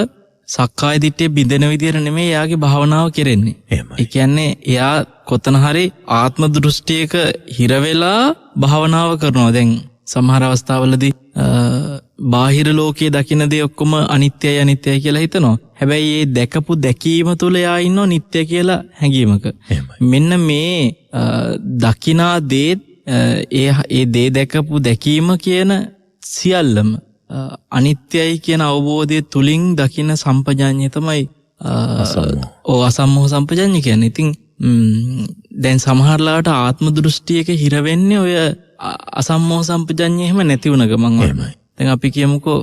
සක්කාය දිට්ඨිය බිඳෙන විදියට නෙමෙයි එයාගේ භාවනාව කෙරෙන්නේ. ඒ කියන්නේ එයා කොතන හරි ආත්ම දෘෂ්ටියක හිර වෙලා භාවනාව කරනවා. දැන් සමහර අවස්ථාවලදී බාහිර ලෝකයේ දකින්න දේ ඔක්කොම අනිත්‍යයි කියලා හිතනවා. හැබැයි මේ දැකපු දැකීම තුළ එයා ඉන්නව නිට්ටය කියලා හැඟීමක. මෙන්න මේ දකිනා දේ ඒ දේ දැකපු දැකීම කියන සියල්ලම අනිත්‍යයි කියන අවබෝධය තුලින් දකින්න සම්පජඤ්ඤය තමයි අසම්මෝහ සම්පජඤ්ඤය කියන්නේ. ඉතින් දැන් සමහරලාට ආත්ම දෘෂ්ටියක හිර වෙන්නේ ඔය අසම්මෝහ සම්පජඤ්ඤය එහෙම නැති වුණ ගමන් වගේ. දැන් අපි කියමුකෝ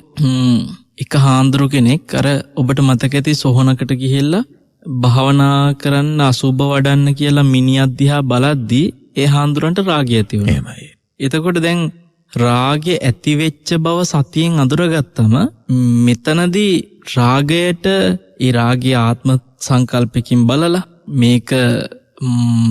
එක හාමුදුරු කෙනෙක් අර ඔබට මතක ඇති සොහනකට ගිහිල්ලා භාවනා කරන්න අසුභ වඩන්න කියලා මිනිහක් දිහා බලද්දී ඒ හාමුදුරන්ට රාගය ඇති වුණා. එහෙමයි. එතකොට දැන් රාගය ඇති වෙච්ච බව සතියෙන් අඳුරගත්තම මෙතනදී රාගයට ඒ රාගයේ ආත්ම සංකල්පකින් බලලා මේක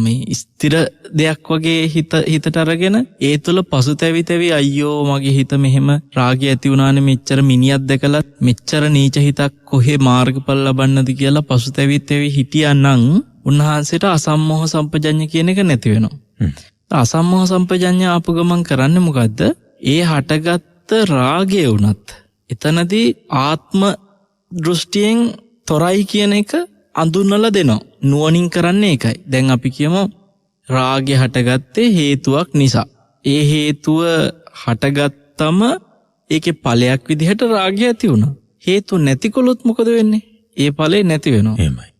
මේ ස්ථිර දෙයක් වගේ හිතට අරගෙන ඒ තුළ පසුතැවි අයියෝ මගේ හිත මෙහෙම රාගය ඇති වුණානේ මෙච්චර මිනිහක් දැකලා මෙච්චර නීච හිතක් කොහේ මාර්ගඵල ලබන්නද කියලා පසුතැවි හිටියානම් උන්වහන්සේට අසම්මෝහ සම්පජඤ්ඤ කියන එක නැති වෙනවා. අසම්මෝහ සම්පජඤ්ඤ ආපු ගමන් කරන්නේ මොකද්ද? ඒ හටගත්ත රාගය වුණත් එතනදී ආත්ම දෘෂ්ටියෙන් තොරයි කියන එක අඳුන්වලා දෙනවා. නුවණින් කරන්නේ ඒකයි. දැන් අපි කියමු රාගය හටගත්තේ හේතුවක් නිසා. ඒ හේතුව හටගත්තම ඒකේ ඵලයක් විදිහට රාගය ඇති වුණා. හේතු නැතිකොලොත් මොකද වෙන්නේ? ඒ ඵලෙ නැති වෙනවා. එහෙමයි.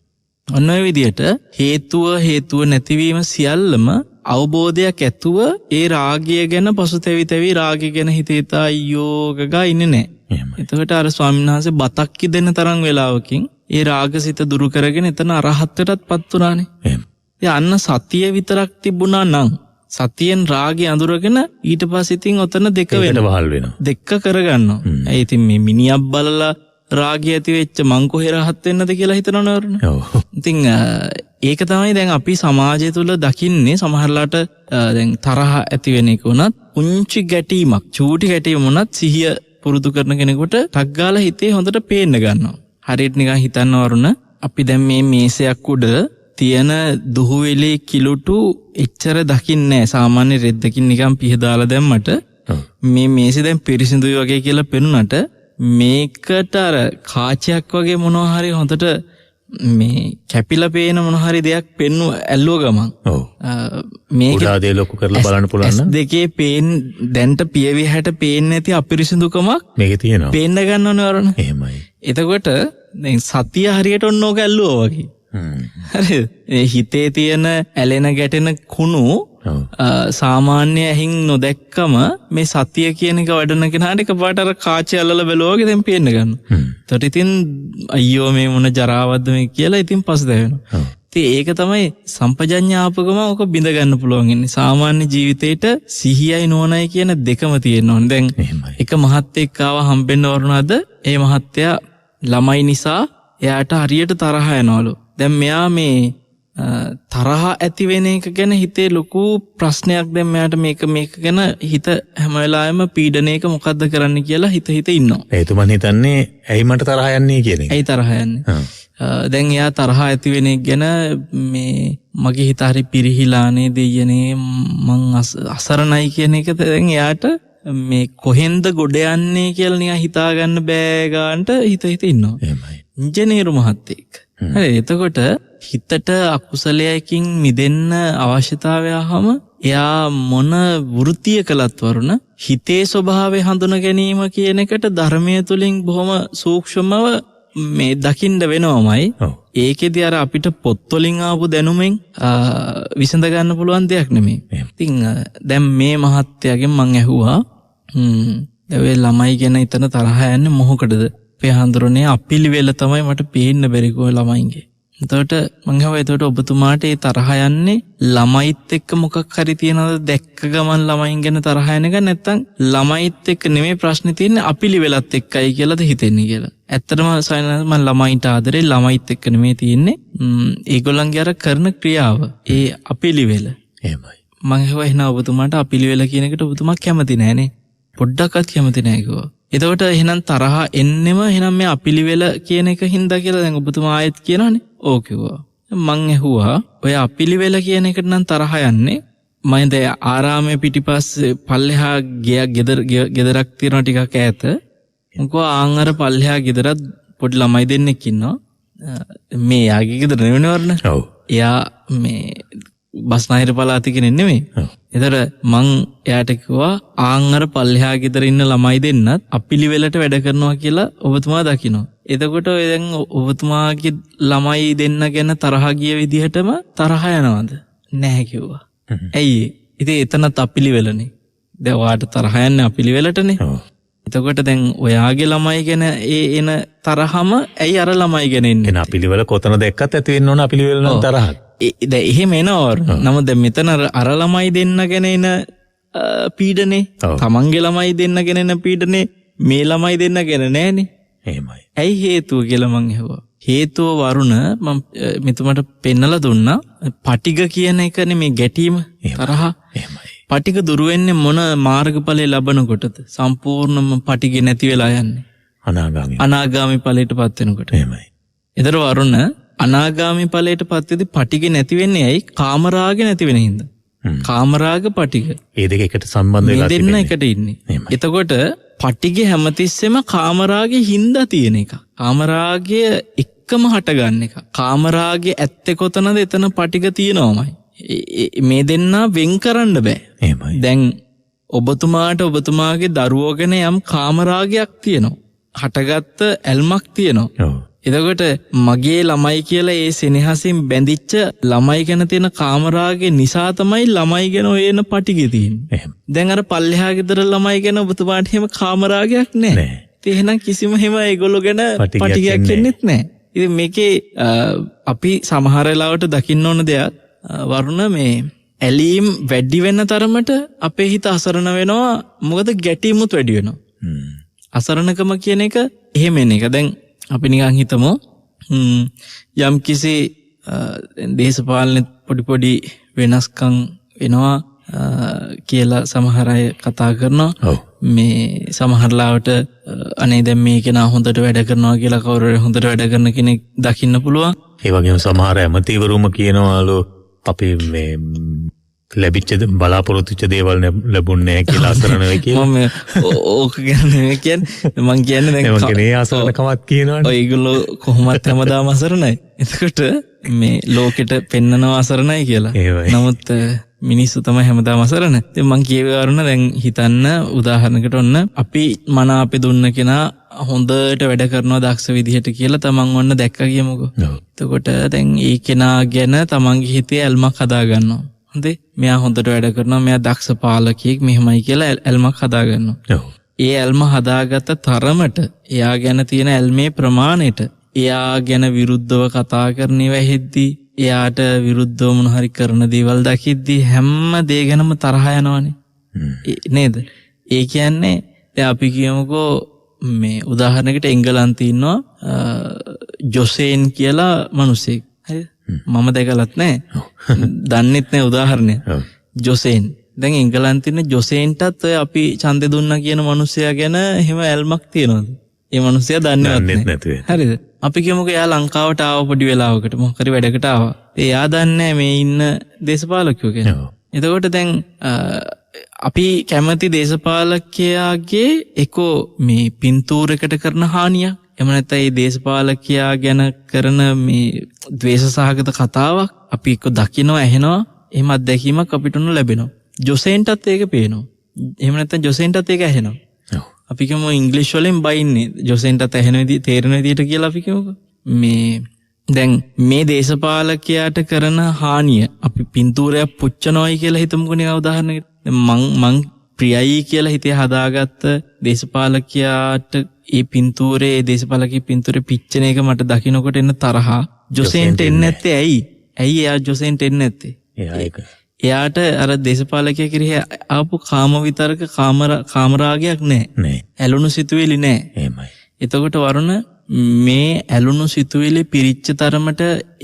ඔන්න ඔය විදිහට හේතුව නැතිවීම සියල්ලම අවබෝධයක් ඇතුව ඒ රාගය ගැන පසුතැවි රාගය ගැන හිතේතා අයියෝගා ඉන්නේ නැහැ. එතකොට අර ස්වාමීන් වහන්සේ බතක් කිදෙන තරම් වෙලාවකින් ඒ රාගසිත දුරු කරගෙන එතන අරහත්ත්වයටත් පත් වුණානේ. අන්න සතිය විතරක් තිබුණා නම් සතියෙන් රාගය අඳුරගෙන ඊට පස්සේ ඉතින් ඔතන දෙක වෙනවා. දෙක කරගන්නවා. ඒ ඉතින් මේ මිනිහක් බලලා රාගය ඇති වෙච්ච මං කොහේ රහත් වෙන්නද කියලා හිතනවනේ වරණ. ඉතින් ඒක තමයි දැන් අපි සමාජය තුළ දකින්නේ. සමහරලාට දැන් තරහ ඇති වෙන එක උනත් පුංචි ගැටීමක් චූටි ගැටීම උනත් සිහිය පුරුදු කරන කෙනෙකුට ටක් ගාලා හිතේ හොඳට පේන්න ගන්නවා. හරියට නිකන් හිතන්න වරුණ අපි දැන් මේ මේසයක් උඩ තියෙන දුහුවෙලේ කිලුටු එච්චර දකින්නේ නැහැ. සාමාන්‍ය රෙද්දකින් නිකන් පිහදාලා දැම්මට මේ මේසෙ දැන් පිරිසිදුයි වගේ කියලා පෙනුනට මේකට අර කාචයක් වගේ මොනවා හරි හොඳට මේ කැපිලා පේන මොනවා හරි දෙයක් පෙන්නු ඇල්ලුව ගමන් මේක උඩාදේ ලොකු කරලා බලන්න පුළුවන් නම් දෙකේ පේන් දැන්ට පියවි හැට පේන්නේ නැති අපිරිසිදුකමක් මේකේ තියෙනවා. පේන්න ගන්නවනේ වරණ. එහෙමයි. එතකොට දැන් සතිය හරියට ඔන්න ඕක ඇල්ලුවා වගේ. හරිද? ඒ හිතේ තියෙන ඇලෙන ගැටෙන කුණු සාමාන්‍ය ඇහින් නොදැක්කම මේ සතිය කියන එක වඩන කෙනාට එකපාරට අර කාචය අල්ලලා බැලුවා වගේ දැන් පේන්න ගන්නවා. එතකොට ඉතින් අයියෝ මේ මොන ජරාවක්ද මේ කියලා ඉතින් පසුතැවෙනවා. ඉතින් ඒක තමයි සම්පජඤ්ඤාපකම ඔක බිඳ ගන්න පුළුවන් ඉන්නේ. සාමාන්‍ය ජීවිතේට සිහියයි නුවණයි කියන දෙකම තියෙන්න ඕනේ. දැන් එක මහත්තයෙක් ආව හම්බෙන්න වරුණාද ඒ මහත්තයා ළමයි නිසා එයාට හරියට තරහ යනවලු. දැන් මෙයා මේ තරහ ඇති වෙන එක ගැන හිතේ ලොකු ප්‍රශ්නයක්. දැන් මෙයාට මේක ගැන හිත හැම වෙලාවෙම පීඩනයක මොකද්ද කරන්න කියලා හිත ඉන්නවා. එතුමන් හිතන්නේ ඇයි මට තරහ යන්නේ කියන එක. ඇයි තරහ යන්නේ? දැන් එයා තරහ ඇති වෙන එක ගැන මේ මගේ හිත හරි පිරිහිලානේ දෙයනේ මං අසරණයි කියන එක දැන් එයාට මේ කොහෙන්ද ගොඩ යන්නේ කියලා නිකන් හිතා ගන්න බෑ ගන්නට හිත ඉන්නවා. එහෙමයි. ඉංජිනේරු මහත්තයෙක්. හරි. එතකොට හිතට අකුසලයකින් මිදෙන්න අවශ්‍යතාවයවම එයා මොන වෘත්තිය කළත් වරුණ හිතේ ස්වභාවය හඳුන ගැනීම කියන එකට ධර්මයේ තුලින් බොහොම සූක්ෂමව මේ දකින්න වෙනවමයි. ඒකෙදි අර අපිට පොත්වලින් ආපු දැනුමෙන් විසඳ ගන්න පුළුවන් දෙයක් නෙමෙයි. ඉතින් දැන් මේ මහත්තයාගෙන් මං ඇහුවා ඒ ළමයි ගැන ඉතන තරහ යන්නේ මොකටද? අපේ හඳුරන්නේ අපිලිවෙල තමයි මට පේන්න බැරි කො ළමයින්ගේ. එතකොට මං අහුවා එතකොට ඔබතුමාට ඒ තරහ යන්නේ ළමයිත් එක්ක මොකක් හරි තියනවද දැක්ක ගමන් ළමයින් ගැන තරහ යන එක නැත්නම් ළමයිත් එක්ක නෙමෙයි ප්‍රශ්නේ තියෙන්නේ අපිලිවෙලත් එක්කයි කියලාද හිතෙන්නේ කියලා. ඇත්තටම සයනස් මම ළමයින්ට ආදරේ ළමයිත් එක්ක නෙමෙයි තියෙන්නේ. ඒගොල්ලන්ගේ අර කරන ක්‍රියාව ඒ අපිලිවෙල. එහෙමයි. මං අහුවා එහෙනම් ඔබතුමාට අපිලිවෙල කියන එකට ඔබතුමා කැමති නැහනේ. පොඩ්ඩක්වත් කැමති නැහැ කිව්වා. එතකොට එහෙනම් තරහ එන්නෙම එහෙනම් මේ අපිලිවෙල කියන එක හින්දා කියලා දැන් ඔබතුමා ආයෙත් කියනවනේ. ඕක කිව්වා. මං ඇහුවා ඔය අපිලිවෙල කියන එකට නම් තරහ යන්නේ මම දැන් ආරාමයේ පිටිපස්සේ පල්ලෙහා ගෙදරක් තියෙනවා ටිකක් ඈත. මොකෝ ආන්ගර පල්ලෙහා ගෙදරත් පොඩි ළමයි දෙන්නෙක් ඉන්නවා. මේ යාගේ ගෙදර නෙවෙයි වරණ. ඔව්. එයා මේ බස්නාහිර පළාතේ කෙනෙක් නෙමෙයි. ඒතර මං එයාට කිව්වා ආන්ගර පල්ලෙහා ගෙදර ඉන්න ළමයි දෙන්නත් අපිලිවෙලට වැඩ කරනවා කියලා ඔබතුමා දකිනවා. එතකොට ඔය දැන් ඔබතුමාගේ ළමයි දෙන්න ගැන තරහ ගිය විදිහටම තරහ යනවද? නැහැ කිව්වා. ඇයි? ඉතින් එතනත් අපිලිවෙලනේ. දැන් ඔයාට තරහ යන්නේ අපිලිවෙලටනේ. එතකොට දැන් ඔයාගේ ළමයි ගැන ඒ එන තරහම ඇයි අර ළමයි ගැන එන්නේ? එන අපිලිවෙල කොතන දැක්කත් ඇති වෙන්න ඕන අපිලිවෙල නම් තරහක්. දැන් එහෙම එනවා. නමුත් දැන් මෙතන අර ළමයි දෙන්න ගැන එන පීඩනේ, තමන්ගේ ළමයි දෙන්න ගැන එන පීඩනේ මේ ළමයි දෙන්න ගැන නෑනේ. එහෙමයි. ඇයි හේතුව කියලා මං අහුවා. හේතුව වරුණ මම මෙතුමට පෙන්නලා දුන්නා. පටිග කියන එකනේ මේ ගැටීම, තරහ. එහෙමයි. පටිග දුරු වෙන්නේ මොන මාර්ගඵලයේ ලබනකොටද? සම්පූර්ණම පටිග නැති වෙලා යන්නේ. අනාගාමී ඵලයටපත් වෙනකොට. එහෙමයි. ඒතර වරුණ අනාගාමී ඵලයටපත් වෙද්දී පටිග නැති වෙන්නේ ඇයි? කාමරාගය නැති වෙන හින්දා. කාමරාග පටිග. ඒ දෙක එකට සම්බන්ධ වෙලා දෙන්න එකට ඉන්නේ. එතකොට පටිගය හැමතිස්සෙම කාමරාගේ හින්දා තියෙන එක. කාමරාගය එක්කම හටගන්න එක. කාමරාගේ ඇත්තේ කොතනද? එතන පටිග තියෙනවමයි. මේ දෙන්නා වෙන් කරන්න බෑ. එහෙමයි. දැන් ඔබතුමාට ඔබතුමාගේ දරුවෝ ගැන යම් කාමරාගයක් තියෙනවා. හටගත්ත ඇල්මක් තියෙනවා. ඔව්. එතකොට මගේ ළමයි කියලා ඒ සෙනෙහසින් බැඳිච්ච ළමයි ගැන තියෙන කාමරාගේ නිසා තමයි ළමයි ගැන ඔය එන පටිගය තියෙන්නේ. එහෙම. දැන් අර පල්ලෙහා ගෙදර ළමයි ගැන ඔබතුමාට එහෙම කාමරාගයක් නැහැ. ඉතින් එහෙනම් කිසිම හැම ඒගොල්ලෝ ගැන පටිගයක් එන්නේත් නැහැ. ඉතින් මේකේ අපි සමහර වෙලාවට දකින්න ඕන දෙයක් වරුණ මේ ඇලීම් වැඩි වෙන තරමට අපේ හිත අසරණ වෙනවා. මොකද ගැටීමුත් වැඩි වෙනවා. අසරණකම කියන එක එහෙම එන එක. දැන් අපි නිකන් හිතමු යම් කිසි දේශපාලන පොඩි වෙනස්කම් වෙනවා කියලා සමහර අය කතා කරනවා. මේ සමහරලාවට අනේ දැන් මේ කෙනා හොඳට වැඩ කරනවා කියලා කවුරු හරි හොඳට වැඩ කරන කෙනෙක් දකින්න පුළුවන්. ඒ වගේම සමහර ඇමතිවරුම කියනවාලු අපි මේ ලැබිච්ච බලාපොරොත්තු වෙච්ච දේවල් ලැබුණේ නැහැ කියලා අසරණ වෙයි කියලා. මම ඕක ගැන නෙමෙයි කියන්නේ. මං කියන්නේ දැන් මං කියන්නේ අසරණකමක් කියනවනේ. ඔය ඒගොල්ලෝ කොහොමත් හැමදාම අසරණයි. එතකොට මේ ලෝකෙට පෙන්නනවා අසරණයි කියලා. නමුත් මිනිස්සු තමයි හැමදාම අසරණ. ඉතින් මං කියවරුණ දැන් හිතන්න උදාහරණයකට ඔන්න අපි මන අපේ දුන්න කෙනා හොඳට වැඩ කරනවා දක්ෂ විදිහට කියලා තමන් ඔන්න දැක්කා කියමුකෝ. එතකොට දැන් ඒ කෙනා ගැන තමන්ගේ හිතේ ඇල්මක් හදා ගන්නවා. හොඳේ මෙයා හොඳට වැඩ කරනවා, මෙයා දක්ෂ පාලකයෙක් මෙහෙමයි කියලා ඇල්මක් හදා ගන්නවා. ඒ ඇල්ම හදාගත්ත තරමට එයා ගැන තියෙන ඇල්මේ ප්‍රමාණයට එයා ගැන විරුද්ධව කතා කරන ඒවා හෙද්දී එයාට විරුද්ධව මොන හරි කරන දේවල් දකිද්දී හැම දේ ගැනම තරහ යනවනේ. නේද? ඒ කියන්නේ දැන් අපි කියමුකෝ මේ උදාහරණයකට එංගලන්තේ ඉන්නවා ජොසේන් කියලා මිනිහෙක්. හරිද? මම දැකලත් නැහැ. දන්නෙත් නැහැ උදාහරණය. ජොසේන්. දැන් එංගලන්තේ ඉන්න ජොසේන්ටත් ඔය අපි ඡන්දෙ දුන්නා කියන මිනිහයා ගැන එහෙම ඇල්මක් තියනවාද? ඒ මිනිහයා දන්නේවත් නැහැ. හරිද? අපි කියමුකෝ එයා ලංකාවට ආව පොඩි වෙලාවකට මොකක් හරි වැඩකට ආවා. එයා දන්නේ මේ ඉන්න දේශපාලකයෝ ගැන. එතකොට දැන් අපි කැමති දේශපාලකයාගේ එකෝ මේ පින්තූරයකට කරන හානියක් එහෙම නැත්නම් මේ දේශපාලකයා ගැන කරන මේ ද්වේෂ සහගත කතාවක් අපි එක්ක දකිනවා ඇහෙනවා එහෙම අත්දැකීමක් අපිට උන ලැබෙනවා. ජොසේන්ටත් ඒක පේනවා. එහෙම නැත්නම් ජොසේන්ටත් ඒක ඇහෙනවා. අපි කියමු ඉංග්‍රීසි වලින් බයින්නේ ජොසේන්ටත් ඇහෙන විදිහ තේරෙන විදිහට කියලා අපි කියමුකෝ. මේ දැන් මේ දේශපාලකයාට කරන හානිය අපි පින්තූරයක් පුච්චනවායි කියලා හිතමුකෝ නේ උදාහරණයකට. මං ප්‍රියයි කියලා හිතේ හදාගත්ත දේශපාලකයාට ඒ පින්තූරේ දේශපාලකී පින්තූරේ පිච්චෙන එක මට දකින්නකොට එන තරහා ජොසේන්ට එන්නේ නැත්තේ ඇයි? ඇයි එයා ජොසේන්ට එන්නේ නැත්තේ? එයාට අර දේශපාලකයා කෙරෙහි ආපු කාම විතරක කාමරාගයක් නැහැ. ඇලුණු සිතුවිලි නැහැ. එහෙමයි. එතකොට වරුණ මේ ඇලුණු සිතුවිලි පිරිච්ච තරමට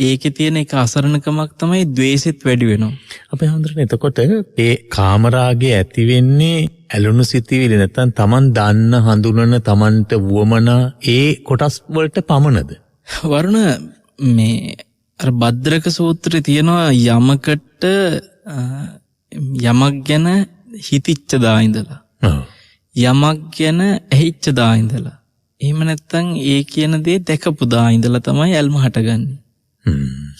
ඒකේ තියෙන එක අසරණකමක් තමයි ද්වේෂෙත් වැඩි වෙනවා. අපේ හඳුරන එතකොට ඒ කාමරාගය ඇති වෙන්නේ ඇලුණු සිතුවිලි නැත්නම් Taman දන්න හඳුනන Tamanට වුවමනා ඒ කොටස් වලට පමණද? වරුණ මේ අර භද්‍රක සූත්‍රයේ තියෙනවා යමකට යමක් ගැන හිතිච්ච දා ඉඳලා. යමක් ගැන ඇහිච්ච දා ඉඳලා. එහෙම නැත්නම් ඒ කියන දේ දැකපු දා ඉඳලා තමයි ඇල්ම හටගන්නේ.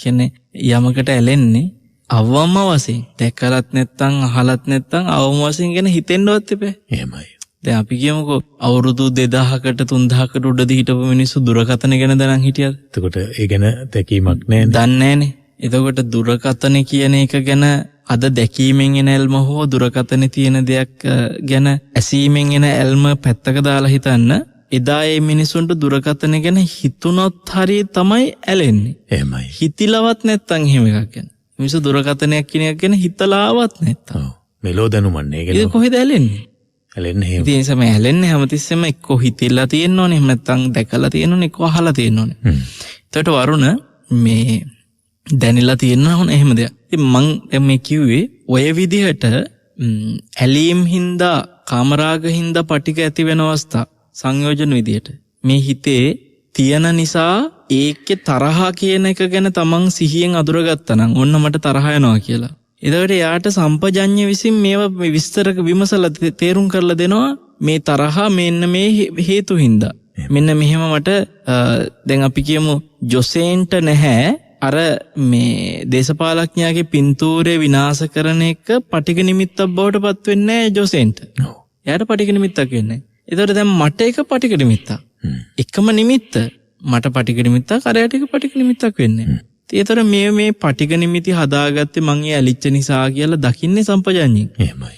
කියන්නේ යමකට ඇලෙන්නේ අවම වශයෙන් දැකලත් නැත්නම් අහලත් නැත්නම් අවම වශයෙන් ගැන හිතෙන්නවත් එපා. එහෙමයි. දැන් අපි කියමුකෝ අවුරුදු 2000කට 3000කට උඩදී හිටපු මිනිස්සු දුරකථන ගැන දැනන් හිටියද? එතකොට ඒ ගැන දැකීමක් නැහැ. දන්නේ නැහනේ. එතකොට දුරකථන කියන එක ගැන අද දැකීමෙන් එන ඇල්ම හෝ දුරකථනයේ තියෙන දෙයක් ගැන ඇසීමෙන් එන ඇල්ම පැත්තක දාලා හිතන්න. එදා ඒ මිනිසුන්ට දුරකථන ගැන හිතුනොත් හරිය තමයි ඇලෙන්නේ. එහෙමයි. හිතිලවත් නැත්තම් එහෙම එකක් ගැන. මිනිස්සු දුරකථනයක් කියන එක ගැන හිතලාවත් නැත්තම්. ඔව්. මෙලෝ දැනුමන්නේ ඒක. ඒක කොහෙද ඇලෙන්නේ? ඇලෙන්නේ එහෙම. ඉතින් ඒ සමය ඇලෙන්නේ හැමතිස්සෙම එක්ක හිතලා තියෙන්න ඕනේ. එහෙම නැත්තම් දැකලා තියෙන්න ඕනේ. එක්ක අහලා තියෙන්න ඕනේ. එතකොට වරුණ මේ දැනিলা තියෙන ඕන එහෙම දෙයක්. ඉතින් මං මේ කිව්වේ ඔය විදිහට ඇලීම් හින්දා කාමරාග හින්දා පටික ඇති වෙන අවස්ථා සංයෝජන විදිහට මේ හිතේ තියෙන නිසා ඒකේ තරහා කියන එක ගැන තමන් සිහියෙන් අඳුරගත්තා නම් ඔන්න මට තරහ යනවා කියලා. එතකොට යාට සම්පජඤ්ඤ විසින් මේවා විස්තර විමසලා තේරුම් කරලා දෙනවා මේ තරහා මෙන්න මේ හේතු හින්දා. මෙන්න මෙහෙම මට දැන් අපි කියමු ජොසේන්ට නැහැ අර මේ දේශපාලඥයාගේ පින්තූරේ විනාශ කරන එක පටිඝ නිමිත්තක් බවට පත් වෙන්නේ නැහැ ජොසේන්ට. එයාට පටිඝ නිමිත්තක් වෙන්නේ නැහැ. ඒතකොට දැන් මට එක පටිඝ නිමිත්තක්. එකම නිමිත්ත මට පටිඝ නිමිත්තක් අරයට එක පටිඝ නිමිත්තක් වෙන්නේ. ඒතර මේ පටිඝ නිමිති හදාගත්තේ මං ඒ ඇලිච්ච නිසා කියලා දකින්නේ සම්පජඤ්ඤයෙන්. එහෙමයි.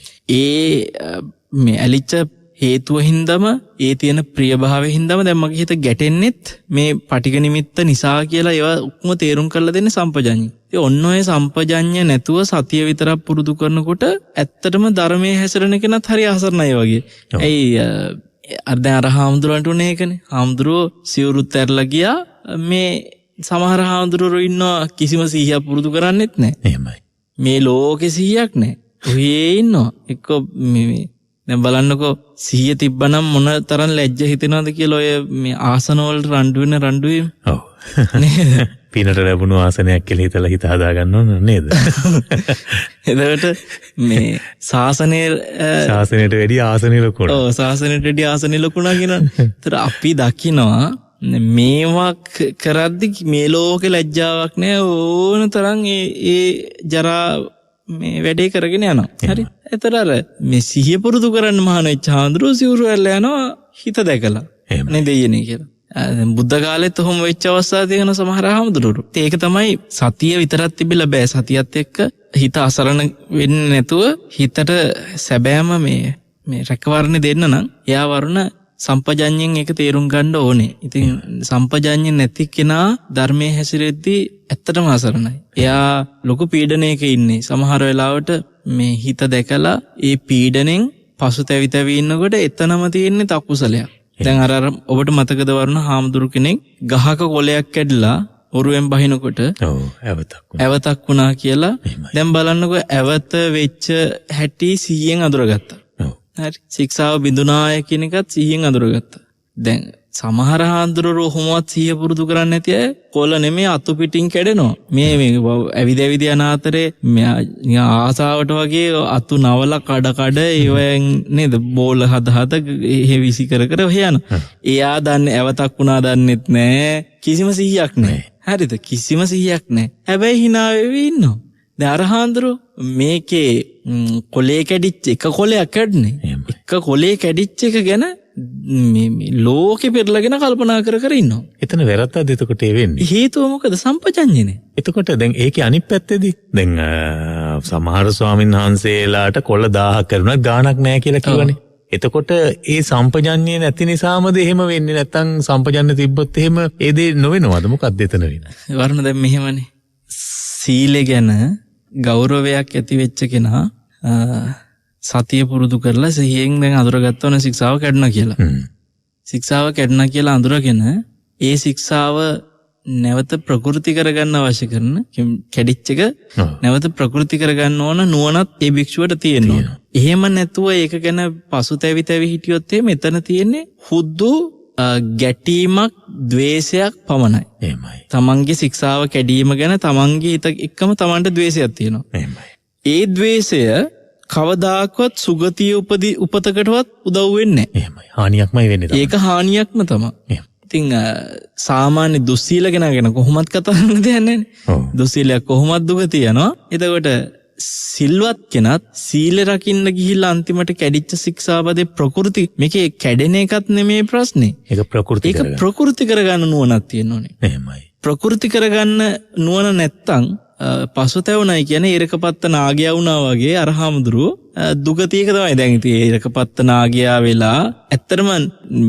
මේ ඇලිච්ච හේතුව හින්දාම ඒ තියෙන ප්‍රියභාවයෙන් හින්දාම දැන් මගේ හිත ගැටෙන්නෙත් මේ පටිඝ නිමිත්ත නිසා කියලා ඒවා ඔක්කොම තේරුම් කරලා දෙන්නේ සම්පජඤ්ඤය. ඒ ඔන්න ඔය සම්පජඤ්ඤය නැතුව සතිය විතරක් පුරුදු කරනකොට ඇත්තටම ධර්මයේ හැසිරෙන කෙනත් හරි අසරණයි වගේ. ඇයි අර දැන් අර හාමුදුරන්ට උනේ ඒකනේ. හාමුදුරුවෝ සිවුරුත් ඇරලා ගියා. මේ සමහර හාමුදුරුවෝ ඉන්නවා කිසිම සිහියක් පුරුදු කරන්නෙත් නැහැ. එහෙමයි. මේ ලෝකේ සිහියක් නැහැ. ඔහේ ඉන්නවා. එක්ක මේ දැන් බලන්නකෝ සිහිය තිබ්බනම් මොන තරම් ලැජ්ජ හිතෙනවද කියලා ඔය මේ ආසන වල රණ්ඩුවේ. ඔව්. පිනට ලැබුණු ආසනයක් කියලා හිතලා හිත හදා ගන්න ඕන නේද? එතකොට මේ ශාසනයට වැඩි ආසනෙ ලොකුණා. ඔව් ශාසනයට වැඩි ආසනෙ ලොකුණා කියනවා. ඒතර අපි දකිනවා මේවා කරද්දි මේ ලෝකේ ලැජ්ජාවක් නැහැ ඕන තරම් ඒ ජරා මේ වැඩේ කරගෙන යනවා. හරි. ඒතර අර මේ සිහිය පුරුදු කරන්න මහාන වෙච්ච හාමුදුරුවෝ සිවුරු ඇරලා යනවා හිත දැකලා. නේ දෙයනේ කියලා. බුද්ධ කාලෙත් ඔහොම වෙච්ච අවස්ථා තියෙන සමහර හාමුදුරුවෝ. ඒක තමයි සතිය විතරක් තිබිලා බෑ. සතියත් එක්ක හිත අසරණ වෙන්නේ නැතුව හිතට සැබෑම මේ රැකවරණ දෙන්න නම් එයා වරුණ සම්පජඤ්ඤයෙන් ඒක තේරුම් ගන්න ඕනේ. ඉතින් සම්පජඤ්ඤය නැති කෙනා ධර්මයේ හැසිරෙද්දී ඇත්තටම අසරණයි. එයා ලොකු පීඩනයක ඉන්නේ. සමහර වෙලාවට මේ හිත දැකලා ඒ පීඩණයෙන් පසුතැවි ඉන්නකොට එතනම තියෙන්නේ තකුසලයක්. දැන් අර ඔබට මතකද වරුණ හාමුදුරු කෙනෙක් ගහක කොළයක් කැඩලා ඔරුවෙන් බහිනකොට ඇවතක් වුණා කියලා. දැන් බලන්නකෝ ඇවත වෙච්ච හැටි 100න් අඳුරගත්තා. හරි. ශික්ෂාව බිඳුනාය කියන එකත් 100න් අඳුරගත්තා. දැන් සමහර හාමුදුරුවෝ කොහොමවත් සිහිය පුරුදු කරන්නේ නැති අය කොළ නෙමෙයි අතු පිටින් කැඩෙනවා. මේ ඇවිද යන අතරේ ආසාවට වගේ අතු නවලා කඩ ඒවෙන් නේද බෝල හද එහෙ විසි කර යනවා. එයා දන්නේ ඇවතක් වුණා දන්නෙත් නැහැ. කිසිම සිහියක් නැහැ. හරිද? කිසිම සිහියක් නැහැ. හැබැයි hina වෙවි ඉන්නවා. දැන් අර හාමුදුරුවෝ මේකේ කොලේ කැඩිච්ච එක කොලයක් කැඩනේ. එක කොලේ කැඩිච්ච එක ගැන මේ ලෝකෙ පෙරලගෙන කල්පනා කර ඉන්නවා. එතන වැරද්දක්ද එතකොට ඒ වෙන්නේ? හේතුව මොකද? සම්පජඤ්ඤනේ. එතකොට දැන් ඒකේ අනිත් පැත්තේදී දැන් සමහර ස්වාමීන් වහන්සේලාට කොළ 1000ක් කරුණා ගාණක් නැහැ කියලා කිව්වනේ. එතකොට ඒ සම්පජඤ්ඤය නැති නිසාමද එහෙම වෙන්නේ? නැත්නම් සම්පජඤ්ඤය තිබ්බොත් එහෙම ඒ දේ නොවෙනවද? මොකක්ද එතන වෙන්නේ? වර්ණ දැන් මෙහෙමනේ. සීලය ගැන ගෞරවයක් ඇති වෙච්ච කෙනා සතිය පුරුදු කරලා සිහියෙන් දැන් අඳුරගත්තවන ශික්ෂාව කැඩුණා කියලා. ශික්ෂාව කැඩුණා කියලා අඳුරගෙන ඒ ශික්ෂාව නැවත ප්‍රකෘති කරගන්න අවශ්‍ය කරන කැඩිච්ච එක නැවත ප්‍රකෘති කරගන්න ඕන නුවණත් ඒ භික්ෂුවට තියෙනවා. එහෙම නැතුව ඒක ගැන පසුතැවි හිටියොත් මෙතන තියෙන්නේ හුදු ගැටීමක් ද්වේෂයක් පමණයි. එහෙමයි. තමන්ගේ ශික්ෂාව කැඩීම ගැන තමන්ගේ හිත එක්කම තමන්ට ද්වේෂයක් තියෙනවා. එහෙමයි. ඒ ද්වේෂය කවදාකවත් සුගතිය උපතකටවත් උදව් වෙන්නේ නැහැ. එහෙමයි. හානියක්මයි වෙන්නේ තමයි. ඒක හානියක්ම තමයි. ඉතින් සාමාන්‍ය දුස්සීල ගැන කොහොමත් කතා කරන්න දෙයක් නැහැ. දුස්සීලයක් කොහොමත් දුගතිය යනවා. එතකොට සිල්වත් කෙනත් සීල රකින්න ගිහිල්ලා අන්තිමට කැඩිච්ච ශික්ෂාපදේ ප්‍රകൃති මේකේ කැඩෙන එකත් නෙමෙයි ප්‍රශ්නේ. ඒක ප්‍රകൃති කරගන්න නුවණක් තියෙන්න ඕනේ. එහෙමයි. ප්‍රകൃති කරගන්න නුවණ නැත්තම් පසුතැවුණයි කියන්නේ ඉරකපත්ත නාගයා වුණා වගේ අර හාමුදුරුවෝ දුගතියක තමයි දැන් ඉතින් ඉරකපත්ත නාගයා වෙලා ඇත්තටම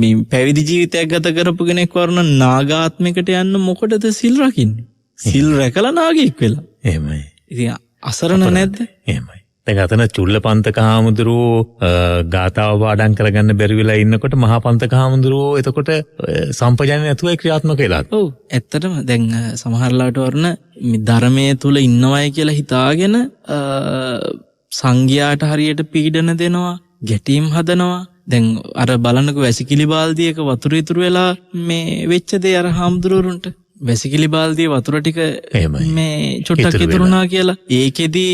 මේ පැවිදි ජීවිතයක් ගත කරපු කෙනෙක් වරුණ නාගාත්මයකට යන්න මොකටද සිල් රකින්නේ? සිල් රැකලා නාගයෙක් වෙලා. එහෙමයි. ඉතින් අසරණ නැද්ද? එහෙමයි. දැන් අතන චුල්ලපන්තක හාමුදුරුවෝ ගාථාව පාඩම් කරගන්න බැරි වෙලා ඉන්නකොට මහා පන්තක හාමුදුරුවෝ එතකොට සම්පජානන නැතුවයි ක්‍රියාත්මක වෙලා. ඔව් ඇත්තටම දැන් සමහරලාට වරණ මේ ධර්මයේ තුල ඉන්නවයි කියලා හිතාගෙන සංඝයාට හරියට පීඩන දෙනවා, ගැටීම් හදනවා. දැන් අර බලන්නකෝ වැසිකිලි බාල්දියක වතුර ඉතුරු වෙලා මේ වෙච්ච දේ අර හාමුදුරුවරුන්ට වැසිකිලි බාල්දිය වතුර ටික මේ චුට්ටක් ඉතුරුනා කියලා ඒකෙදි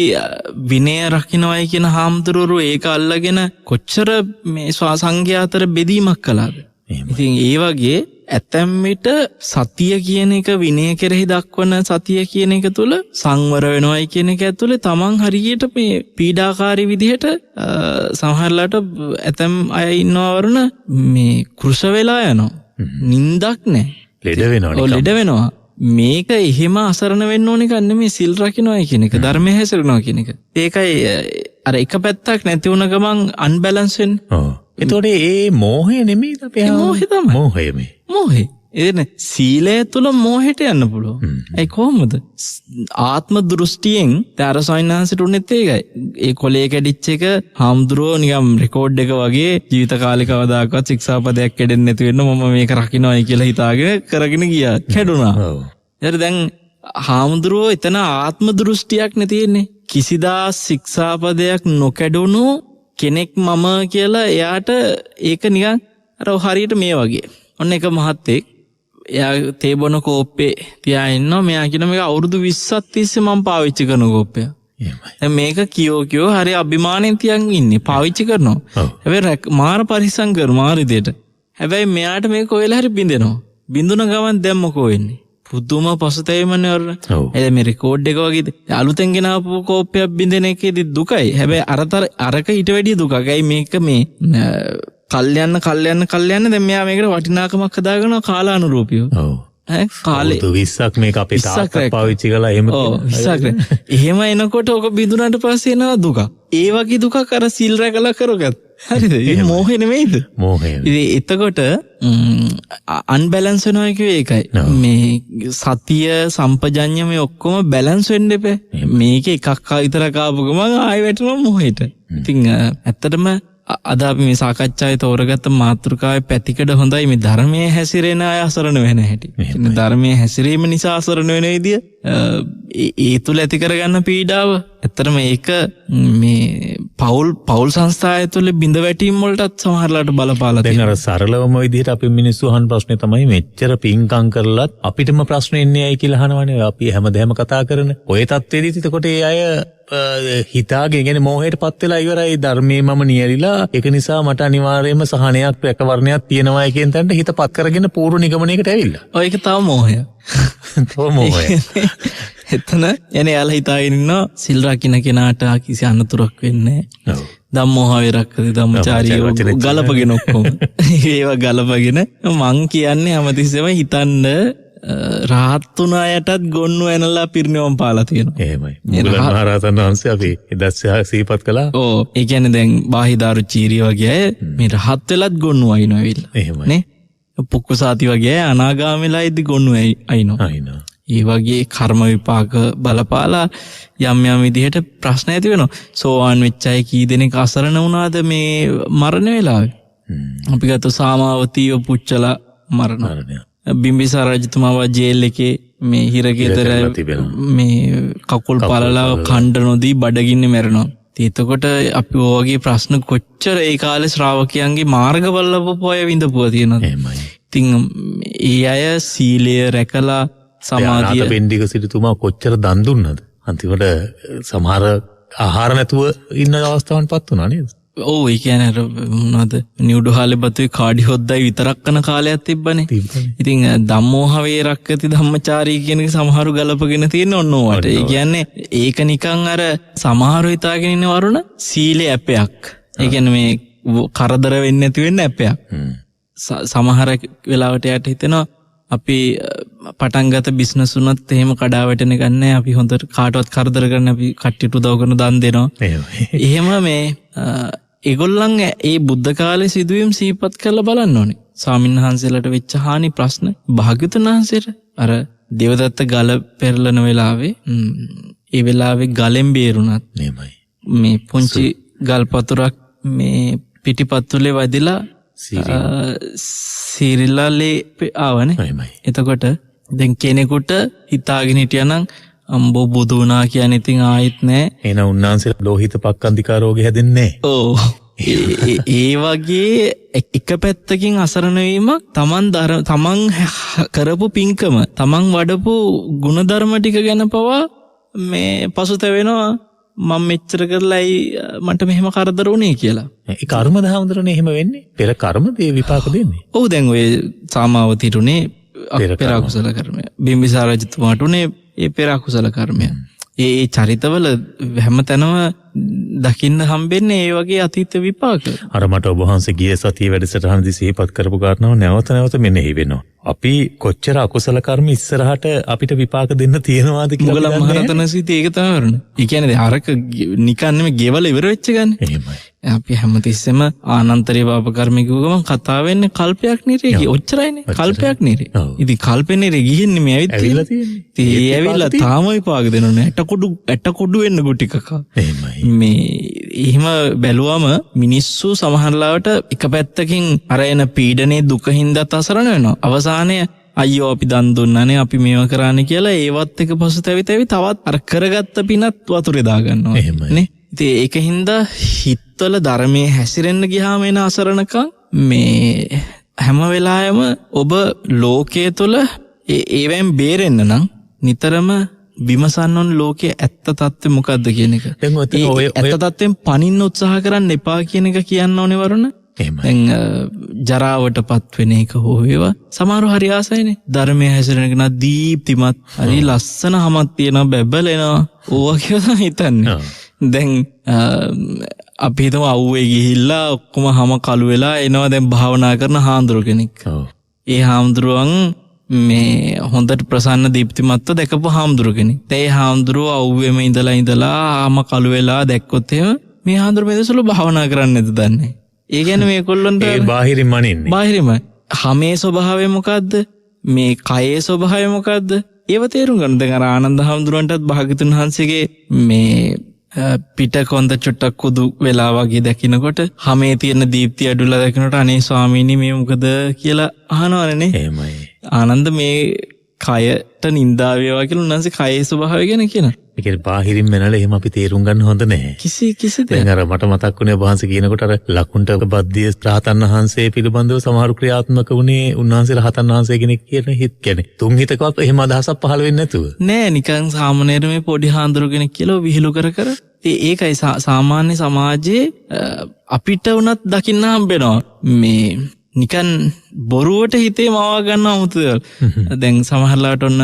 විනය රකින්නවයි කියන හාමුදුරුවෝ ඒක අල්ලගෙන කොච්චර මේ සංඝයා අතර බෙදීමක් කළාද. ඉතින් ඒ වගේ ඇතැම් විට සතිය කියන එක විනය කෙරෙහි දක්වන සතිය කියන එක තුළ සංවර වෙනවයි කියන එක ඇතුලේ තමන් හරියට මේ පීඩාකාරී විදිහට සමහරලාට ඇතැම් අය ඉන්නවා වරුණ මේ කෘෂ වෙලා යනවා. නින්දක් නැහැ. ලෙඩ වෙනවා. මේක එහෙම අසරණ වෙන්න ඕන එකක් නෙමෙයි සිල් රකින්නයි කියන එක. ධර්මයේ හැසිරෙනවා කියන එක. ඒකයි අර එක පැත්තක් නැති වුණ ගමන් අන්බැලන්ස් වෙන්නේ. ඔව්. ඒතකොට ඒ මෝහය නෙමෙයි අපේ මෝහය තමයි. මෝහය මේ. මෝහය. එන්නේ සීලය තුල මෝහයට යන්න පුළුවන්. ඒ කොහොමද? ආත්ම දෘෂ්ටියෙන් තර සයින්හන්සට උනෙත් ඒකයි. ඒ කොලේ කැඩිච්ච එක හාමුදුරුවෝ නිකම් රෙකෝඩ් එක වගේ ජීවිත කාලේ කවදාකවත් ශික්ෂාපදයක් කැඩෙන්නේ නැති වෙන්න මම මේක රකින්නයි කියලා හිතාගෙන කරගෙන ගියා. කැඩුනා. ඔව්. ඊට දැන් හාමුදුරුවෝ එතන ආත්ම දෘෂ්ටියක් නේ තියෙන්නේ. කිසිදා ශික්ෂාපදයක් නොකැඩුණු කෙනෙක් මම කියලා එයාට ඒක නිකන් අර හරියට මේ වගේ. ඔන්න එක මහත්තයෙක් එයා තේ බොන කෝප්පේ තියා ඉන්නවා. මෙයා කියන මේක අවුරුදු 20ක් තිස්සේ මම පාවිච්චි කරන කෝප්පය. එහෙමයි. මේක කියෝ හරි අභිමාණයෙන් තියන් ඉන්නේ පාවිච්චි කරනවා. හැබැයි මාර පරිස්සම් කරනවා මාර විදියට. හැබැයි මෙයාට මේක කොහෙලා හරි බින්දෙනවා. බින්දුන ගමන් දැන් මොකෝ වෙන්නේ? පුදුම පසුතැවීමනේ වරන. එද මේ රෙකෝඩ් එක වගේද අලුතෙන් ගෙනාපු කෝප්පයක් බින්දෙන එකේදී දුකයි. හැබැයි අරක ඊට වැඩිය දුකක්. ඇයි මේක මේ කල්යන්න දැන් මෙයා මේකට වටිනාකමක් හදාගනවා කාලානුරූපීව. ඔව්. කාලේ 20ක් මේක අපේ තාත්තා පාවිච්චි කළා එහෙම කියනවා. එහෙම එනකොට ඔක බිඳුනට පස්සේ එනවා දුක. ඒ වගේ දුකක් අර සිල් රැකලා කරගත්ත. හරිද? ඒ මොහේ නෙමෙයිද? මොහේ. ඉතින් එතකොට අන්බැලන්ස් වෙනවා කියුවේ ඒකයි. මේ සතිය සම්පජඤ්ඤය මේ ඔක්කොම බැලන්ස් වෙන්න එපේ. මේක එකක් විතරක් ආපු ගමන් ආයෙ වැටෙනවා මොහේට. ඉතින් ඇත්තටම අද අපි මේ සාකච්ඡාවේ තෝරගත්ත මාතෘකාවේ පැතිකඩ හොඳයි මේ ධර්මයේ හැසිරෙන අය අසරණ වෙන හැටි. ඉතින් ධර්මයේ හැසිරීම නිසා අසරණ වෙන විදිය ඒ තුල ඇති කරගන්න පීඩාව ඇත්තටම ඒක මේ පෞල් සංස්ථාය තුල බිඳ වැටීම් වලටත් සමහරලාට බලපාලා තියෙනවා. දැන් අර සරලවම විදිහට අපි මිනිස්සු අහන ප්‍රශ්නේ තමයි මෙච්චර පිංකම් කරලත් අපිටම ප්‍රශ්න එන්නේ ඇයි කියලා අහනවනේ. අපි හැමදේම කතා කරන ඔය තත්ත්වෙදීත් එතකොට ඒ අය හිතාගෙන කියන්නේ මෝහයට පත් වෙලා ඉවරයි ධර්මයේ මම නියරිලා ඒක නිසා මට අනිවාර්යයෙන්ම සහනයක් රැකවරණයක් තියෙනවා කියන තැනට හිතපත් කරගෙන පූර්ව නිගමනයකට ඇවිල්ලා. ඔය ඒක තව මෝහය. තව මෝහය. එතන යන්නේ යාලා හිතාගෙන ඉන්නවා සිල් රකින්න කෙනාට කිසි අනතුරක් වෙන්නේ නැහැ. ඔව්. ධම්මෝහ විරක්කති ධම්මචාරී ගලපගෙන ඔක්කොම. ඒවා ගලපගෙන මං කියන්නේ හැමතිස්සෙම හිතන්න රහත් වුණ අයටත් ගොන්නු ඇනලා පිරිනිවන් පාලා තියෙනවා. එහෙමයි. මුගලන් මහරහතන් වහන්සේ අපි එදස්සා සිහිපත් කළා. ඔව්. ඒ කියන්නේ දැන් බාහිදාරු චීරිය වගේ අය මේ රහත් වෙලත් ගොන්නු අයින්නවා ඇවිල්ලා. එහෙමයි. නේ? පුක්කුසාති වගේ අය අනාගාමීලා ඉදි ගොන්නු අයින්නවා. අයින්නවා. ඒ වගේ කර්ම විපාක බලපාලා යම් විදිහට ප්‍රශ්න ඇති වෙනවා. සෝවාන් වෙච්ච අය කී දෙනෙක් අසරණ වුණාද මේ මරණ වෙලාවේ? අපි ගත්ත සාමාවතීව පුච්චලා මරණ. බිම්බිසාර රජතුමාව ජේල් එකේ මේ හිරගෙදර මේ කකුල් පළලා කණ්ඩ නොදී බඩගින්නේ මැරෙනවා. එතකොට අපි ඔයගේ ප්‍රශ්න කොච්චර ඒ කාලේ ශ්‍රාවකයන්ගේ මාර්ගවල ලැබපුවා විඳපුවා තියෙනවද? එහෙමයි. ඉතින් ඒ අය සීලය රැකලා සමාධිය පෙන්ඩික සිටුතුමා කොච්චර දන් දුන්නද? අන්තිමට සමහර ආහාර නැතුව ඉන්න අවස්ථාවන් පත් වුණා නේද? ඔව් ඒ කියන්නේ අර මොනවද නියුඩු හාලේ බතුයි කාඩි හොද්දයි විතරක් කරන කාලයක් තිබ්බනේ. ඉතින් ධම්මෝහ වේරක්කති ධම්මචාරී කියන එක සමහරු ගලපගෙන තියෙන ඔන්න ඕවට. ඒ කියන්නේ ඒක නිකන් අර සමහරු හිතාගෙන ඉන්න වරුණ සීලේ ඇපයක්. ඒ කියන්නේ මේ කරදර වෙන්නේ නැති වෙන්න ඇපයක්. සමහර වෙලාවට යට හිතෙනවා අපි පටන්ගත බිස්නස් වුණත් එහෙම කඩා වැටෙන එක නැහැ. අපි හොඳට කාටවත් කරදර කරන්න අපි කට්ටියට උදව් කරන දන් දෙනවා. එහෙම මේ ඒගොල්ලන් ඒ බුද්ධ කාලේ සිදුවීම් සිහිපත් කරලා බලන්න ඕනේ. ස්වාමීන් වහන්සේලාට වෙච්ච හානි ප්‍රශ්න භාග්‍යවතුන් වහන්සේට අර දේවදත්ත ගල පෙරලන වෙලාවේ ඒ වෙලාවේ ගලෙන් බේරුණත් මේ පුංචි ගල් පතුරක් මේ පිටිපත්තුලේ වදිලා සීරිලාලේ ආවනේ. එතකොට දැන් කෙනෙකුට හිතාගෙන හිටියනම් අම්බෝ බුදු වුණා කියන්නේ ඉතින් ආයෙත් නෑ. එන උන්නාන්සේ ලෝහිත පක්කන්තිකා රෝගේ හැදෙන්නේ නෑ. ඔව්. ඒ වගේ එක පැත්තකින් අසරණ වීමක් තමන් කරපු පින්කම තමන් වඩපු ගුණධර්ම ටික ගැන පවා මේ පසුතැවෙනවා. මම මෙච්චර කරලායි මට මෙහෙම කරදර වුණේ කියලා. ඒ කර්ම දහවඳුරනේ එහෙම වෙන්නේ. පෙර කර්ම දේ විපාක දෙන්නේ. ඔව් දැන් ඔය සාමාවතිරුනේ පෙර අකුසල කර්මය. බිම්බිසාර රජතුමාට උනේ ඒ පෙර අකුසල කර්මය. ඒ චරිතවල හැමතැනම දකින්න හම්බෙන්නේ ඒ වගේ අතීත විපාක. අර මට ඔබ වහන්සේ ගිය සතියේ වැඩසටහනදී සිහිපත් කරපු කාරණාව නැවත මෙනෙහි වෙනවා. අපි කොච්චර අකුසල කර්ම ඉස්සරහට අපිට විපාක දෙන්න තියෙනවාද කියලා මුගලන් මහරතන සීතේ ඒක තමයි වරණ. ඒ කියන්නේ අරක නිකන් නෙමෙයි ගෙවල ඉවර වෙච්ච ගන්නේ. එහෙමයි. අපි හැමතිස්සෙම ආනන්තරේ පාප කර්ම කිව්වම කතා වෙන්නේ කල්පයක් නිරේ. ඔච්චරයිනේ. කල්පයක් නිරේ. ඉතින් කල්පේ නිරේ ගිහින්නේ මේ ඇවිල්ලා තියෙන්නේ. ඒ ඇවිල්ලා තාම විපාක දෙනවනේ. ඇට කොඩු වෙන්න ගුටි කකා. එහෙමයි. මේ එහෙම බැලුවම මිනිස්සු සමහරලාවට එක පැත්තකින් අර එන පීඩනේ දුක හින්දාත් අසරණ වෙනවා. අවසානයේ අයියෝ අපි දන් දුන්නානේ අපි මේව කරානේ කියලා ඒවත් එක පසුතැවි තවත් අර කරගත්ත පිනත් වතුරේ දා ගන්නවා නේ. ඉතින් ඒක හින්දා හිතවල ධර්මයේ හැසිරෙන්න ගියාම එන අසරණකම් මේ හැම වෙලාවෙම ඔබ ලෝකයේ තුල ඒවෙන් බේරෙන්න නම් නිතරම විමසන්න ඕන ලෝකයේ ඇත්ත తත්ත්වය මොකද්ද කියන එක. ඇත්ත తත්ත්වෙන් පනින්න උත්සාහ කරන්න එපා කියන එක කියන්න ඕනේ වරුණ. දැන් ජරාවටපත් වෙන එක හෝ වේවා සමහරව හරි ආසයිනේ. ධර්මයේ හැසිරෙන කෙනා දීප්තිමත් හරි ලස්සන හමක් තියෙනවා බැබලෙනවා. ඕවා කියලා හිතන්නේ. දැන් අපි හිතමු අවුවේ ගිහිල්ලා ඔක්කොම හැම කළු වෙලා එනවා දැන් භාවනා කරන හාමුදුරු කෙනෙක්. ඒ හාමුදුරුවන් මේ හොඳට ප්‍රසන්න දීප්තිමත්ව දැකපු හාමුදුරු කෙනෙක්. ඒ හාමුදුරුව අවුවේම ඉඳලා හැම කළු වෙලා දැක්කොත් එහෙම මේ හාමුදුරු මෙදසලු භාවනා කරන්නේ නැද්ද දන්නේ. ඒ කියන්නේ මේගොල්ලන්ට ඒ බාහිරින්ම අනින්නේ. බාහිරින්ම හැමේ ස්වභාවය මොකද්ද? මේ කයේ ස්වභාවය මොකද්ද? ඒව තේරුම් ගන්න. දැන් අර ආනන්ද හාමුදුරන්ටත් භාග්‍යතුන් වහන්සේගේ මේ පිට කොන්ද චුට්ටක් කුදු වෙලා වගේ දකින්නකොට හැමේ තියෙන දීප්තිය අඩුලා දකින්නකොට අනේ ස්වාමීනි මේ මොකද කියලා අහනවනේ. එහෙමයි. ආනන්ද මේ කයට නින්දා වේවා කියලා උන්වහන්සේ කයේ ස්වභාවය ගැන කියනවා. ඒ කියන්නේ බාහිරින් මෙනලා එහෙම අපි තේරුම් ගන්න හොඳ නැහැ. කිසි දැන් අර මට මතක් වුණේ වහන්සේ කියනකොට අර ලකුණ්ට බද්දිය රහතන් වහන්සේ පිළිබඳව සමහරු ක්‍රියාත්මක වුණේ උන්වහන්සේ රහතන් වහන්සේ කෙනෙක් කියන හිත කියන්නේ. තුන් හිතකවත් එහෙම අදහසක් පහළ වෙන්නේ නැතුව. නෑ නිකන් සාමාන්‍යයෙන් මේ පොඩි හාමුදුරු කෙනෙක් කියලා විහිළු කර ඒකයි සාමාන්‍ය සමාජයේ අපිට වුණත් දකින්න හම්බෙනවා. මේ නිකන් බොරුවට හිතේ මවා ගන්න අමුතුද. දැන් සමහරලාට ඔන්න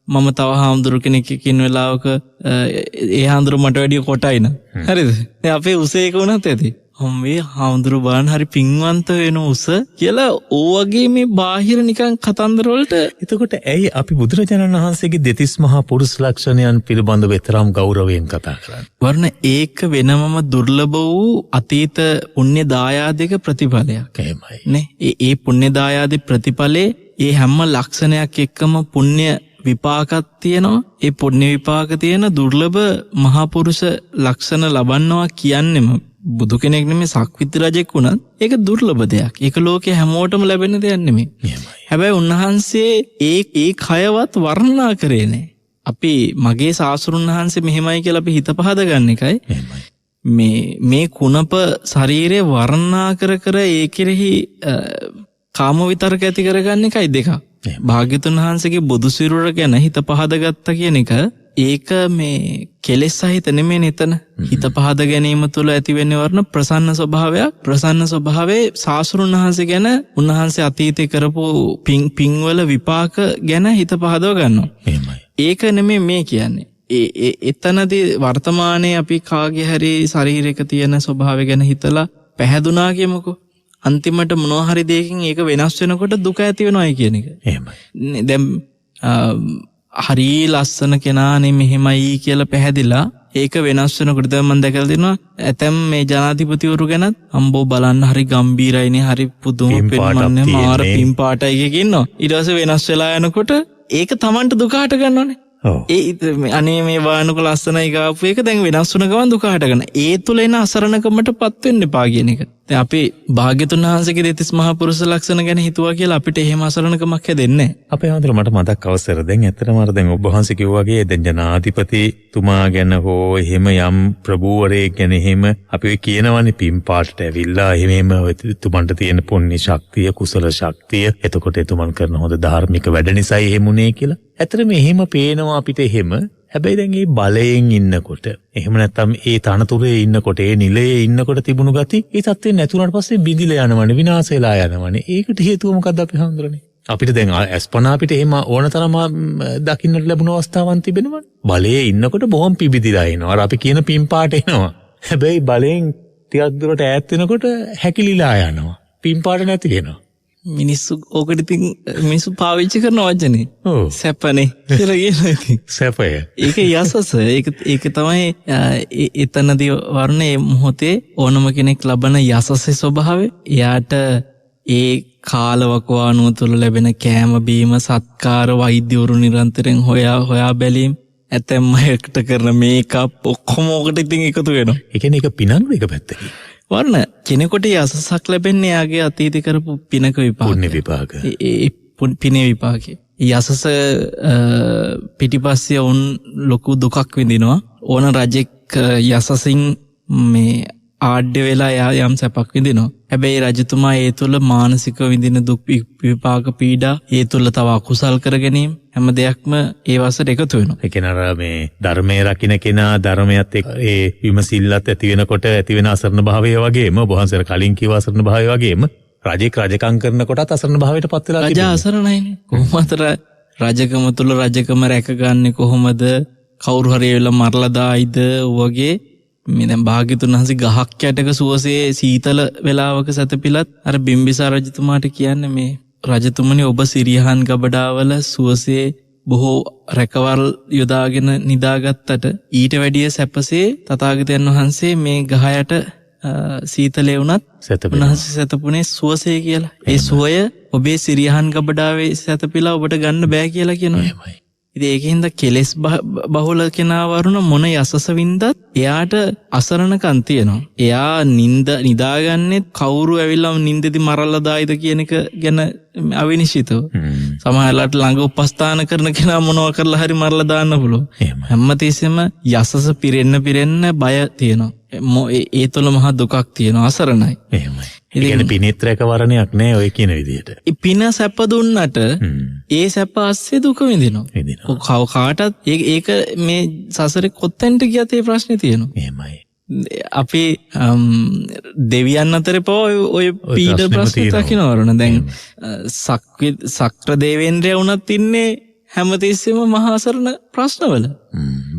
මම තව හාමුදුරු කෙනෙක් ඉන්න වෙලාවක ඒ හාමුදුරු මට වැඩිය කොටයින. හරිද? දැන් අපේ උසේක වුණත් ඇති. මේ හාමුදුරු බාන හරි පින්වන්ත වෙන උස කියලා ඕවගේ මේ බාහිර නිකන් කතන්දර වලට. එතකොට ඇයි අපි බුදුරජාණන් වහන්සේගේ දෙතිස් මහා පුරුෂ ලක්ෂණයන් පිළිබඳව තරම් ගෞරවයෙන් කතා කරන්නේ? වර්ණ ඒක වෙනමම දුර්ලභ වූ අතීත පුණ්‍ය දායාදයක ප්‍රතිඵලයක්. එහෙමයි. නේ? ඒ පුණ්‍ය දායාදේ ප්‍රතිඵලේ ඒ හැම ලක්ෂණයක් එක්කම පුණ්‍ය විපාකත් තියෙනවා. ඒ පුණ්‍ය විපාක තියෙන දුර්ලභ මහා පුරුෂ ලක්ෂණ ලබන්නවා කියන්නෙම බුදු කෙනෙක් නෙමෙයි සක්විති රජෙක් වුණත් ඒක දුර්ලභ දෙයක්. ඒක ලෝකේ හැමෝටම ලැබෙන දෙයක් නෙමෙයි. හැබැයි උන්වහන්සේ ඒ කයවත් වර්ණනා කරේ නැහැ. අපි මගේ සාසුරුන් වහන්සේ මෙහෙමයි කියලා අපි හිත පහද ගන්න එකයි. මේ කුණප ශරීරේ වර්ණනා කර ඒ කෙරෙහි කාම විතරක ඇති කරගන්න එකයි දෙක. භාග්‍යතුන් වහන්සේගේ බුදු සිරුර ගැන හිත පහදගත්ත කියන එක ඒක මේ කෙලෙස් සහිත නෙමෙයි නේතන. හිත පහද ගැනීම තුළ ඇති වෙන්නේ වර්ණ ප්‍රසන්න ස්වභාවයක්. ප්‍රසන්න ස්වභාවයේ සාසුරුන් වහන්සේ ගැන උන්වහන්සේ අතීතේ කරපු පින්වල විපාක ගැන හිත පහදව ගන්නවා. එහෙමයි. ඒක නෙමෙයි මේ කියන්නේ. එතනදී වර්තමානයේ අපි කාගේ හරි ශරීරයක තියෙන ස්වභාවය ගැන හිතලා පැහැදුනා කියමුකෝ. අන්තිමට මොනවා හරි දෙයකින් ඒක වෙනස් වෙනකොට දුක ඇති වෙනවයි කියන එක. එහෙමයි. දැන් හරි ලස්සන කෙනානේ මෙහෙමයි කියලා පැහැදිලා ඒක වෙනස් වෙනකොට තමයි මම දැකලා තියෙනවා ඇතැම් මේ ජනාධිපතිවරු ගැනත් අම්බෝ බලන්න හරි ගම්බීරයිනේ හරි පුදුම පෙන්වන්නේ මාර පිම්පාටයි එකක ඉන්නවා. ඊට පස්සේ වෙනස් වෙලා යනකොට ඒක Tamanට දුක හට ගන්නවනේ. අනේ මේ වානක ලස්සනයි ගාපු එක දැන් වෙනස් වුණ ගමන් දුක හට ගන්න. ඒ තුල එන අසරණකමටපත් වෙන්න එපා කියන එක. දැන් අපි භාග්‍යතුන් වහන්සේගේ දෙතිස් මහා පුරුෂ ලක්ෂණ ගැන හිතුවා කියලා අපිට එහෙම අසරණකමක් හැදෙන්නේ නැහැ. අපේ හඳුර මට මතක් අවසර දැන් ඇත්තටම අර දැන් ඔබ වහන්සේ කිව්වා වගේ දැන් ජනාධිපතිතුමා ගැන හෝ එහෙම යම් ප්‍රභූවරයෙක් ගැන එහෙම අපි කියනවනේ පින්පාටට ඇවිල්ලා එහෙම තුමන්ට තියෙන පුණ්‍ය ශක්තිය කුසල ශක්තිය එතකොට එතුමන් කරන හොඳ ධාර්මික වැඩ නිසායි එහෙමුනේ කියලා. ඇත්තටම එහෙම පේනවා අපිට එහෙම. හැබැයි දැන් මේ බලයෙන් ඉන්නකොට එහෙම නැත්නම් ඒ තනතුරේ ඉන්නකොට ඒ නිලයේ ඉන්නකොට තිබුණු ගති ඒ තත්ත්වෙ නැතුණාට පස්සේ බිඳිලා යනවනේ විනාශ වෙලා යනවනේ. ඒකට හේතුව මොකද්ද අපි හඳුරන්නේ? අපිට දැන් අස්පනා අපිට එහෙම ඕනතරම් දකින්නට ලැබුණ අවස්ථාවන් තිබෙනවනේ. බලයේ ඉන්නකොට බොහොම පිබිදිලා එනවා. අර අපි කියන පින්පාට එනවා. හැබැයි බලයෙන් ටිකක් දුරට ඈත් වෙනකොට හැකිලිලා යනවා. පින්පාට නැති වෙනවා. මිනිස්සු ඕකට ඉතින් මිනිස්සු පාවිච්චි කරන වචනේ සැපනේ කියලා කියනවා ඉතින්. සැපය. ඒක යසස. ඒක තමයි එතනදී වර්ණේ මොහොතේ ඕනම කෙනෙක් ලබන යසසේ ස්වභාවය. එයාට ඒ කාලවකවානුව තුළ ලැබෙන කෑම බීම සත්කාර වෛද්‍යවරු නිරන්තරයෙන් හොයා බැලීම් ඇතැම් අයට කරන මේකප් ඔක්කොම ඕකට ඉතින් එකතු වෙනවා. ඒ කියන්නේ ඒක පිනංගු එක පැත්තකින්. වර්ණ කෙනෙකුට යසසක් ලැබෙන්නේ යාගේ අතීතේ කරපු පිනක විපාක. පුණ්‍ය විපාක. ඒ පිනේ විපාකේ. යසස පිටිපස්සේ උන් ලොකු දුකක් විඳිනවා. ඕන රජෙක් යසසින් මේ ආඩ්‍ය වෙලා යම් සැපක් විඳිනවා. හැබැයි රජතුමා ඒ තුල මානසික විඳින දුක් විපාක පීඩා ඒ තුල තව අකුසල් කර ගැනීම හැම දෙයක්ම ඒ වසර එකතු වෙනවා. ඒ කෙනා මේ ධර්මයේ රකින්න කෙනා ධර්මයත් එක්ක ඒ විමසිල්ලත් ඇති වෙනකොට ඇති වෙන අසරණ භාවය වගේම බොහන්සර කලින් කිව්ව අසරණ භාවය වගේම රජෙක් රජකම් කරනකොටත් අසරණ භාවයට පත් වෙලා තිබෙනවා. රජ අසරණයිනේ. කොහොමද රජකම තුල රජකම රැකගන්නේ කොහොමද? කවුරු හරි වෙලා මරලා දායිද වගේ මේ දැන් භාග්‍යතුන් වහන්සේ ගහක් යටක සුවසේ සීතල වෙලාවක සැතපිලත් අර බිම්බිසාර රජතුමාට කියන්නේ මේ රජතුමනි ඔබ සිරියහන් ගබඩාවල සුවසේ බොහෝ රැකවල් යොදාගෙන නිදාගත්තට ඊට වැඩිය සැපසේ තථාගතයන් වහන්සේ මේ ගහ යට සීතලේ වුණත් උන්වහන්සේ සැතපුනේ සුවසේ කියලා. ඒ සුවය ඔබේ සිරියහන් ගබඩාවේ සැතපිලා ඔබට ගන්න බෑ කියලා කියනවා. ඉතින් ඒකින්ද කෙලෙස් බහුල කෙනා වරුණ මොන යසස වින්දත් එයාට අසරණකම් තියෙනවා. එයා නිදාගන්නේ කවුරු ඇවිල්ලා නින්දෙදි මරලා දායිද කියන එක ගැන අවිනිශ්චිතව. සමහරවිට ළඟ උපස්ථාන කරන කෙනා මොනවා කරලා හරි මරලා දාන්න පුළුවන්. හැමතිස්සෙම යසස පිරෙන්න බය තියෙනවා. ඒ තුළ මහා දුකක් තියෙනවා. අසරණයි. එහෙමයි. ඒ කියන්නේ පිනිත්‍රයක වරණයක් නෑ ඔය කියන විදිහට. පින සැප දුන්නට ඒ සැප ASCII දුක විඳිනවා. කාටත් ඒක මේ සසරේ කොත්තෙන්ට ගියත් ඒ ප්‍රශ්නේ තියෙනවා. එහෙමයි. අපි දෙවියන් අතරේ පව ඔය පීඩ ප්‍රශ්න දකින්නවරුණ. දැන් සක්‍ර දේවේන්ද්‍රයා වුණත් ඉන්නේ හැමතිස්සෙම මහා අසරණ ප්‍රශ්නවල.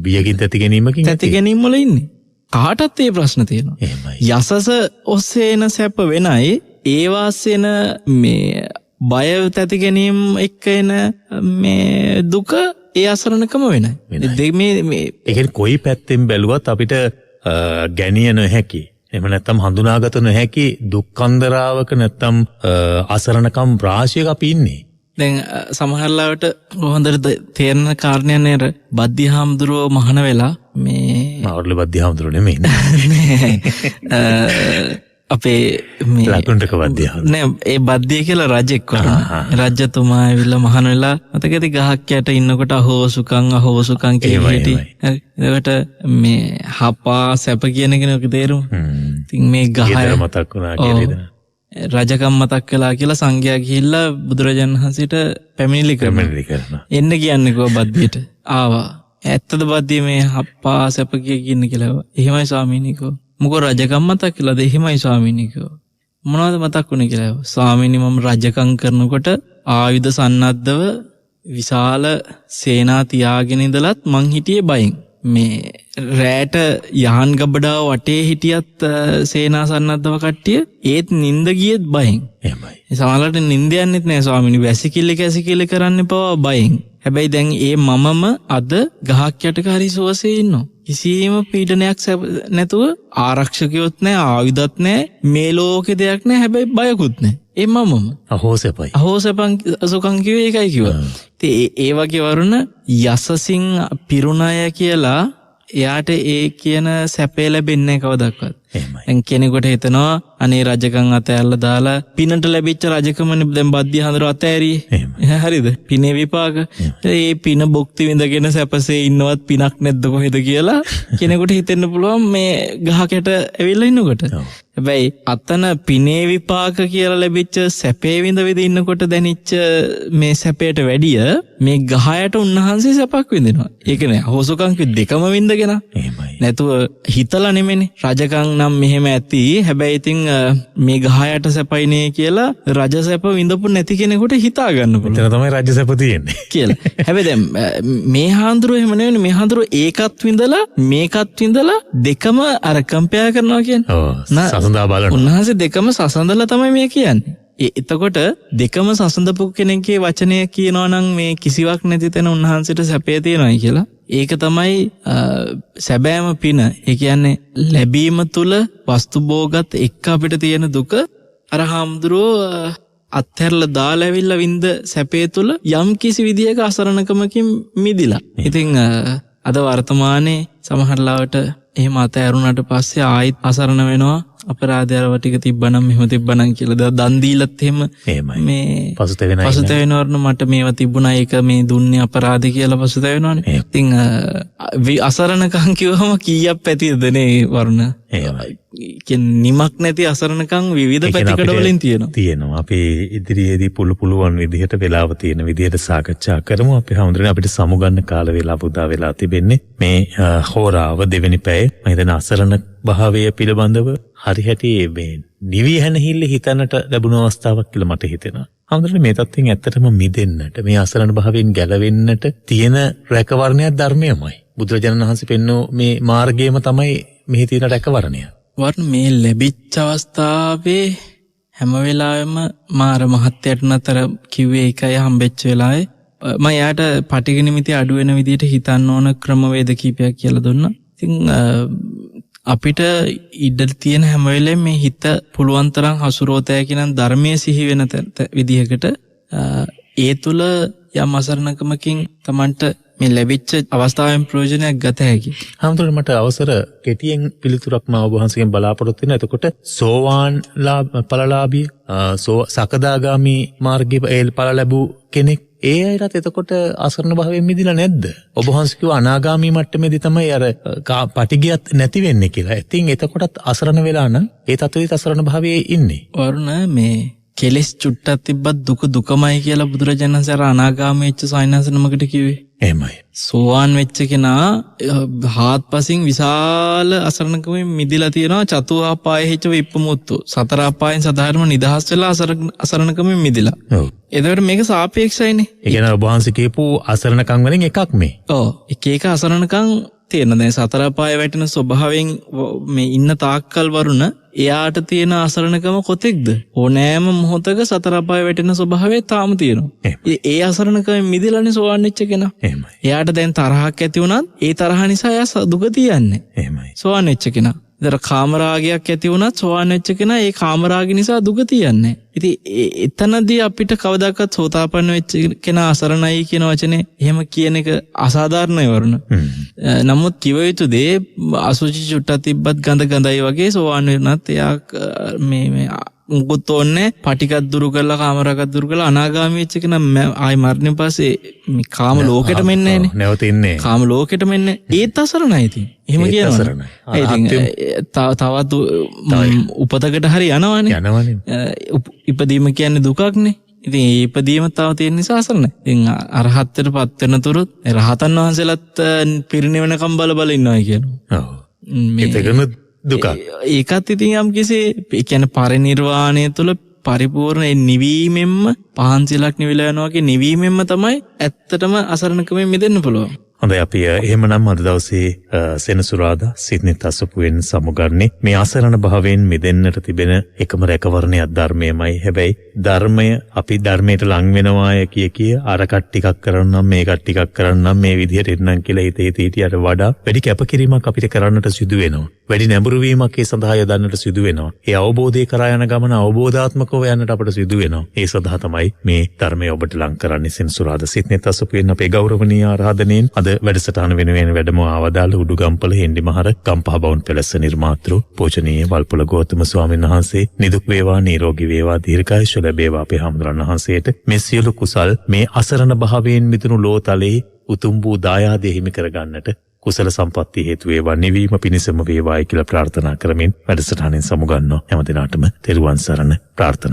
බියකින් තැති ගැනීම වල ඉන්නේ. කාටත් ඒ ප්‍රශ්න තියෙනවා. යසස ඔස්සේ එන සැප වෙනයි ඒවාස්සෙන මේ බය තැති ගැනීම එක්ක එන මේ දුක ඒ අසරණකම වෙනයි. ඒ කියන්නේ කොයි පැත්තෙන් බැලුවත් අපිට ගැනිය නොහැකි. එහෙම නැත්නම් හඳුනාගත නොහැකි දුක්ඛන්දරාවක නැත්නම් අසරණකම් රාශියක අපි ඉන්නේ. දැන් සමහරලාවට හොඳට තේරෙන කාරණයක් නේද? බද්දී හාමුදුරුවෝ මහාන වෙලා මේ මාවර්ල බද්දී හාමුදුරුවෝ නෙමෙයි. අපේ මේ ලකුණ්ඩක බද්දී නෑ ඒ බද්දී කියලා රජෙක් වුණා. රජතුමා ඇවිල්ලා මහාන වෙලා මතකද ගහක් යට ඉන්නකොට අහෝසුකම් කියලා හිටියේ. එතකොට මේ හපා සැප කියන කෙනෙක් තේරුම. ඉතින් මේ ගහ මතක් වුණා කියලා රජකම් මතක් කළා කියලා සංඝයා ගිහිල්ලා බුදුරජාණන් වහන්සේට පැමිණිලි කරනවා. එන්න කියන්නේ කෝ බද්දියට. ආවා. ඇත්තද බද්දිය මේ හප්පා සැප කියන කියලා. එහෙමයි ස්වාමීනි කෝ. මොකෝ රජකම් මතක් කළාද? එහෙමයි ස්වාමීනි කෝ. මොනවද මතක් වුනේ කියලා. ස්වාමීනි මම රජකම් කරනකොට ආයුධ සන්නද්ධව විශාල සේනා තියාගෙන ඉඳලත් මං හිටියේ බයෙන්. මේ රෑට යහන් ගබඩාව වටේ හිටියත් සේනාසන්නද්ධව කට්ටිය ඒත් නින්ද ගියෙත් බයෙන්. එහෙමයි. සමහරවිට නින්ද යන්නෙත් නෑ ස්වාමීනි. වැසිකිල්ල කරන්න පවා බයෙන්. හැබැයි දැන් මමම අද ගහක් යටක හරි සුවසේ ඉන්නවා. කිසිම පීඩනයක් නැතුව ආරක්ෂකයොත් නෑ, ආයුධත් නෑ, මේ ලෝකේ දෙයක් නෑ. හැබැයි බයකුත් නෑ. මමම අහෝසපයි. අහෝසපන් සුඛං කිව්වේ ඒකයි කිව්වා. ඉතින් ඒ වගේ වරුණ යසසින් පිරුණය කියලා එයාට ඒ කියන සැපේ ලැබෙන්නේ කවදක්වත්. දැන් කෙනෙකුට හිතනවා අනේ රජකම් අතෑරලා දාලා පිනට ලැබිච්ච රජකමනේ දැන් බද්දිය හඳුර අතෑරියේ. හරිද? පිනේ විපාක. ඒ පින භුක්ති විඳගෙන සැපසේ ඉන්නවත් පිනක් නැද්ද කොහෙද කියලා කෙනෙකුට හිතෙන්න පුළුවන් මේ ගහකට ඇවිල්ලා ඉන්නකොට. හැබැයි අතන පිනේ විපාක කියලා ලැබිච්ච සැපේ විඳ ඉන්නකොට දැනිච්ච මේ සැපයට වැඩිය මේ ගහයට උන්වහන්සේ සැපක් විඳිනවා. ඒක නෑ හොසුකම් දෙකම විඳගෙන. නැතුව හිතලා නෙමෙනේ. රජකම් නම් මෙහෙම ඇති. හැබැයි ඉතින් මේ ගහයට සැපයිනේ කියලා රජ සැප විඳපු නැති කෙනෙකුට හිතා ගන්න පුළුවන්. එතන තමයි රජ සැප තියෙන්නේ කියලා. හැබැයි දැන් මේ හාඳුරුව එහෙම නෙවෙයි. මේ හාඳුරුව ඒකත් විඳලා මේකත් විඳලා දෙකම අර කම්පෙයාර් කරනවා කියන්නේ. සසඳා බලනවා. උන්වහන්සේ දෙකම සසඳලා තමයි මේ කියන්නේ. එතකොට දෙකම සසඳපු කෙනෙක්ගේ වචනය කියනවා නම් මේ කිසිවක් නැති තැන උන්වහන්සේට සැපේ තියෙනවායි කියලා. ඒක තමයි සැබෑම පින. ඒ කියන්නේ ලැබීම තුල වස්තු භෝගත් එක්ක අපිට තියෙන දුක අර හාමුදුරුවෝ අත්හැරලා දාලා ඇවිල්ලා විඳ සැපේ තුල යම් කිසි විදියක අසරණකමකින් මිදිලා. ඉතින් අද වර්තමානයේ සමහර ලාවට එහෙම අතහැරුණාට පස්සේ ආයෙත් අසරණ වෙනවා. අපරාධයව ටික තිබ්බනම් මෙහෙම තිබ්බනම් කියලා දන් දීලත් එහෙම මේ පසුතැවෙනවරන මට මේවා තිබුණා ඒක මේ දුන්නේ අපරාධ කියලා පසුතැවෙනවනේ. ඉතින් අසරණකම් කිව්වම කීයක් පැතිද නේ වරුණ? නිමක් නැති අසරණකම් විවිධ පැතිකඩ වලින් තියෙනවා. අපි ඉදිරියේදී පුළුවන් විදිහට වෙලාව තියෙන විදිහට සාකච්ඡා කරමු. අපි හඳුනන අපිට සමුගන්න කාල වේලාව පුදා වෙලා තිබෙන්නේ මේ හෝරාව දෙවෙනි පැයේ. මම හිතන අසරණ භාවය පිළිබඳව හරි හැටි මේ නිවි හැනහිල්ල හිතන්නට ලැබුණ අවස්ථාවක් කියලා මට හිතෙනවා. හඳුනන මේ තත්ත්වෙන් ඇත්තටම මිදෙන්නට මේ අසරණ භාවයෙන් ගැලවෙන්නට තියෙන රැකවරණයක් ධර්මයමයි. බුදුරජාණන් වහන්සේ පෙන්වෝ මේ මාර්ගයම තමයි මෙහි තියෙන රැකවරණය. වර්ණ මේ ලැබිච්ච අවස්ථාවේ හැම වෙලාවෙම මාර මහත්යට නතර කිව්වේ එකයි හම්බෙච්ච වෙලාවේ මම යාට පටිඝ නිමිති අඩු වෙන විදිහට හිතන්න ඕන ක්‍රමවේද කීපයක් කියලා දුන්නා. ඉතින් අපිට ඉඩ තියෙන හැම වෙලේම මේ හිත පුළුවන් තරම් හසුරෝතය කියන ධර්මයේ සිහි වෙන විදිහකට ඒ තුල යම් අසරණකමකින් Tamanට මේ ලැබිච්ච අවස්ථාවෙන් ප්‍රයෝජනයක් ගත හැකි. හැමෝටම මට අවසර කෙටියෙන් පිළිතුරක් මම ඔබ වහන්සේගෙන් බලාපොරොත්තු වෙනවා. එතකොට සෝවාන් ඵලලාභී සකදාගාමි මාර්ගයේ ඵල ලැබූ කෙනෙක් ඒ අයටත් එතකොට අසරණ භාවයෙන් මිදිලා නැද්ද? ඔබ වහන්සේ කිව්ව අනාගාමි මට්ටමේදී තමයි අර පටිගියත් නැති වෙන්නේ කියලා. ඉතින් එතකොටත් අසරණ වෙලා නම් ඒ තත්ත්වෙත් අසරණ භාවයේ ඉන්නේ. වරුණ මේ කෙලෙස් චුට්ටක් තිබ්බත් දුක දුකමයි කියලා බුදුරජාණන් වහන්සේ අනාගාමී වෙච්ච සායනස නමකට කිව්වේ. එහෙමයි. සෝවාන් වෙච්ච කෙනා හාත්පසින් විශාල අසරණකමෙන් මිදිලා තියෙනවා. චතුආපායෙ හිච විප්පමුත්තු. සතර ආපායෙන් සදාහරම නිදහස් වෙලා අසරණකමෙන් මිදිලා. ඔව්. එතකොට මේක සාපේක්ෂයිනේ. ඒ කියන්නේ ඔබ වහන්සේ කියපු අසරණකම් වලින් එකක් මේ. ඔව්. එක අසරණකම් තියෙන. දැන් සතර ආපායෙ වැටෙන ස්වභාවයෙන් මේ ඉන්න තාක්කල් වරුණ එයාට තියෙන අසරණකම කොතෙක්ද? ඕනෑම මොහොතක සතර අපාය වැටෙන ස්වභාවය තාම තියෙනවා. ඒ අසරණකම මිදෙලානේ සෝවාන් වෙච්ච කෙනා. එහෙමයි. එයාට දැන් තරහක් ඇති වුණත් ඒ තරහ නිසා එයා දුක තියන්නේ. එහෙමයි. සෝවාන් වෙච්ච කෙනා. දර කාමරාගයක් ඇති වුණත් සෝවාන් වෙච්ච කෙනා ඒ කාමරාගය නිසා දුක තියන්නේ. ඉතින් එතනදී අපිට කවදාකවත් සෝතාපන්න වෙච්ච කෙනා අසරණයි කියන වචනේ එහෙම කියන එක අසාධාරණයි වරුණ. නමුත් කිව යුතු දේ අසුචි චුට්ටක් තිබ්බත් ගඳයි වගේ සෝවාන් වෙනත් එයා මේ මුකුත් ඕනේ පටිකක් දුරු කරලා කාමරාගයක් දුරු කරලා අනාගාමී වෙච්ච කෙනා ආයි මරණය පස්සේ මේ කාම ලෝකෙටම එන්නේ නැහනේ. නැවත ඉන්නේ. කාම ලෝකෙටම එන්නේ. ඒත් අසරණයි ඉතින්. එහෙම කියනවා. තවත් උපතකට හරි යනවනේ. ඉපදීම කියන්නේ දුකක්නේ. ඉතින් ඒ ඉපදීම තව තියෙන නිසා අසරණයි. ඉතින් අරහත්ත්වයට පත් වෙනතුරුත් රහතන් වහන්සේලාත් පිරිනිවනකම් බල ඉන්නවා කියනවා. ඔව්. මේකම දුක. ඒකත් ඉතින් යම් කිසි ඒ කියන්නේ පරිනිර්වාණය තුළ පරිපූර්ණ නිවීමෙන්ම පහන්සිලක් නිවිලා යනවා වගේ නිවීමෙන්ම තමයි ඇත්තටම අසරණකමෙන් මිදෙන්න පුළුවන්. හොඳයි අපි එහෙමනම් අද දවසේ සෙනසුරාදා සිඩ්නි තසපුවෙන් සමුගන්නේ මේ අසරණ භාවයෙන් මිදෙන්නට තිබෙන එකම රැකවරණයක් ධර්මයමයි. හැබැයි ධර්මය අපි ධර්මයට ලං වෙනවාය කිය අර කට්ටිකක් කරන්නම් මේ කට්ටිකක් කරන්නම් මේ විදිහට එන්නම් කියලා හිතේ හිටියට වඩා වැඩි කැපකිරීමක් අපිට කරන්නට සිදු වෙනවා. වැඩි නැඹුරු වීමක් ඒ සඳහා යොදන්නට සිදු වෙනවා. ඒ අවබෝධය කරා යන ගමන අවබෝධාත්මකව යන්නට අපට සිදු වෙනවා. ඒ සඳහා තමයි මේ ධර්මය ඔබට ලං කරන්නේ සෙනසුරාදා සිඩ්නි තසපුවෙන් අපේ ගෞරවනීය ආරාධනෙන් අද වැඩසටහන වෙනුවෙන් වැඩම ආවදාළ උඩුගම්පල හෙන්ඩි මහර ගම්පහ බවුන් පෙළස නිර්මාතෘ පූජනීය වල්පොල ගෞතම ස්වාමීන් වහන්සේ නිදුක් වේවා නිරෝගී වේවා දීර්ඝායුෂ ලැබේවා අපේ හාමුදුරන් වහන්සේට මේ සියලු කුසල් මේ අසරණ භාවයෙන් මිදුණු ලෝතලේ උතුම් වූ දායාදය හිමි කරගන්නට කුසල සම්පත්තිය හේතු වේවා නිවීම පිණිසම වේවායි කියලා ප්‍රාර්ථනා කරමින් වැඩසටහනින් සමුගන්නවා. හැම දිනාටම තෙරුවන් සරණ ප්‍රාර්ථනා